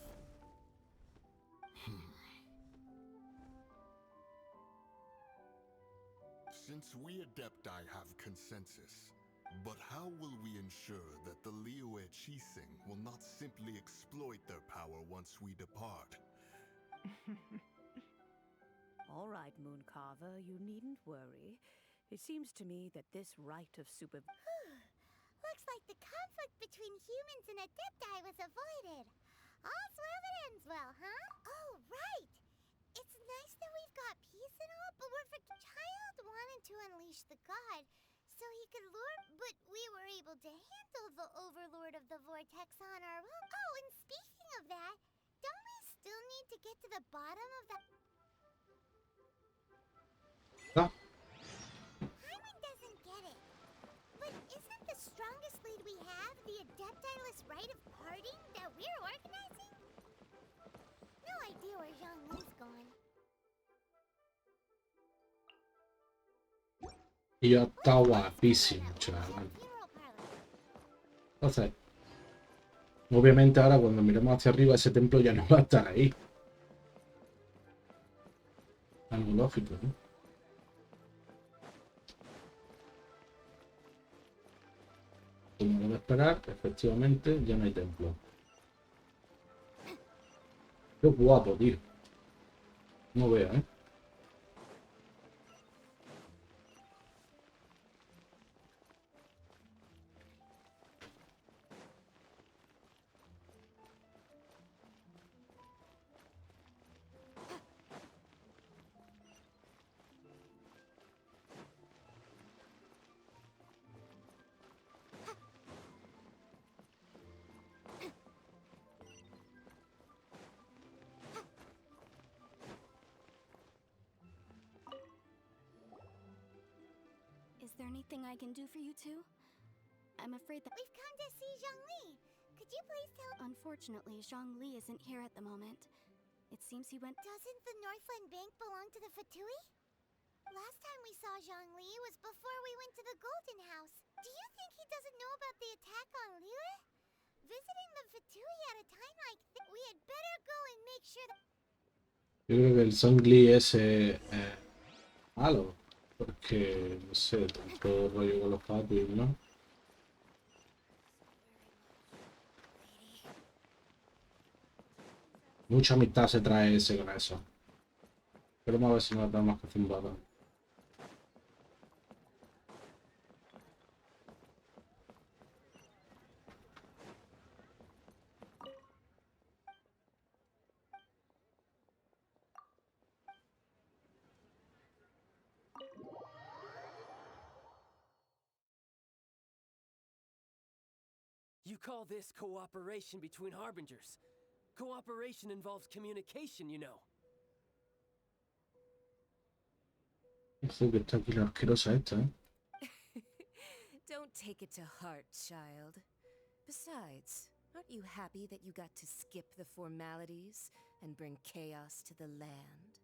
Since we Adepti have consensus, but how will we ensure that the Liyue Chising will not simply exploit their power once we depart? All right, Mooncarver, you needn't worry. It seems to me that this right of Looks like the conflict between humans and Adepti was avoided. All's well that ends well, huh? Oh, right! It's nice that we've got peace and all, but we're Child wanted to unleash the god, so he could lure, but we were able to handle the overlord of the vortex on our own. Oh, and speaking of that, don't we still need to get to the bottom of the... Hyman doesn't get it. But isn't the strongest lead we have the Adepti-less rite of parting that we're organizing? No idea where Zhongli's gone. Ya está guapísimo, chaval. Entonces, obviamente ahora cuando miremos hacia arriba ese templo ya no va a estar ahí. Algo lógico, ¿no? Como debe esperar, efectivamente ya no hay templo. Qué guapo, tío. No veo, ¿eh? Is there anything I can do for you two? I'm afraid that we've come to see Zhongli. Could you please tell... Unfortunately, Zhongli isn't here at the moment. It seems he went... Doesn't the Northland Bank belong to the Fatui? Last time we saw Zhongli was before we went to the Golden House. Do you think he doesn't know about the attack on Liyue? Visiting the Fatui at a time like this, we had better go and make sure that... Yo creo que el Zhongli es malo. Porque, no sé, tanto rollo con los papis, ¿no? Mucha amistad se trae ese con eso. Pero vamos a ver si nos da más que zumbada. You call this cooperation between Harbingers? Cooperation involves communication, you know. Dice que está aquí la asquerosa esta, ¿eh? Don't take it to heart, child. Besides, aren't you happy that you got to skip the formalities and bring chaos to the land?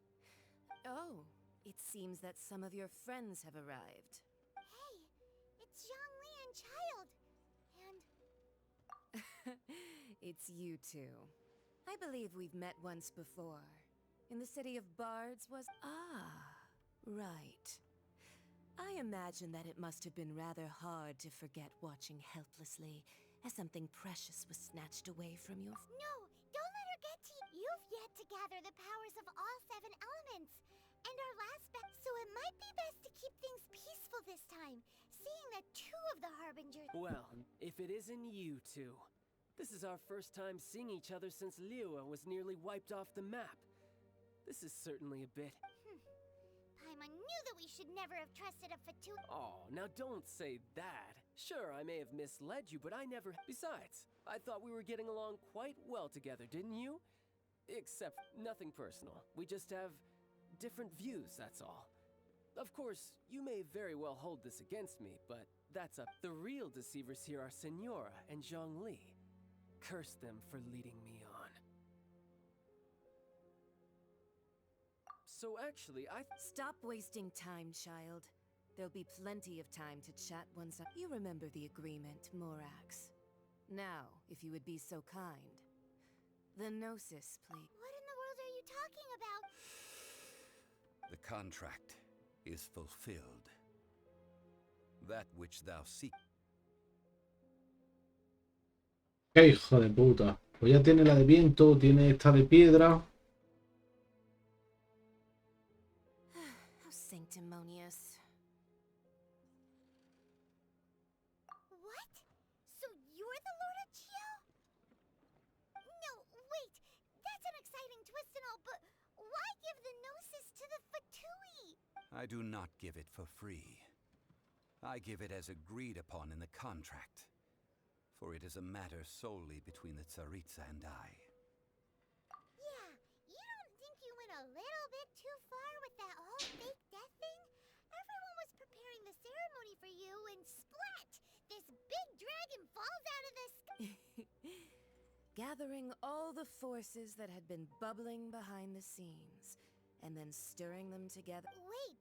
Oh, It seems that some of your friends have arrived. Hey, it's Zhongli and Child. And It's you two. I believe we've met once before. In the city of Bards was... Ah, right. I imagine that it must have been rather hard to forget watching helplessly as something precious was snatched away from your... no, don't let her get to you. You've yet to gather the powers of all 7 elements. And our last so it might be best to keep things peaceful this time, seeing that 2 of the Harbingers... Well, if it isn't you two. This is our first time seeing each other since Liyue was nearly wiped off the map. This is certainly a bit... Paimon knew that we should never have trusted a Fatui... Oh, now don't say that. Sure, I may have misled you, but I never... Besides, I thought we were getting along quite well together, didn't you? Except nothing personal. We just have different views, that's all. Of course, you may very well hold this against me, but that's up. The real deceivers here are Senora and Zhongli. Curse them for leading me on. So actually, Stop wasting time, child. There'll be plenty of time to chat once you remember the agreement, Morax. Now, if you would be so kind. The Gnosis, please. What in the world are you talking about? The contract is fulfilled. That which thou seek. ¡Qué hijo de puta! Pues ya tiene la de viento, tiene esta de piedra. How sanctimonious. What? So you're the Lord of Chio? No, wait. That's an exciting twist and all, but why give the Gnosis to the Fatui? I do not give it for free. I give it as agreed upon in the contract. For it is a matter solely between the Tsaritsa and I. Yeah, you don't think you went a little bit too far with that whole fake death thing? Everyone was preparing the ceremony for you and splat! This big dragon falls out of the sky! Gathering all the forces that had been bubbling behind the scenes, and then stirring them together. Wait,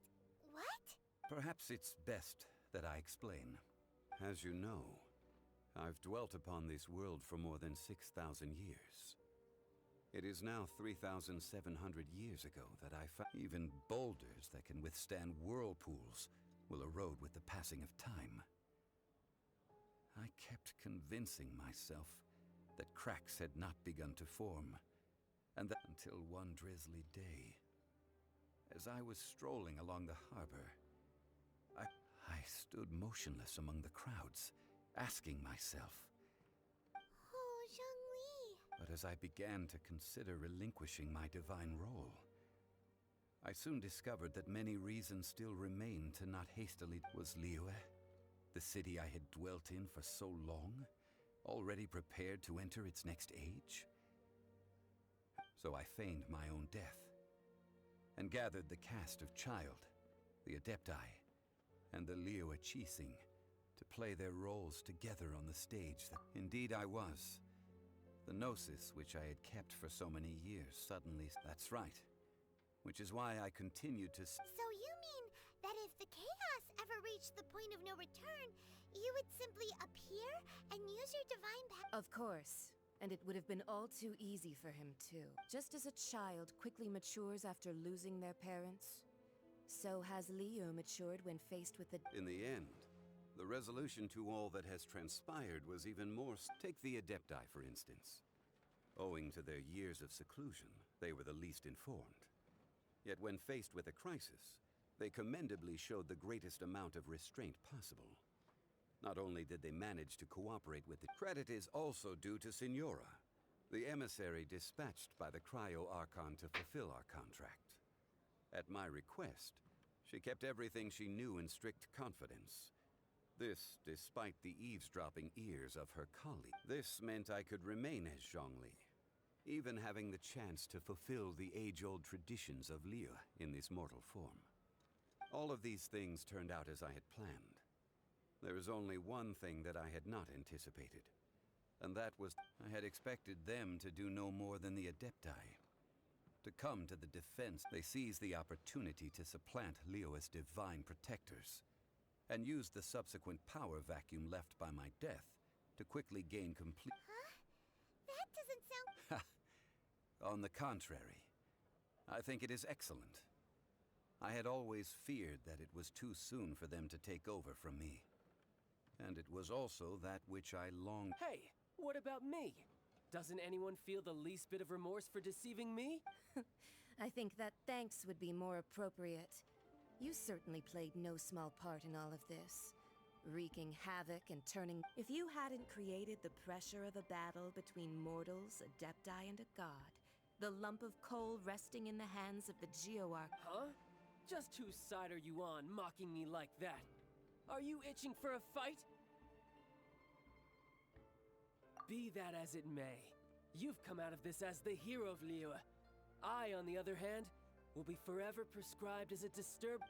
what? Perhaps it's best that I explain. As you know, I've dwelt upon this world for more than 6,000 years. It is now 3,700 years ago that I found even boulders that can withstand whirlpools will erode with the passing of time. I kept convincing myself that cracks had not begun to form, and that until one drizzly day, as I was strolling along the harbor, I stood motionless among the crowds, asking myself, Oh, Zhongli. but as I began to consider relinquishing my divine role, I soon discovered that many reasons still remained to not hastily. Was Liyue, the city I had dwelt in for so long, already prepared to enter its next age? So I feigned my own death, and gathered the cast of Child, the Adepti, and the Liyue Chising to play their roles together on the stage. Indeed I was. The Gnosis, which I had kept for so many years, suddenly... That's right. Which is why I continued to... So you mean that if the chaos ever reached the point of no return, you would simply appear and use your divine power? Of course. And it would have been all too easy for him, too. Just as a child quickly matures after losing their parents, so has Liyue matured when faced with the... In the end, the resolution to all that has transpired was even more... Take the Adepti, for instance. Owing to their years of seclusion, they were the least informed. Yet when faced with a crisis, they commendably showed the greatest amount of restraint possible. Not only did they manage to cooperate with the... Credit is also due to Senora, the emissary dispatched by the Cryo Archon to fulfill our contract. At my request, she kept everything she knew in strict confidence. This, despite the eavesdropping ears of her colleague. This meant I could remain as Zhongli, even having the chance to fulfill the age-old traditions of Liyue in this mortal form. All of these things turned out as I had planned. There is only one thing that I had not anticipated, and that was I had expected them to do no more than the Adepti. To come to the defense, they seized the opportunity to supplant Leo as divine protectors, and used the subsequent power vacuum left by my death to quickly gain complete... Huh? That doesn't sound... On the contrary, I think it is excellent. I had always feared that it was too soon for them to take over from me. And it was also that which I longed... Hey, what about me? Doesn't anyone feel the least bit of remorse for deceiving me? I think that thanks would be more appropriate. You certainly played no small part in all of this. Wreaking havoc and turning... If you hadn't created the pressure of a battle between mortals, adepti, and a god, the lump of coal resting in the hands of the Geoarch... Huh? Just whose side are you on, mocking me like that? Are you itching for a fight? Be that as it may, you've come out of this as the hero of Liyue. I, on the other hand, will be forever prescribed as a disturbed...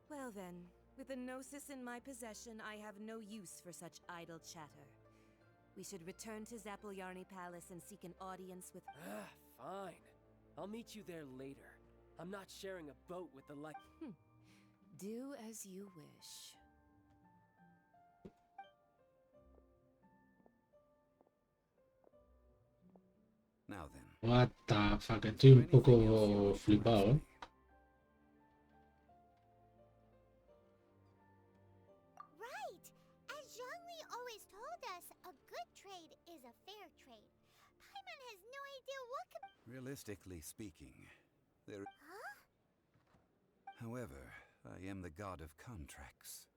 Well then, with a Gnosis in my possession, I have no use for such idle chatter. We should return to Zapoljarny Palace and seek an audience with... Fine. I'll meet you there later. I'm not sharing a boat with the like... Do as you wish. Now then. What the fuck, estoy un poco flipado, ¿eh? Right! As Zhongli always told us, a good trade is a fair trade. Paimon has no idea what could... Realistically speaking, there... Huh? However, I am the god of contracts.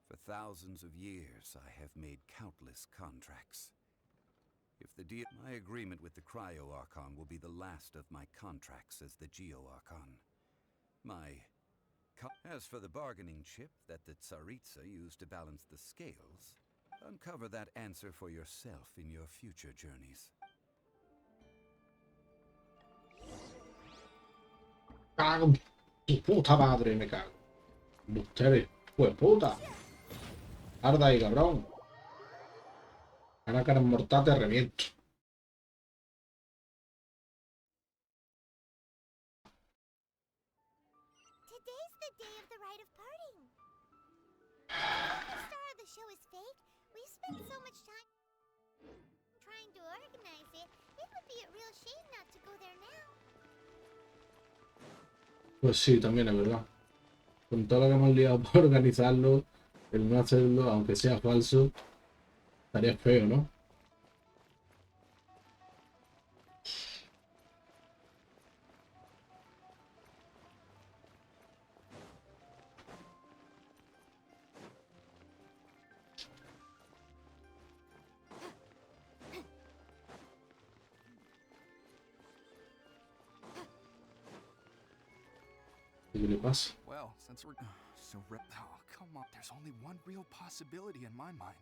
For thousands of years, I have made countless contracts. If the my agreement with the Cryo-Archon will be the last of my contracts as the Geo-Archon. As for the bargaining chip that the Tsaritsa used to balance the scales, uncover that answer for yourself in your future journeys. Cago en tu puta madre, me cago. Ustedes, pues puta. Arda ahí, cabrón. Ahora que eres mortal te reviento. Today's the day of the rite of parting. If the star of the show is fake, we spent so much time trying to organize it. It would be a real shame not to go there now. Pues sí, también es verdad. Con todo lo que hemos liado por organizarlo, el no hacerlo, aunque sea falso, estaría feo, ¿no? ¿Qué le pasa? Well, since we're oh, come on. There's only one real possibility in my mind.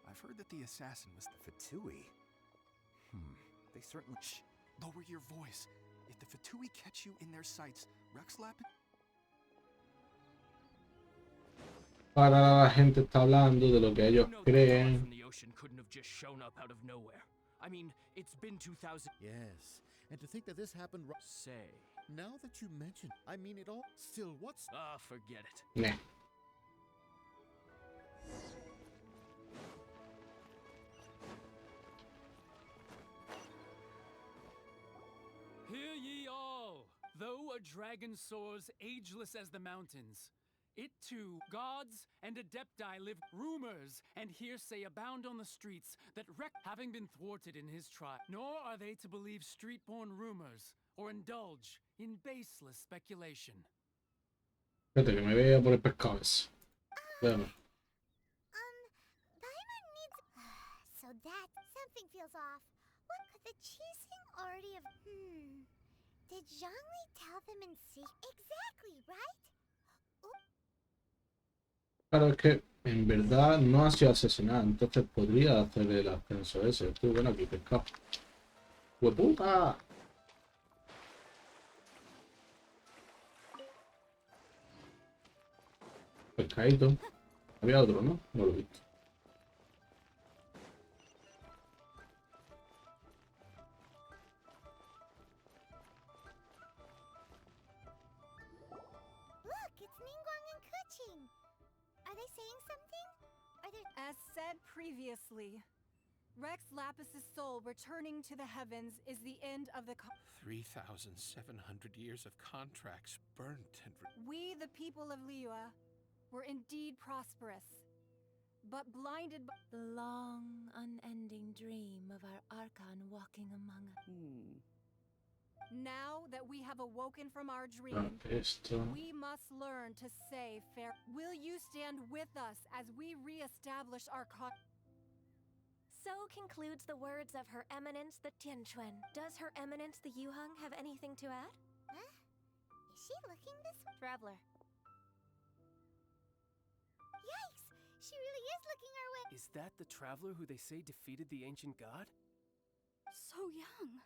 I've heard that the assassin was the Fatui. They certainly... Shh! Lower your voice. If the Fatui catch you in their sights, Rexlap... Ahora la gente está hablando de lo que ellos creen. From the ocean couldn't have just shown up out of nowhere. I mean, it's been 2,000... Yes, and to think that this happened... Say... Now that you mention, I mean it all. Still, what's... Ah, forget it. Nah. Hear ye all! Though a dragon soars ageless as the mountains, it too, gods and adepti live. Rumors and hearsay abound on the streets that having been thwarted in his trial. Nor are they to believe street-born rumors or indulge in baseless speculation. Espérate, que me voy a poner pescado eso. Veamos. Paimon needs... So that... something feels off. What could the cheesing already have... Did Zhongli tell them in secret? Exactly, right? Claro, es que en verdad no ha sido asesinada, entonces podría hacer el ascenso ese. Estoy bueno aquí, pescado. ¡Hueputa! Pescadito. Había otro, ¿no? No lo he visto. Are they saying something? Are there... As said previously, Rex Lapis's soul returning to the heavens is the end of the 3,700 years of contracts burnt and... We, the people of Liyue, were indeed prosperous, but blinded by the long, unending dream of our Archon walking among us. Now that we have awoken from our dream, we must learn to say fair. Will you stand with us as we re-establish our So concludes the words of Her Eminence the Tianquan. Does Her Eminence the Yuheng have anything to add? Huh? Is she looking this way? Traveler. Yikes! She really is looking our way. Is that the traveler who they say defeated the ancient god? So young.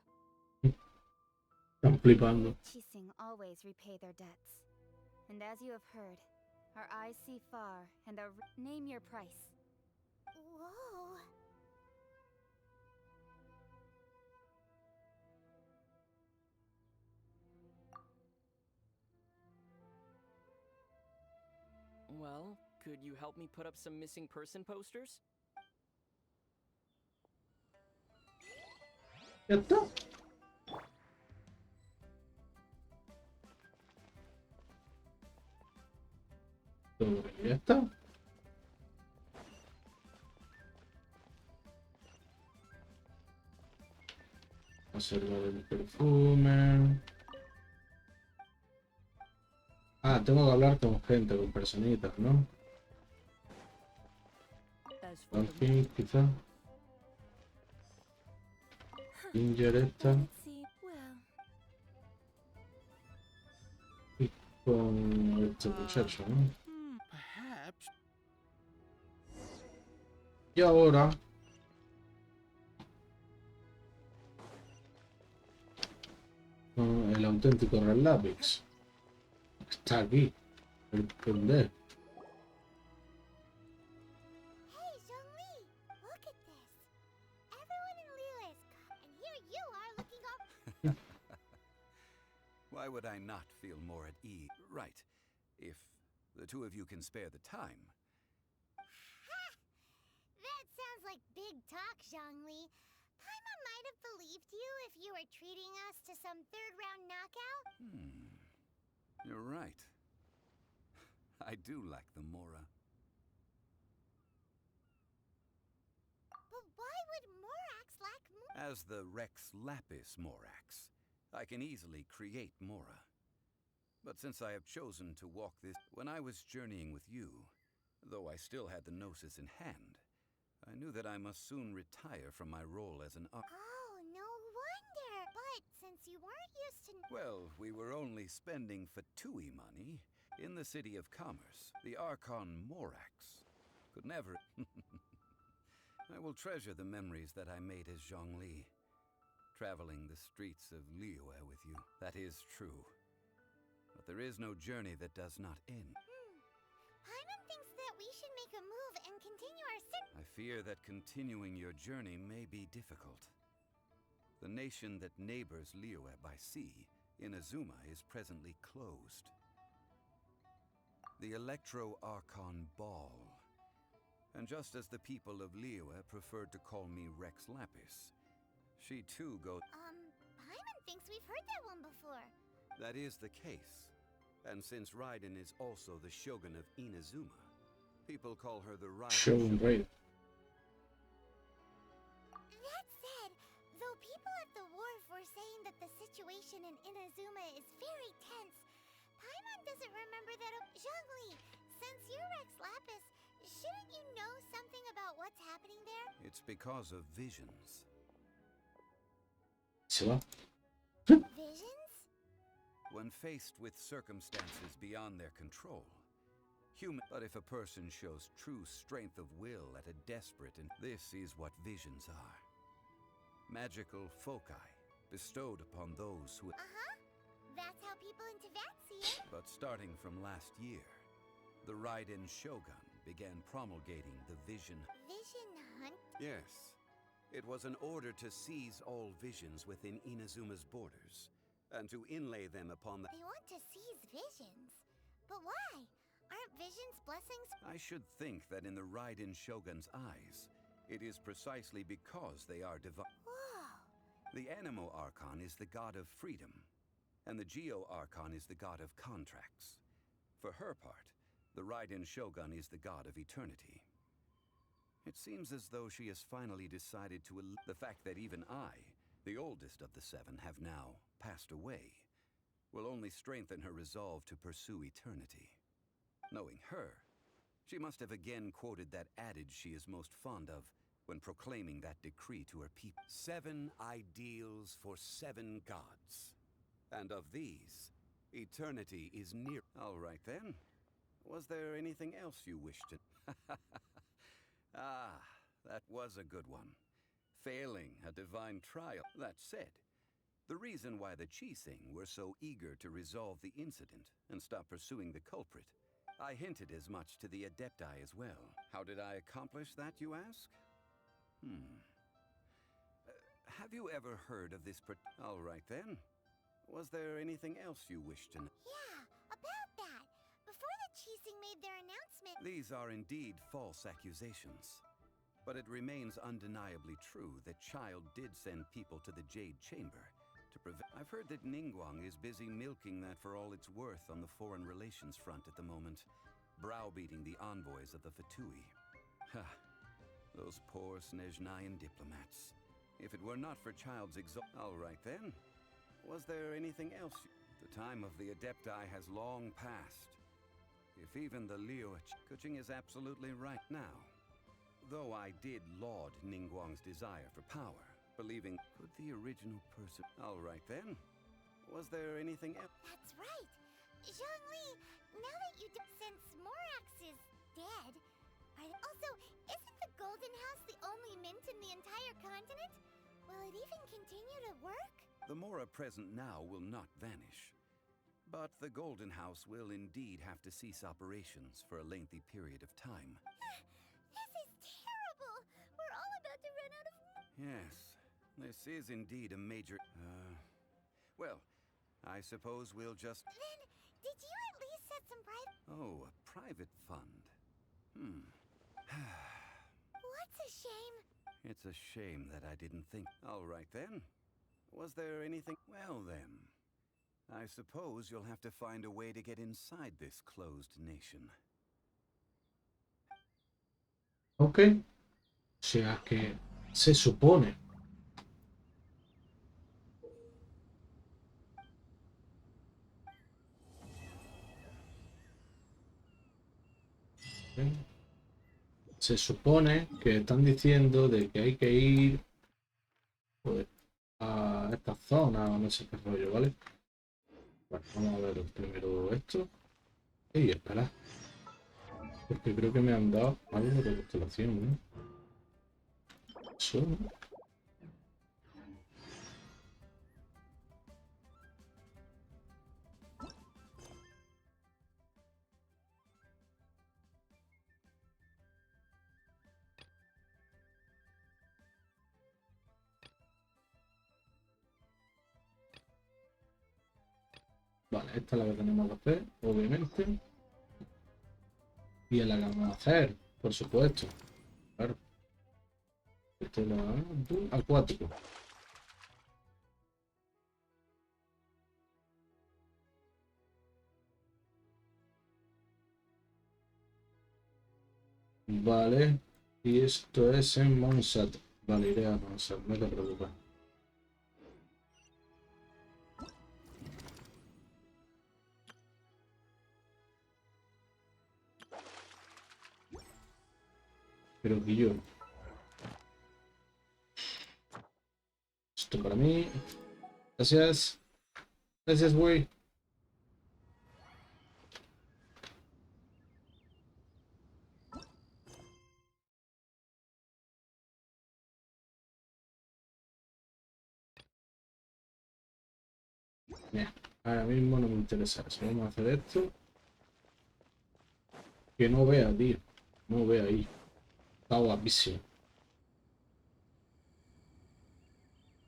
Están flipando. Qixing always repay their debts. And as you have heard, our eyes see far, and our name your price. Whoa. Well, could you help me put up some missing person posters? Ya está. Ya está. Conservar el perfume. Ah, tengo que hablar con gente, con personitas, ¿no? Al fin, quizá. Ginger esta. Y con este muchacho, ¿no? Y ahora... el auténtico Red Lápiz. Está aquí. El pendejo. Hey, Zhongli! Look at this. Everyone in Liyue is caught, and here you are looking up. Why would I not feel more at ease? Right. If the two of you can spare the time. Ha! That sounds like big talk, Zhongli. Paimon might have believed you if you were treating us to some third-round knockout. You're right. I do like the Mora. But why would Morax lack more? As the Rex Lapis Morax, I can easily create Mora. But since I have chosen to walk this... When I was journeying with you, though I still had the Gnosis in hand, I knew that I must soon retire from my role as an... Oh, no wonder. But since you weren't used to... Well, we were only spending Fatui money in the city of commerce. The Archon Morax could never... I will treasure the memories that I made as Zhongli, traveling the streets of Liyue with you. That is true. But there is no journey that does not end. Paimon thinks that we should make a move and continue our I fear that continuing your journey may be difficult. The nation that neighbors Liyue by sea, Inazuma, is presently closed. The Electro-Archon Ball. And just as the people of Liyue preferred to call me Rex Lapis, she too goes... Paimon thinks we've heard that one before. That is the case. And since Raiden is also the Shogun of Inazuma, people call her the Raiden Shogun, right. That said, though people at the wharf were saying that the situation in Inazuma is very tense, Paimon doesn't remember that... Zhongli, since you're Rex Lapis, shouldn't you know something about what's happening there? It's because of visions. Visions? When faced with circumstances beyond their control, but if a person shows true strength of will at a desperate and this is what visions are. Magical foci bestowed upon those who... That's how people in Teyvat see it. But starting from last year, the Raiden Shogun began promulgating the vision... Vision hunt? Yes. It was an order to seize all visions within Inazuma's borders, and to inlay them upon the... They want to seize visions? But why? Aren't visions blessings? I should think that in the Raiden Shogun's eyes, it is precisely because they are divine. Whoa. The Anemo Archon is the god of freedom, and the Geo Archon is the god of contracts. For her part, the Raiden Shogun is the god of eternity. It seems as though she has finally decided to the fact that even I, the oldest of the seven, have now passed away, will only strengthen her resolve to pursue eternity. Knowing her, she must have again quoted that adage she is most fond of when proclaiming that decree to her people. 7 ideals for 7 gods. And of these, eternity is near. All right then. Was there anything else you wished to... Ah, that was a good one. Failing a divine trial. That said, the reason why the Qixing were so eager to resolve the incident and stop pursuing the culprit, I hinted as much to the Adepti as well. How did I accomplish that, you ask? Have you ever heard of this All right then. Was there anything else you wished to know? Yeah, about that. Before the Qixing made their announcement... These are indeed false accusations. But it remains undeniably true that Child did send people to the Jade Chamber to prevent... I've heard that Ningguang is busy milking that for all it's worth on the foreign relations front at the moment, browbeating the envoys of the Fatui. Ha! Those poor Snezhnayan diplomats. If it were not for Child's All right then. Was there anything else? The time of the Adepti has long passed. If even the Liyue Kuching is absolutely right now. Though I did laud Ningguang's desire for power, believing could the original person... All right then. Was there anything else? That's right. Zhongli, now that you since Morax is dead, also, isn't the Golden House the only mint in the entire continent? Will it even continue to work? The Mora present now will not vanish. But the Golden House will indeed have to cease operations for a lengthy period of time. This is terrible! We're all about to run out of... Yes, this is indeed a major... Well, I suppose we'll just... Then, did you at least set some private... Oh, a private fund. What's a shame? It's a shame that I didn't think... All right then. Was there anything... Well then, I suppose you'll have to find a way to get inside this closed nation. Ok. O sea que se supone. Se supone que están diciendo de que hay que ir pues, a esta zona o no sé qué rollo, ¿vale? Bueno, vamos a ver primero esto. Y espera. Porque creo que me han dado algo de constelación, ¿no? Eso, ¿no? Vale, esta es la que tenemos que hacer, obviamente. Y es la que vamos a hacer, por supuesto. Claro. Esto es la acuático. Vale. Y esto es en Monsat. Vale, iré a Monsat, no te preocupes. Pero que yo. Esto para mí. Gracias. Gracias, güey. Bien, ahora mismo no me interesa eso. Vamos a hacer esto. Que no vea, tío. No vea ahí. Está guapísimo.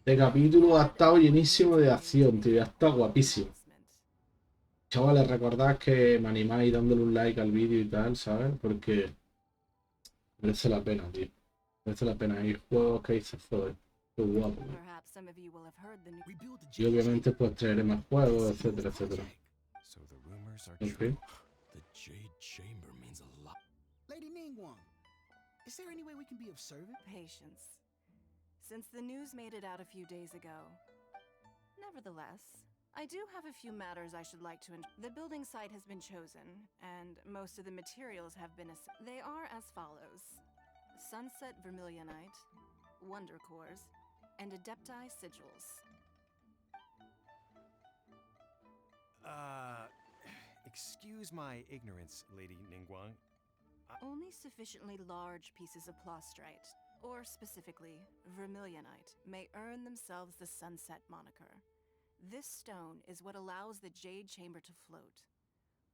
Este capítulo ha estado llenísimo de acción, tío. Ha estado guapísimo. Chavales, recordad que me animáis dándole un like al vídeo y tal, ¿sabes? Porque merece la pena, tío. Merece la pena. Hay juegos que dices, joder, qué guapo. Perhaps some of you will have heard the new. Y obviamente pues traeré más juegos, etcétera, etcétera. So the rumors are Ok. true. The Jade Chamber means a lot. Lady Ningguang, is there any way we can be of service? Patience. Since the news made it out a few days ago. Nevertheless, I do have a few matters I should like to. The building site has been chosen, and most of the materials have been. They are as follows: Sunset Vermilionite, Wonder Cores, and Adepti Sigils. Excuse my ignorance, Lady Ningguang. Only sufficiently large pieces of plastrite, or specifically, vermilionite, may earn themselves the Sunset moniker. This stone is what allows the Jade Chamber to float.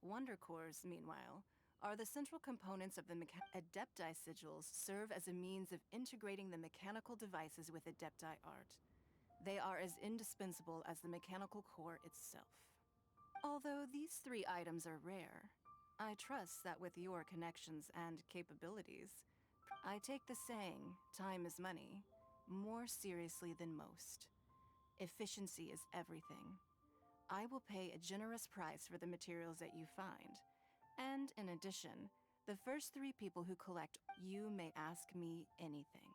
Wonder Cores, meanwhile, are the central components of the Adepti Sigils serve as a means of integrating the mechanical devices with Adepti art. They are as indispensable as the mechanical core itself. Although these three items are rare, I trust that with your connections and capabilities, I take the saying, time is money, more seriously than most. Efficiency is everything. I will pay a generous price for the materials that you find. And in addition, the first three people who collect, you may ask me anything.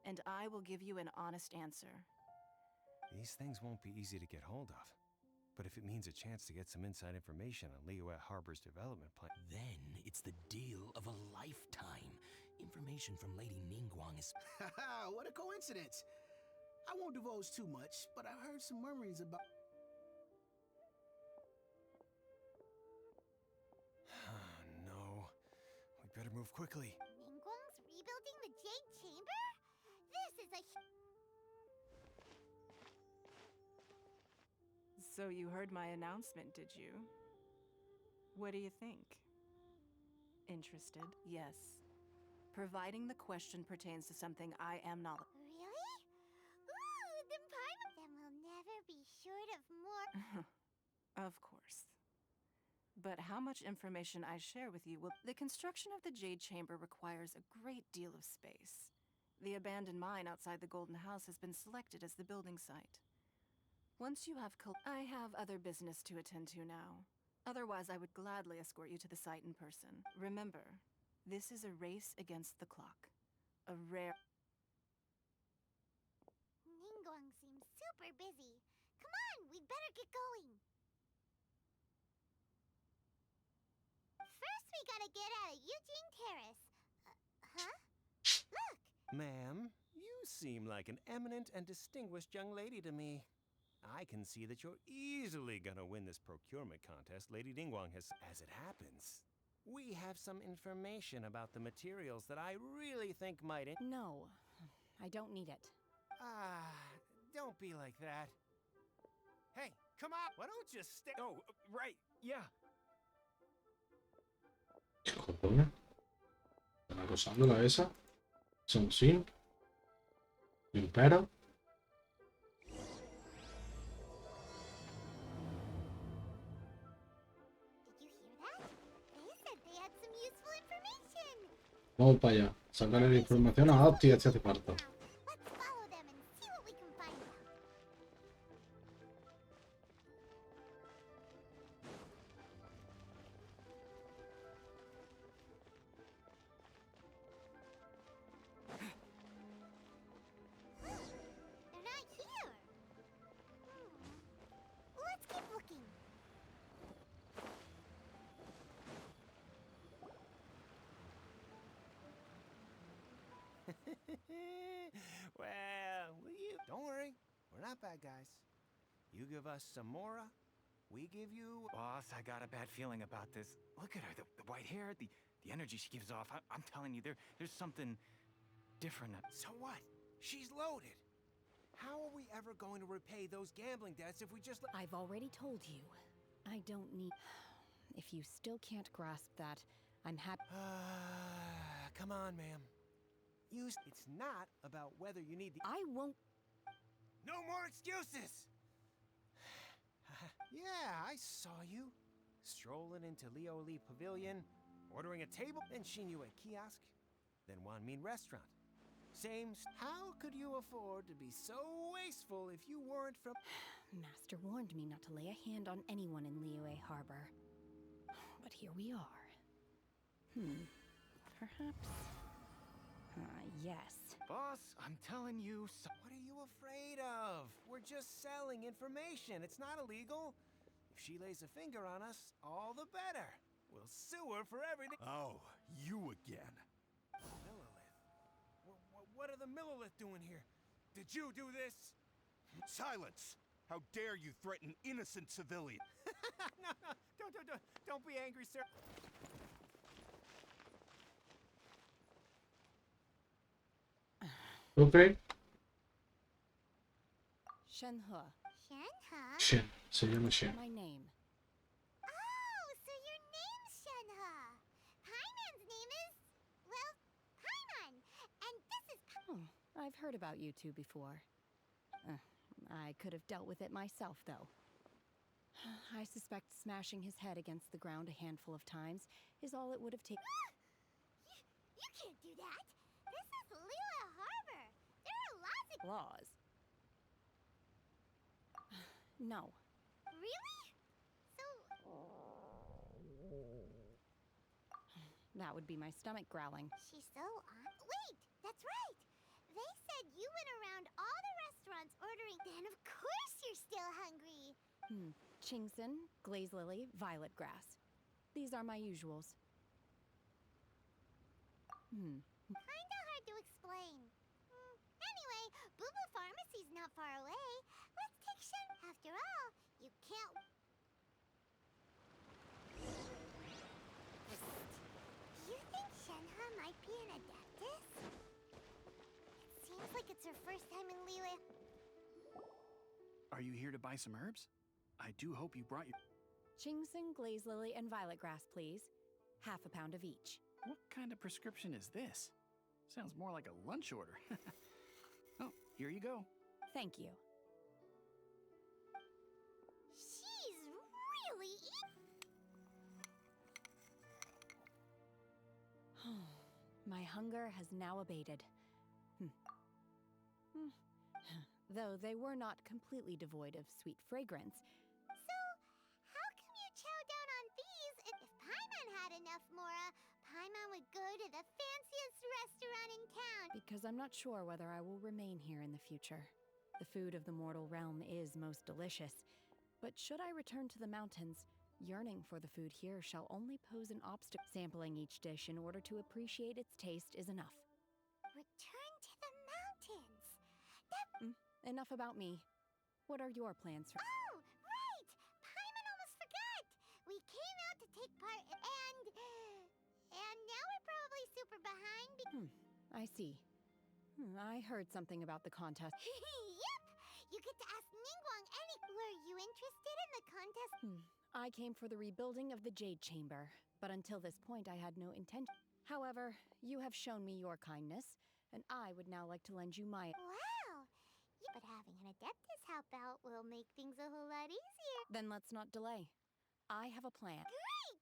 And I will give you an honest answer. These things won't be easy to get hold of. But if it means a chance to get some inside information on Liyue Harbor's development plan... Then it's the deal of a lifetime. Information from Lady Ningguang is... Haha, what a coincidence! I won't divulge too much, but I heard some murmurings about... No. We better move quickly. Ningguang's rebuilding the Jade Chamber? This is a... So you heard my announcement, did you? What do you think? Interested? Yes. Providing the question pertains to something I am not... Really? Ooh, then we'll never be short of more... Of course. But how much information I share with you will... The construction of the Jade Chamber requires a great deal of space. The abandoned mine outside the Golden House has been selected as the building site. Once you have I have other business to attend to now. Otherwise, I would gladly escort you to the site in person. Remember, this is a race against the clock. A rare... Ningguang seems super busy. Come on, we'd better get going. First, we gotta get out of Eugene Terrace. Huh? Look! Ma'am, you seem like an eminent and distinguished young lady to me. I can see that you're easily gonna win this procurement contest Lady Ningguang has... As it happens, we have some information about the materials that I really think might... No, I don't need it. Don't be like that. Hey, come on! Why don't you stay... Oh, right, yeah. Joder. Están acosándola esa. Son sin. Impero. Vamos para allá. Sacarle la información a Opti si hace falta. Well, don't worry. We're not bad guys. You give us some Mora, we give you... Boss, I got a bad feeling about this. Look at her, the white hair, the energy she gives off. I'm telling you, there's something different. So what? She's loaded. How are we ever going to repay those gambling debts if we just... I've already told you. I don't need... If you still can't grasp that, I'm happy... Come on, ma'am. It's not about whether you need the... I won't... No more excuses! Yeah, I saw you. strolling into Lioli Pavilion, ordering a table, then Shinyue kiosk, then Wanmin restaurant. How could you afford to be so wasteful if you weren't from... Master warned me not to lay a hand on anyone in Liyue Harbor. But here we are. Perhaps... yes. Boss, I'm telling you, what are you afraid of? We're just selling information. It's not illegal. If she lays a finger on us, all the better. We'll sue her for everything. Oh, you again. What are the Millilith doing here? Did you do this? Silence! How dare you threaten innocent civilians? No, don't be angry, sir. Ok. Shenhe. Shenhe? Shen. Se llama Shen. My name. Oh, so your name's Shenhe. Paimon's name is, well, Paimon. And this is... I've heard about you two before. I could have dealt with it myself, though. I suspect smashing his head against the ground a handful of times is all it would have taken. You can't do that. This is Liyue Harbor. There are lots of... Laws. No. Really? So... That would be my stomach growling. She's so on... Wait! That's right! They said you went around all the restaurants ordering... Then of course you're still hungry! Chingson, glaze lily, violet grass. These are my usuals. Kinda hard to explain. Anyway, Boo Boo Pharmacy's not far away. Let's take Shen... After all, you can't... Do you think Shenhe might be an adeptus? It seems like it's her first time in Liyue. Are you here to buy some herbs? I do hope you brought your... Chingson, glaze lily, and violet grass, please. Half a pound of each. What kind of prescription is this? Sounds more like a lunch order. Oh, here you go. Thank you. She's really... My hunger has now abated. Though they were not completely devoid of sweet fragrance. So, how come you chow down on these? If Paimon had enough Mora, Paimon would go to the fanciest restaurant in town. Because I'm not sure whether I will remain here in the future. The food of the mortal realm is most delicious. But should I return to the mountains, yearning for the food here shall only pose an obstacle. Sampling each dish in order to appreciate its taste is enough. Return to the mountains. Enough about me. What are your plans for... Oh, right! Paimon almost forgot! We came out to take part and now we're probably super behind I see. I heard something about the contest. Yep! You get to ask Ningguang any... Were you interested in the contest? I came for the rebuilding of the Jade Chamber, but until this point I had no intention. However, you have shown me your kindness, and I would now like to lend you my... Wow! But having an adeptus help out will make things a whole lot easier. Then let's not delay. I have a plan. Great!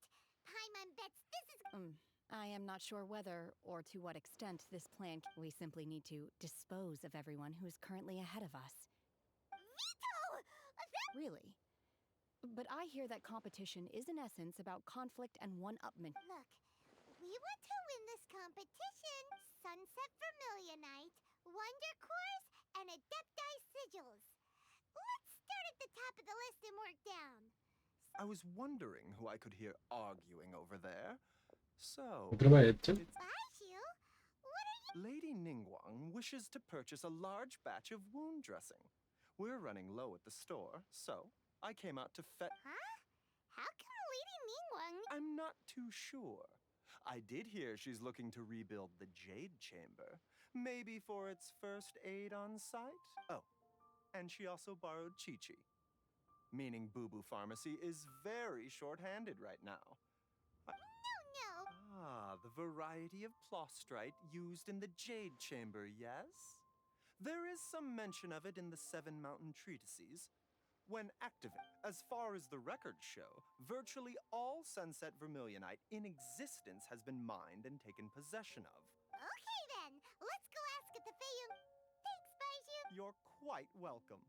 Paimon bets this is... I am not sure whether, or to what extent, this plan... We simply need to dispose of everyone who is currently ahead of us. Veto! Really? But I hear that competition is in essence about conflict and one-upment. Look, we want to win this competition. Sunset Vermilionite, Wonder Cores, and Adepti Sigils. Let's start at the top of the list and work down. I was wondering who I could hear arguing over there. So... Prueba hecha. Baishu, what are you... Lady Ningguang wishes to purchase a large batch of wound dressing. We're running low at the store, so I came out to Huh? How come Lady Ningguang... I'm not too sure. I did hear she's looking to rebuild the Jade Chamber. Maybe for its first aid on site? Oh, and she also borrowed Chi-Chi. Meaning Boo Boo Pharmacy is very short-handed right now. No. Ah, the variety of plostrite used in the Jade Chamber, yes? There is some mention of it in the 7 mountain treatises. When activated, as far as the records show, virtually all Sunset Vermilionite in existence has been mined and taken possession of. Okay then, let's go ask at the Fayum. Thanks, Baiju. You're quite welcome.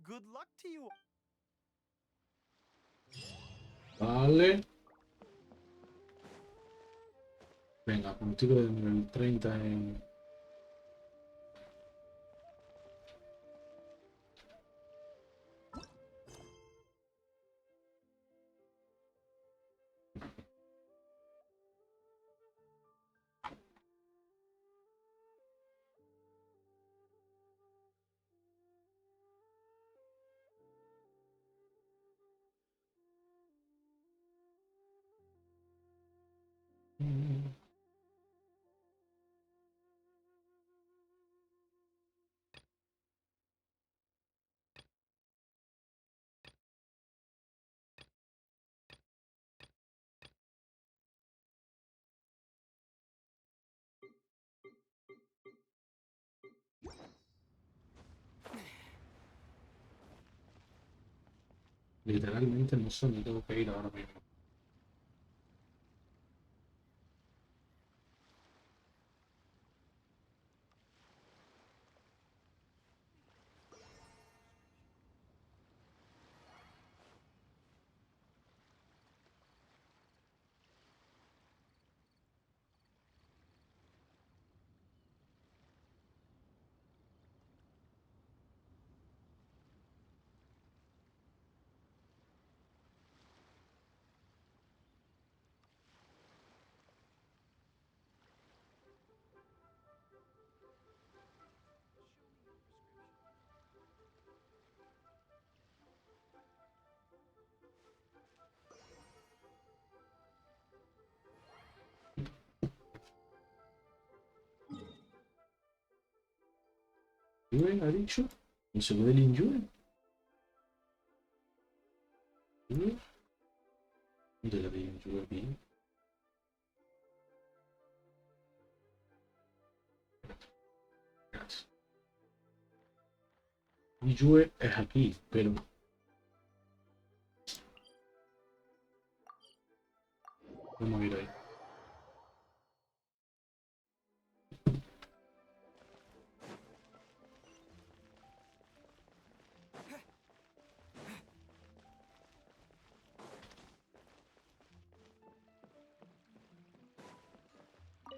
Good luck to you. Vale. Venga, contigo de nivel 30 en... Literalmente no sé, me tengo que ir ahora mismo. ¿Yue ha dicho? ¿No se puede el Inyue? ¿Yue? ¿Dónde la de Inyue aquí? Inyue es aquí, pero... Vamos a ir ahí.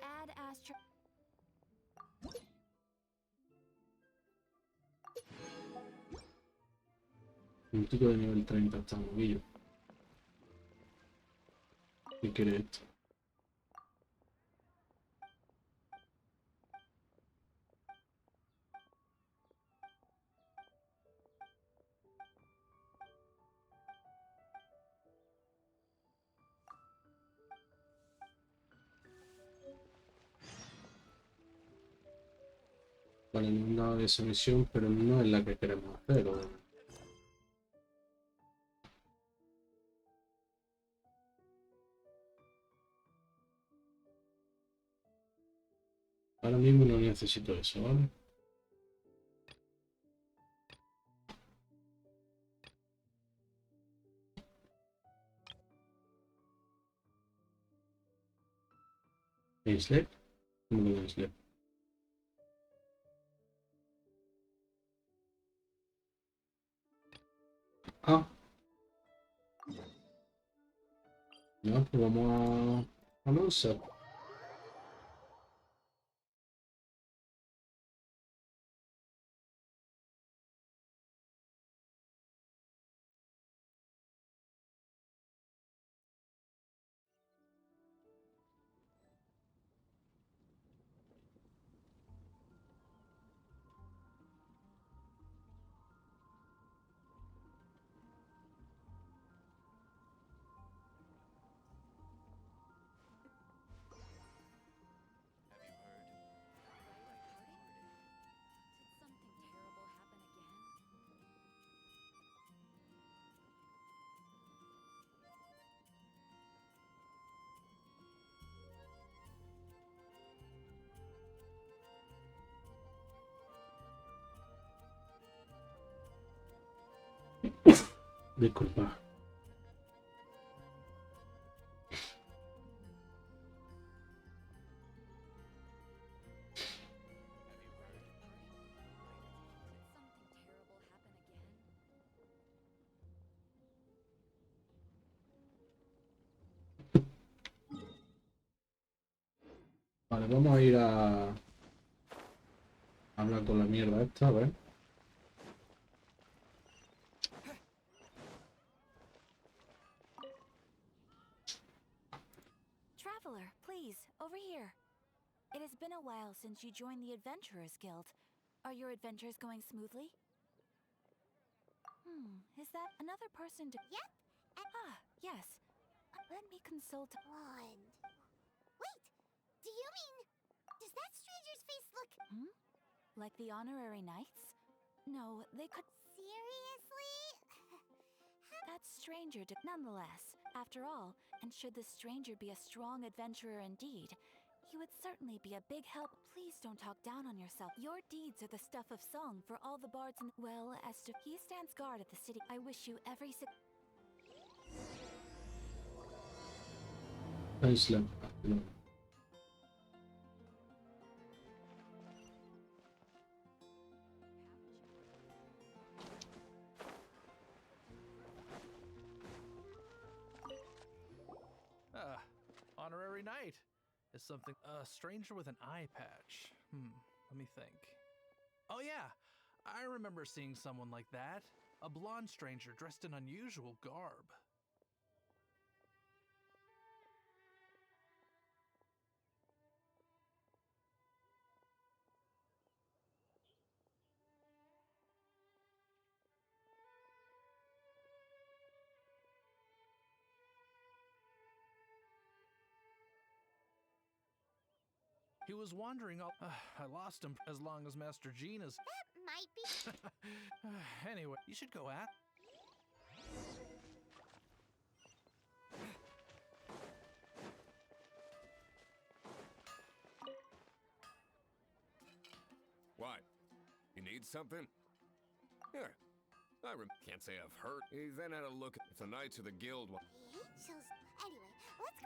Add Astro. Un tipo de nivel 30 está movido. ¿Qué quiere esto? Vale, me han dado esa misión, pero no es la que queremos hacer. Ahora mismo no necesito eso, ¿vale? ¿Slep? ¿Cómo que no Slep? Ah. No, pues vamos a avanzar. Disculpa. Vale, vamos a ir a hablar con la mierda esta, a ver. Traveler, please, over here. It has been a while since you joined the Adventurers Guild. Are your adventures going smoothly? Is that another person to— Yep. Ah, yes. Let me consult— Blonde. Wait, do you mean... Does that stranger's face look... Like the honorary knights? No, they could— Seriously? That stranger nonetheless, after all, and should this stranger be a strong adventurer indeed, he would certainly be a big help. Please don't talk down on yourself. Your deeds are the stuff of song for all the bards in— Well, as to— He stands guard at the city. I wish you every Isla. Honorary knight is something. A stranger with an eye patch. Let me think. Oh yeah, I remember seeing someone like that. A blonde stranger dressed in unusual garb. He was wandering all— I lost him as long as Master Jean is— That might be... Anyway, you should go at— What? You need something? Here. Can't say I've heard. He then had a look at the Knights of the Guild. He chose... Anyway, let's...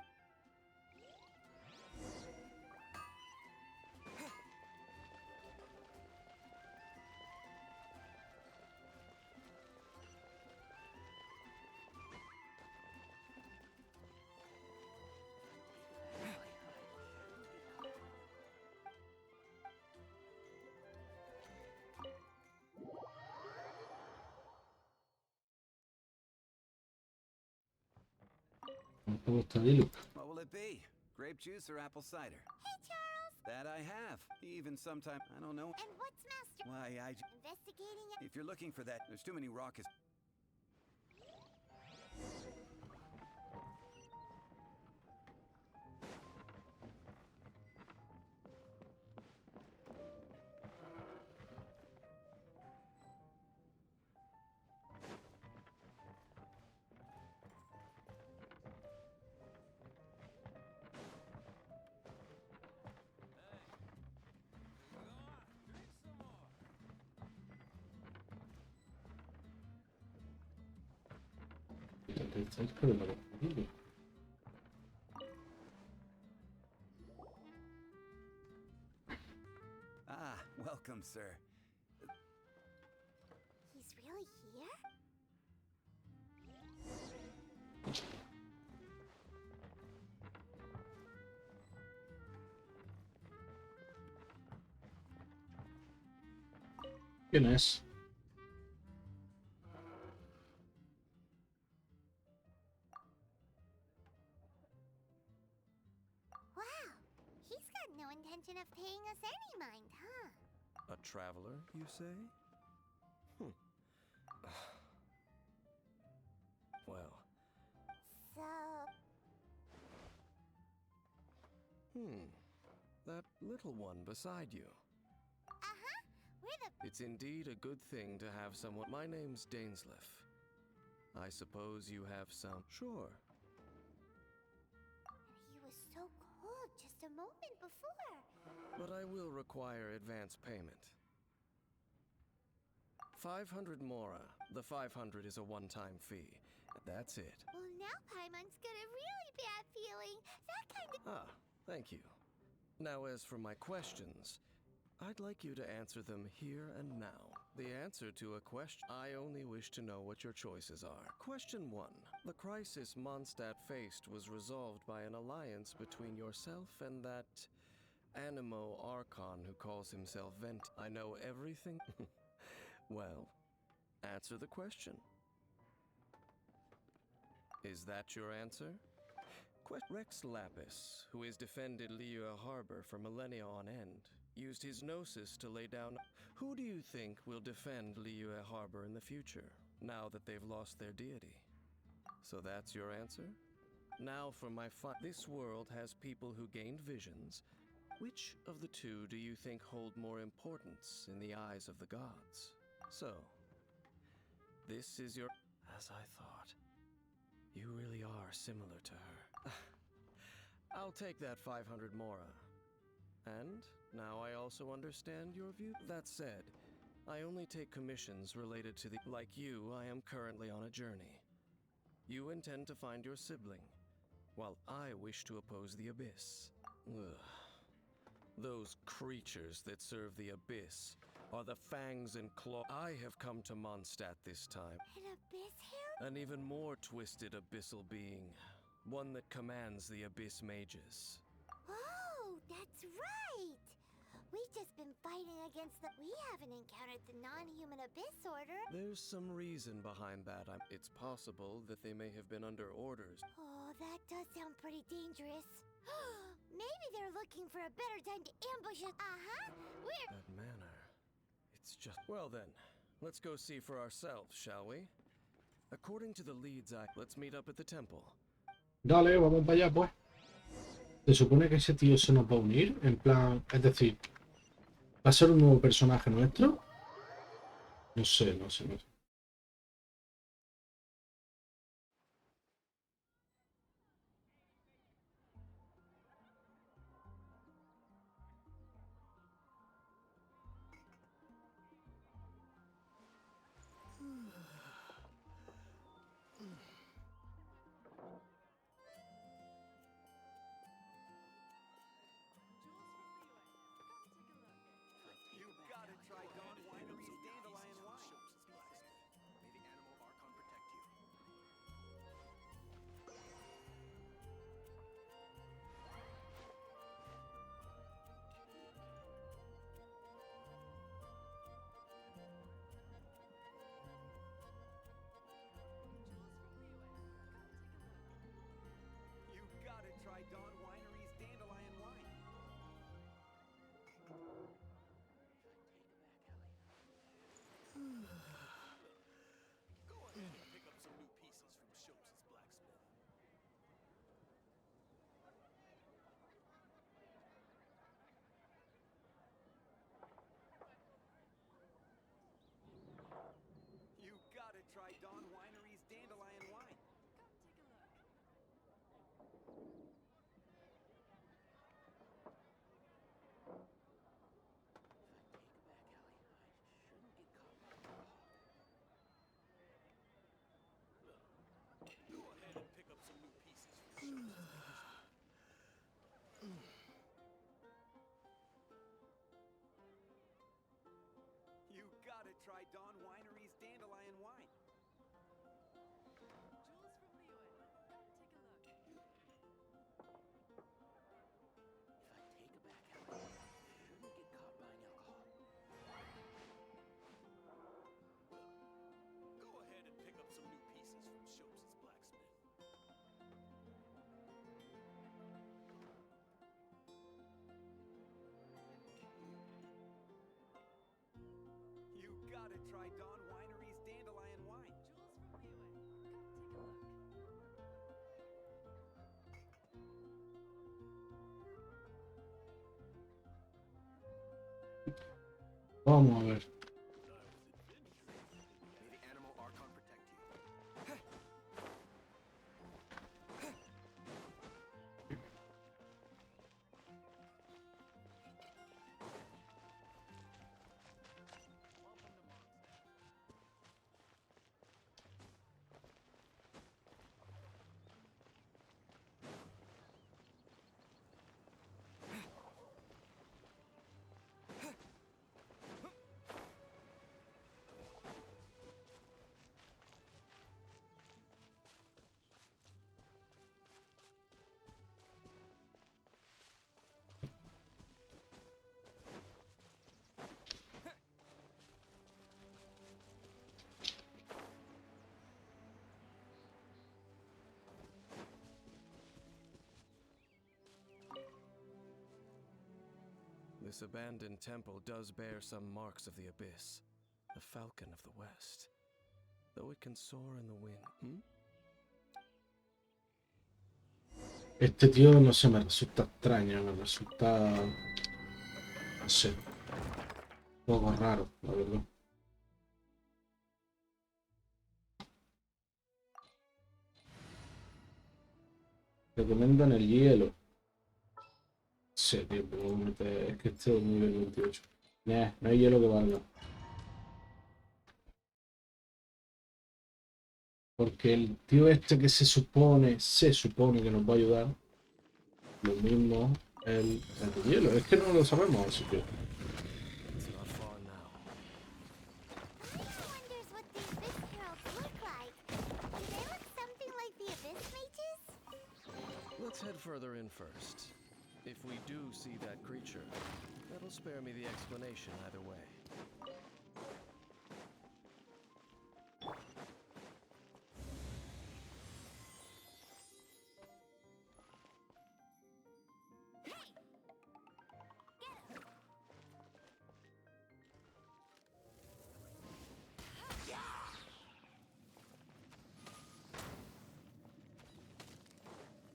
What will it be? Grape juice or apple cider? Hey, Charles! That I have. Even sometime, I don't know. And what's Master... Why, Investigating it... If you're looking for that, there's too many raucous... Ah, welcome, sir. He's really here? ¿Quién es? Wow, he's got no intention of paying us any mind, huh? A traveler, you say? Well. So... That little one beside you. Uh-huh, we're the... It's indeed a good thing to have someone. My name's Dainsleif. I suppose you have some. Sure. He was so cold just a moment before. But I will require advance payment. 500 mora. The 500 is a one-time fee. That's it. Well, now Paimon's got a really bad feeling. That kind of... Ah, thank you. Now, as for my questions, I'd like you to answer them here and now. The answer to a question, I only wish to know what your choices are. Question 1. The crisis Mondstadt faced was resolved by an alliance between yourself and that Animo Archon who calls himself Vent. I know everything. Well, answer the question. Is that your answer? Rex Lapis, who has defended Liyue Harbor for millennia on end, used his gnosis to lay down... Who do you think will defend Liyue Harbor in the future, now that they've lost their deity? So that's your answer? Now for my This world has people who gained visions. Which of the two do you think hold more importance in the eyes of the gods? So, this is your... As I thought. You really are similar to her. I'll take that 500 mora. And now I also understand your view. That said, I only take commissions related to the... Like you, I am currently on a journey. You intend to find your sibling, while I wish to oppose the Abyss. Ugh. Those creatures that serve the Abyss are the fangs and claws. I have come to Mondstadt this time. An Abyss here? An even more twisted abyssal being. One that commands the Abyss mages. Oh, that's right! We've just been fighting against the... We haven't encountered the non-human Abyss Order. There's some reason behind that. It's possible that they may have been under orders. Oh, that does sound pretty dangerous. Maybe they're looking for a better time to ambush us. That manner. It's just... Well then, let's go see for ourselves, shall we? According to the leads let's meet up at the temple. Dale, vamos para allá, pues. Se supone que ese tío se nos va a unir, en plan... Es decir, ¿va a ser un nuevo personaje nuestro? No sé. Vamos a ver. This abandoned temple does bear some marks of the abyss, the falcon of the west. Though it can soar in the wind. Este tío, no sé, me resulta extraño, me resulta... no sé. Un poco raro, la verdad. Recomiendo en el hielo. Sí, tío, pero es que este es nivel 28. Nah, no hay hielo que valga. Porque el tío este que se supone que nos va a ayudar, lo mismo el hielo. Es que no lo sabemos, así que... Let's head further in first. If we do see that creature, that'll spare me the explanation either way.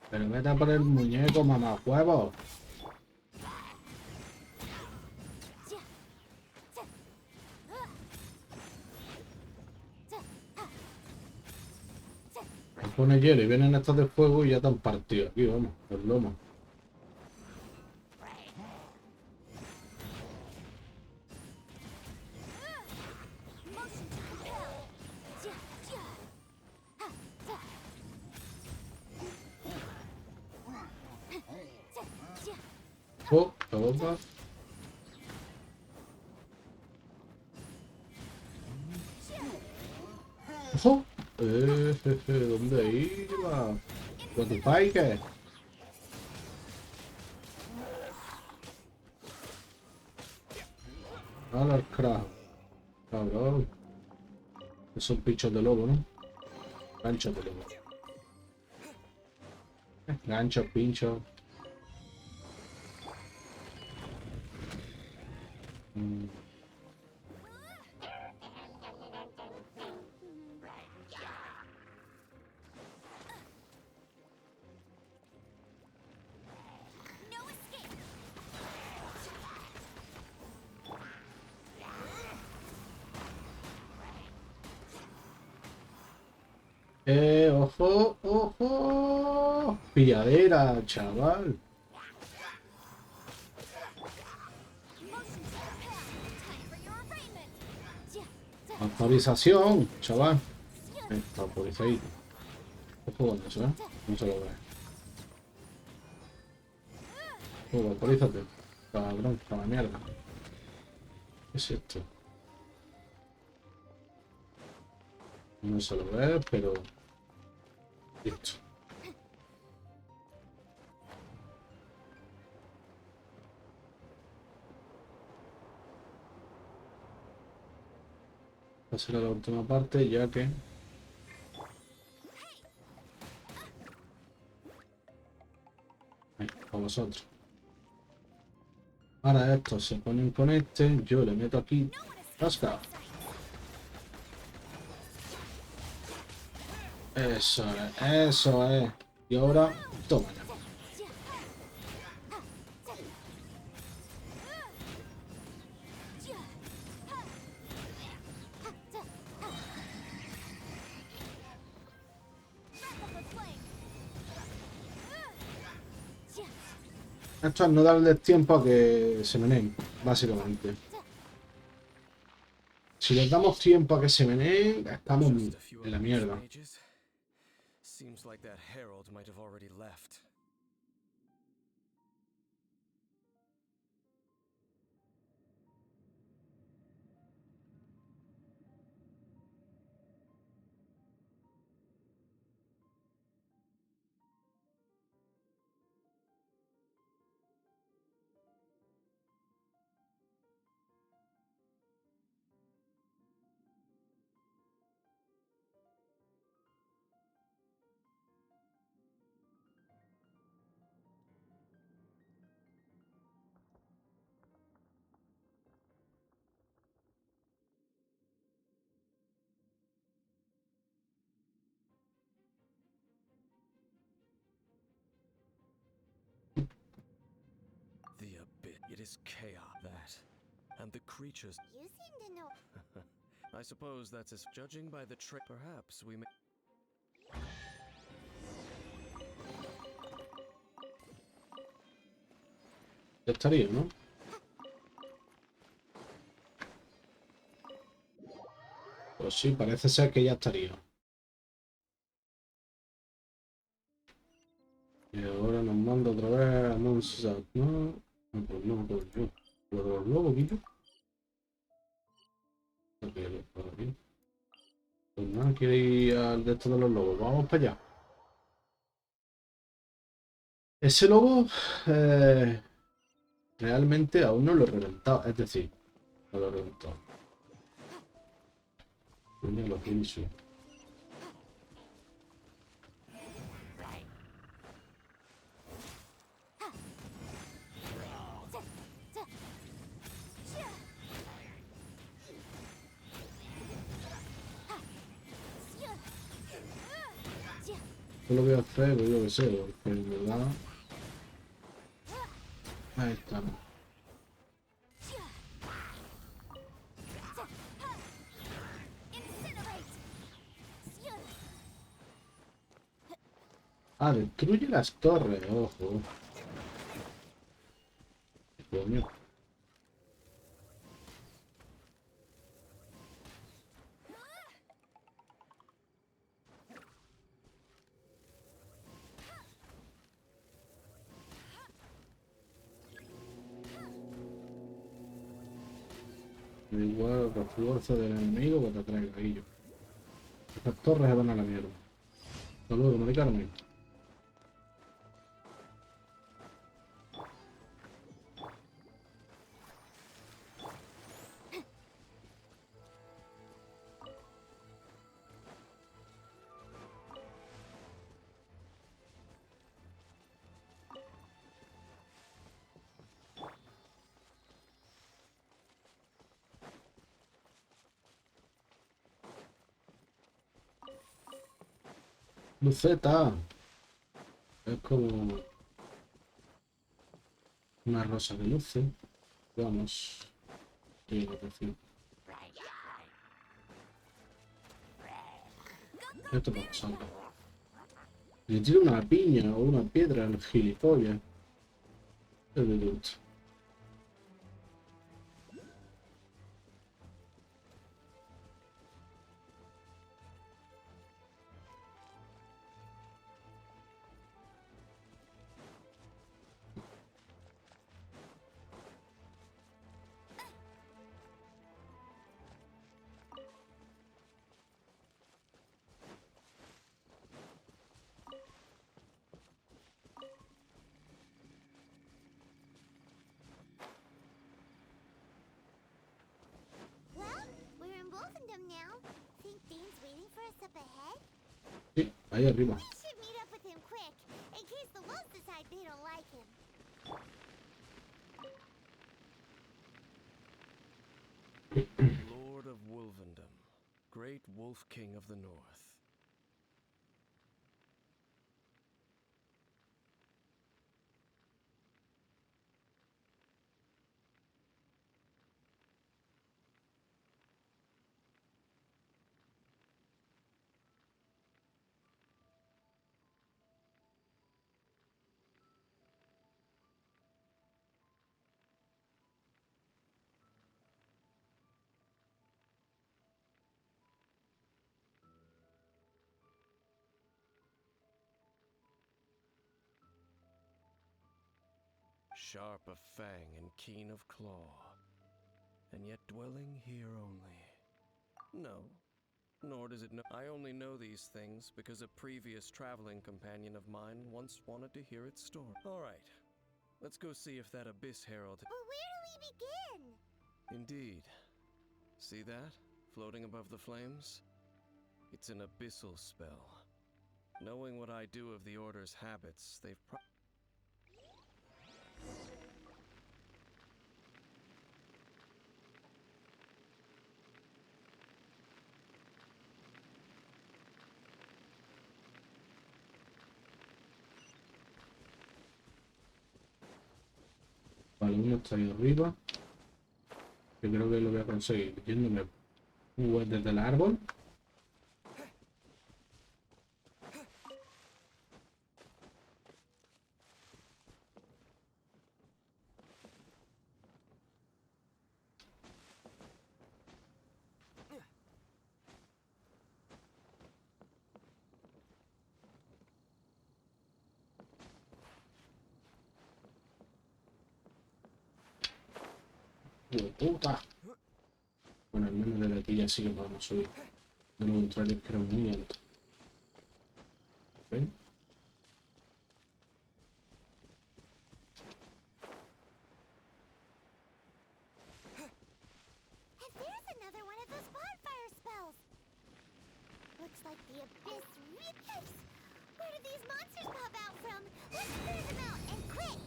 Pero vete a por el muñeco, mamahuevo. Me pone hielo y vienen estos de fuego y ya te han partido. Aquí vamos, el lomo. Oh, la bomba. ¡Ojo! ¿Dónde iba? ¿Con tu pike? ¡Hala el crack! Cabrón. Son pinchos de lobo, ¿no? Ganchos de lobo. Ganchos, pinchos. Ojo, ojo. Pilladera, chaval. Actualización, chaval. Está actualizadito. Ojo con eso, no se lo ve. Ojo, actualízate. Cabrón, para la mierda. ¿Qué es esto? No se lo ve, pero... listo. Pasar a la última parte, ya que... ahí, a vosotros. Ahora estos se ponen con este, yo le meto aquí. ¡Tasca! Eso es, eso es. Y ahora, toma ya. Esto es no darles tiempo a que se meneen, básicamente. Si les damos tiempo a que se meneen, estamos en la mierda. Seems like that herald might have already left. It is chaos, that. And the creatures. You seem to know. I suppose that's as judging by the trick. Perhaps we may. Ya estaría, ¿no? Pues sí, parece ser que ya estaría. Y ahora nos manda otra vez a Monza. No, no, pues no, pues no. Los lobos, Guillo. Pues nada, quiere ir al de estos de los lobos. Vamos para allá. Ese lobo realmente aún no lo he reventado. Es decir, no lo he reventado. Coño, lo pienso. Yo lo voy a hacer, pues yo que sé, porque en verdad... Ahí estamos. Ah, destruye las torres, ojo. Coño. Igual refuerzo del enemigo que te traiga ellos. Estas torres se van a la mierda. Hasta luego, Mari Carmen. Luceta. Es como una rosa que luce. Vamos. Sí, lo que sí. Esto pasa pasando. Le tiro una piña o una piedra al gilipollas. Es de gusto. Sí, ahí arriba. Lord of Wolvendom, great wolf king of the north. Sharp of fang and keen of claw, and yet dwelling here only. No, nor does it know. I only know these things because a previous traveling companion of mine once wanted to hear its story. All right, let's go see if that Abyss Herald... Well, where do we begin? Indeed. See that, floating above the flames? It's an abyssal spell. Knowing what I do of the Order's habits, they've Vale, Vale, uno está ahí arriba. Yo creo que lo voy a conseguir yéndome desde el árbol. ¡Puta! Bueno, al menos desde aquí ya sí que podemos subir. De lo contrario, creo muy alto. ¿Ven? And there's another one of those bonfire spells. Looks like the abyss reaches. Where do these monsters pop out from? Let's clear them out, and quick!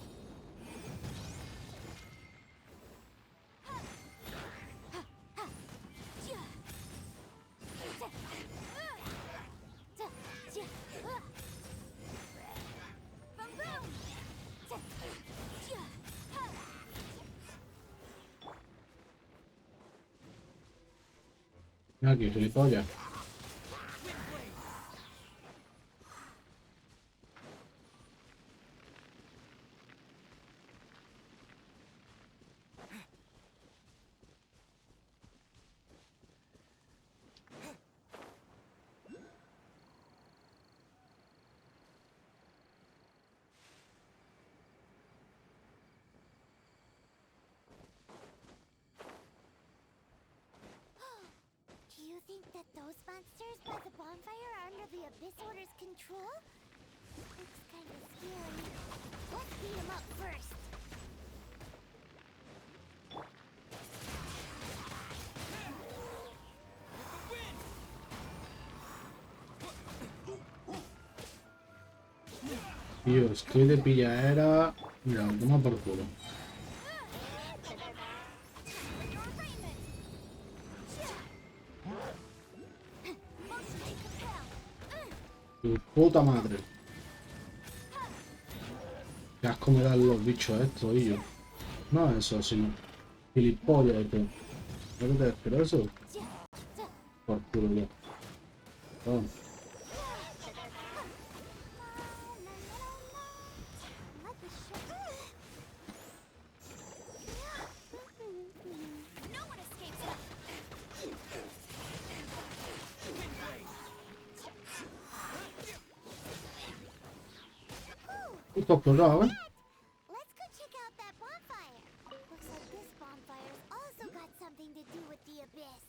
Aquí, gilipollas. Do you think that those monsters by the bonfire are under the Abyss Order's control? Looks kind of scary. Let's beat them up first. Tío, estoy de pillaera. Mira, lo toma por culo. Tu puta madre. Qué asco me dan los bichos estos, y yo. No eso, sino gilipollas este. ¿No te asqueroso? Por culo ya. Oh. Justo explotado, ¿eh? Let's go check out that bonfire. Looks like this bonfire's also got something to do with the Abyss.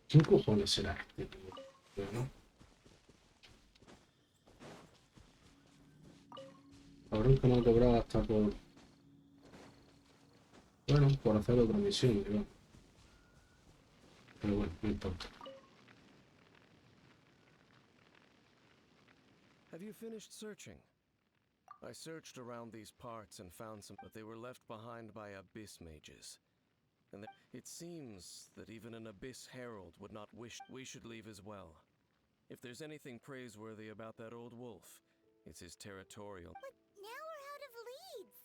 ¿Quién cojones será este, tío? Bueno. Cabrón que me ha cobrado hasta por... Bueno, por hacer otra misión, digo. Pero bueno, no importa. Have you finished searching? I searched around these parts and found some, but they were left behind by abyss mages. And it seems that even an abyss herald would not wish we should leave as well. If there's anything praiseworthy about that old wolf, it's his territorial. But now we're out of leads.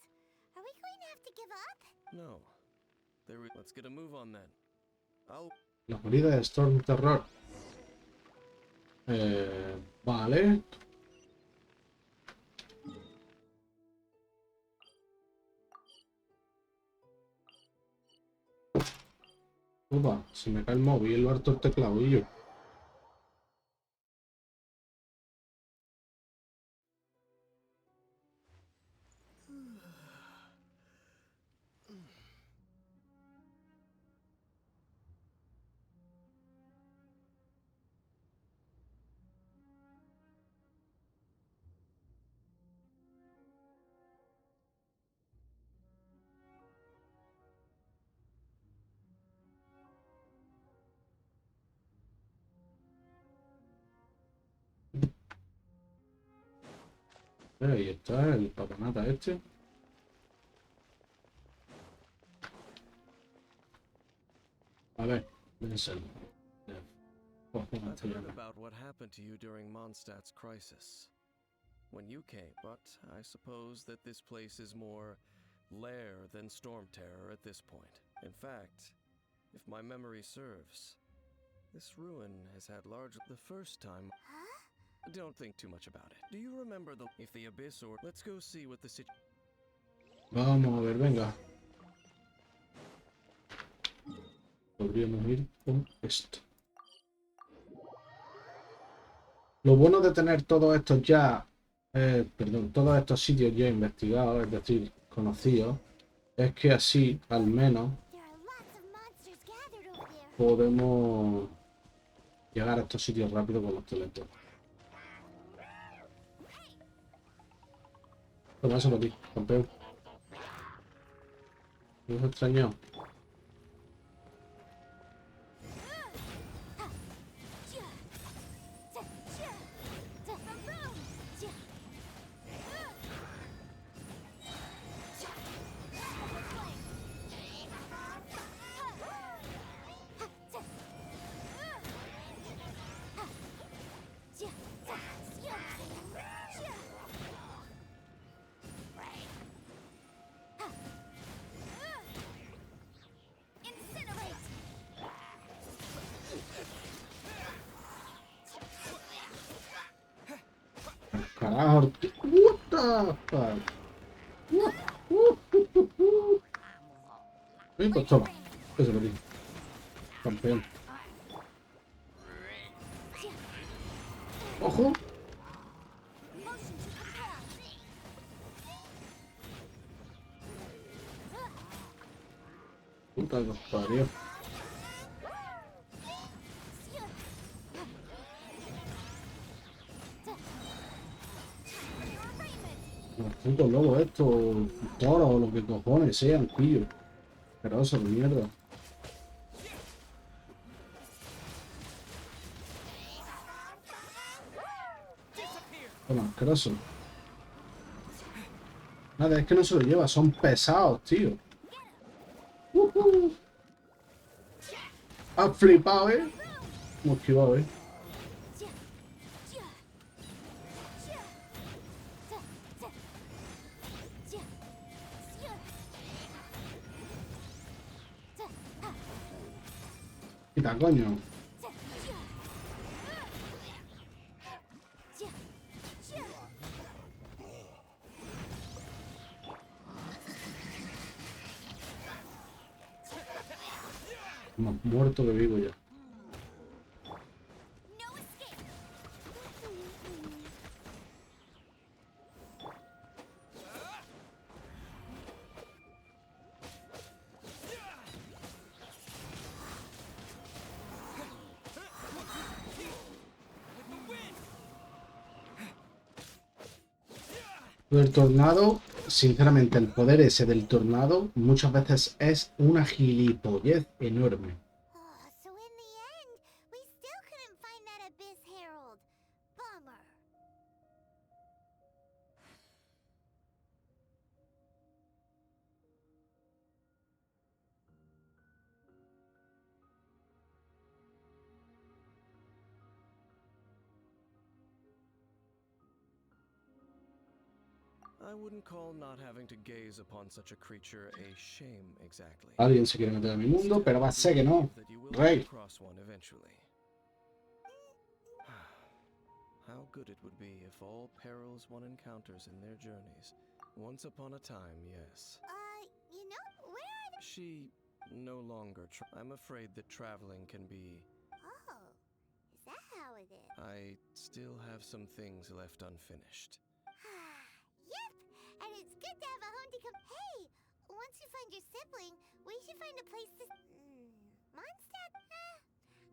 Are we going to have to give up? No. Let's get a move on then. La guarida de Storm Terror. Vale. Opa, se me cae el móvil y lo harto el teclado y yo. Ahí está el papanata este. A ver, pensarlo. I've heard about what happened to you during Mondstadt's crisis. When you came, but I suppose that this place is more lair than storm terror at this point. In fact, if my memory serves, this ruin has had the first time. Don't think too much about it. Do you remember if the abyss or let's go see what the situation. Vamos a ver, venga. Podríamos ir con esto. Lo bueno de tener todos estos ya, todos estos sitios ya investigados, es decir, conocidos, es que así, al menos, podemos llegar a estos sitios rápido con los teléfonos. Toma eso para ti, campeón. ¿No os extrañado? Carajo, what the fuck? Pues toma, eso por ti, campeón. ¡Ojo! Puta que parió. Los putos lobos estos, toros o lo que cojones sean, tío. Asqueroso de mierda. Toma, asqueroso. Nada, es que no se lo lleva, son pesados, tío. Has flipado, Hemos esquivado, Quita, coño. Más muerto que vivo ya. El tornado, sinceramente, el poder ese del tornado muchas veces es una gilipollez enorme. I wouldn't call not having to gaze upon such a creature a shame exactly. Alguien se quiere meter en mi mundo, pero va a ser que no. Rey. How good it would be if all perils one encounters in their journeys. Once upon a time, yes. You know, where are the... She no longer I'm afraid that traveling can be... Oh, is that how it is? I still have some things left unfinished. Yep, and it's good to have a home to come... Hey, once you find your sibling, we should find a place to... Mondstadt?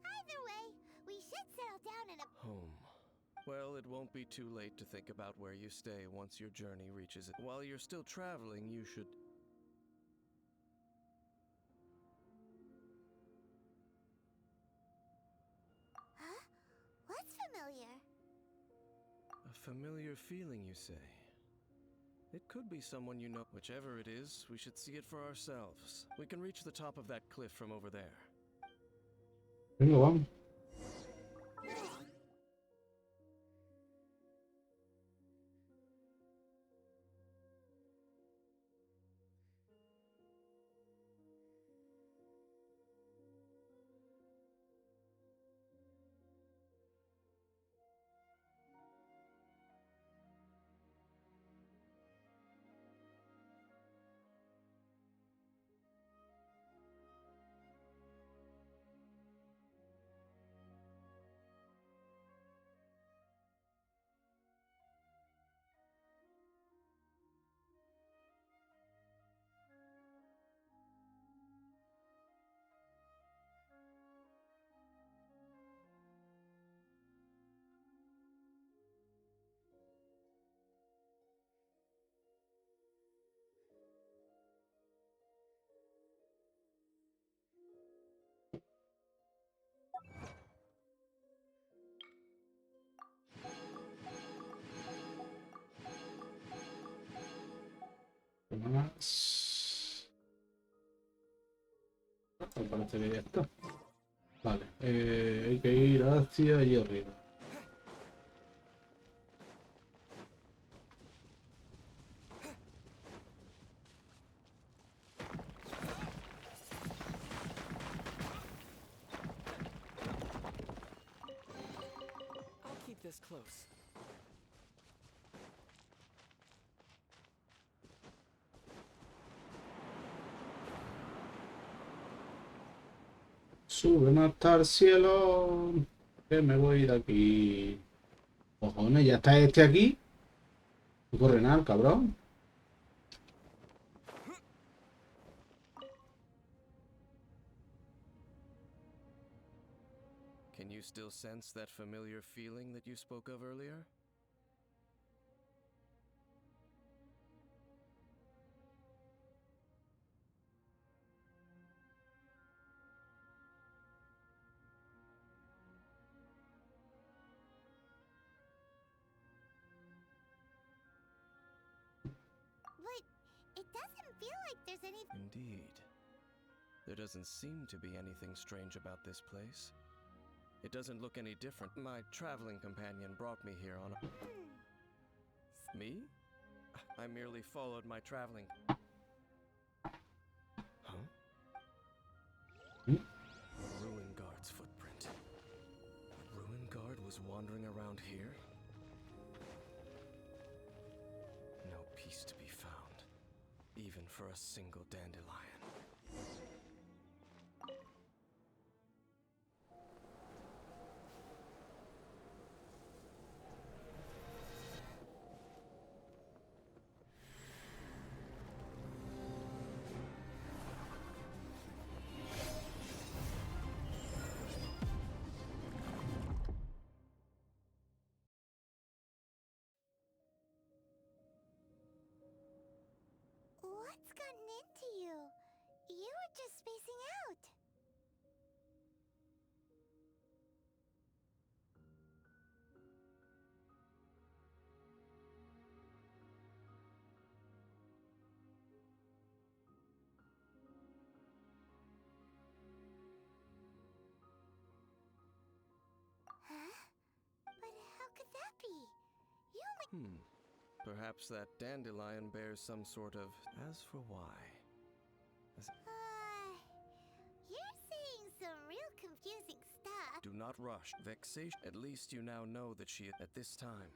Either way, we should settle down in a... Home. Well, it won't be too late to think about where you stay once your journey reaches it. While you're still traveling, you should... Huh? What's familiar? A familiar feeling, you say? It could be someone you know. Whichever it is, we should see it for ourselves. We can reach the top of that cliff from over there. Venga, vamos. más. Me parece que ya está. Vale, hay que ir hacia allí arriba. I'll keep this close. Suben hasta el cielo. Que me voy de aquí. Cojones, ya está este aquí. No corre nada, cabrón. Can you still sense that familiar feeling that you spoke of earlier? But it doesn't feel like there's any. Indeed. There doesn't seem to be anything strange about this place. It doesn't look any different. My traveling companion brought me here on a... Me? I merely followed my traveling... Huh? A ruin guard's footprint. A ruin guard was wandering around here? No peace to be found, even for a single dandelion. What's gotten into you? You were just spacing out. Huh? But how could that be? You might. Perhaps that dandelion bears some sort of... As for why... You're saying some real confusing stuff. Do not rush. Vexation. At least you now know that she... At this time,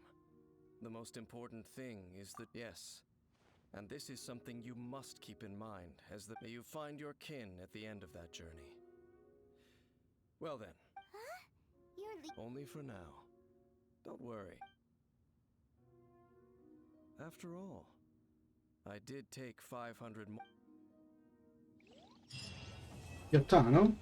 the most important thing is that... Yes. And this is something you must keep in mind, as that... May you find your kin at the end of that journey. Well then. Huh? You're Only for now. Don't worry. After all, I did take 500 more. Ya está, ¿no?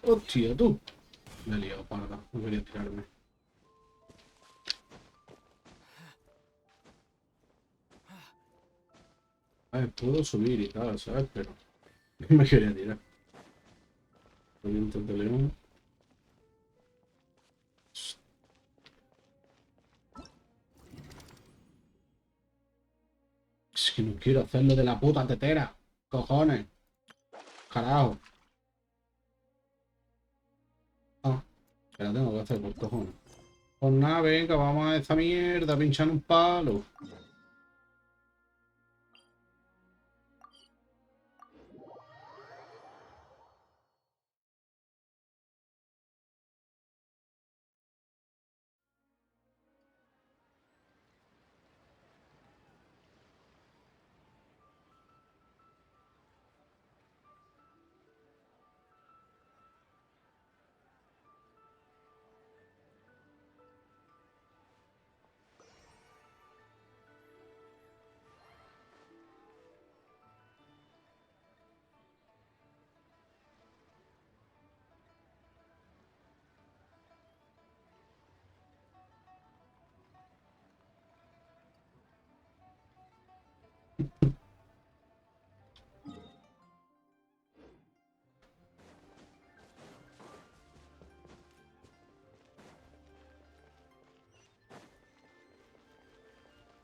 Hostia, tú. Me he liado, parda. No quería tirarme. A ver, puedo subir y tal, ¿sabes? Pero no me quería tirar. Dientes de león. Es que no quiero hacerlo de la puta tetera. Cojones. Carajo. Ah, que la tengo que hacer por cojones. Pues nada, venga, vamos a esta mierda, a pinchar un palo.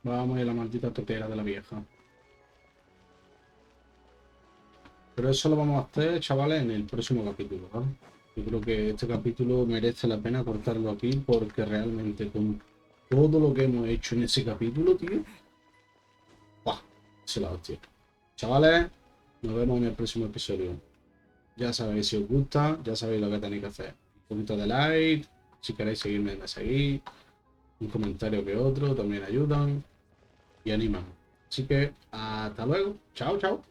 Vamos a ir a la maldita tetera de la vieja. Pero eso lo vamos a hacer, chavales, en el próximo capítulo, ¿vale? Yo creo que este capítulo merece la pena cortarlo aquí porque realmente con todo lo que hemos hecho en ese capítulo, tío... ¡Buah! Se la hostia. Chavales, nos vemos en el próximo episodio. Ya sabéis si os gusta, ya sabéis lo que tenéis que hacer. Un poquito de like, si queréis seguirme, me seguís. Un comentario que otro también ayudan y animan. Así que hasta luego. Chao, chao.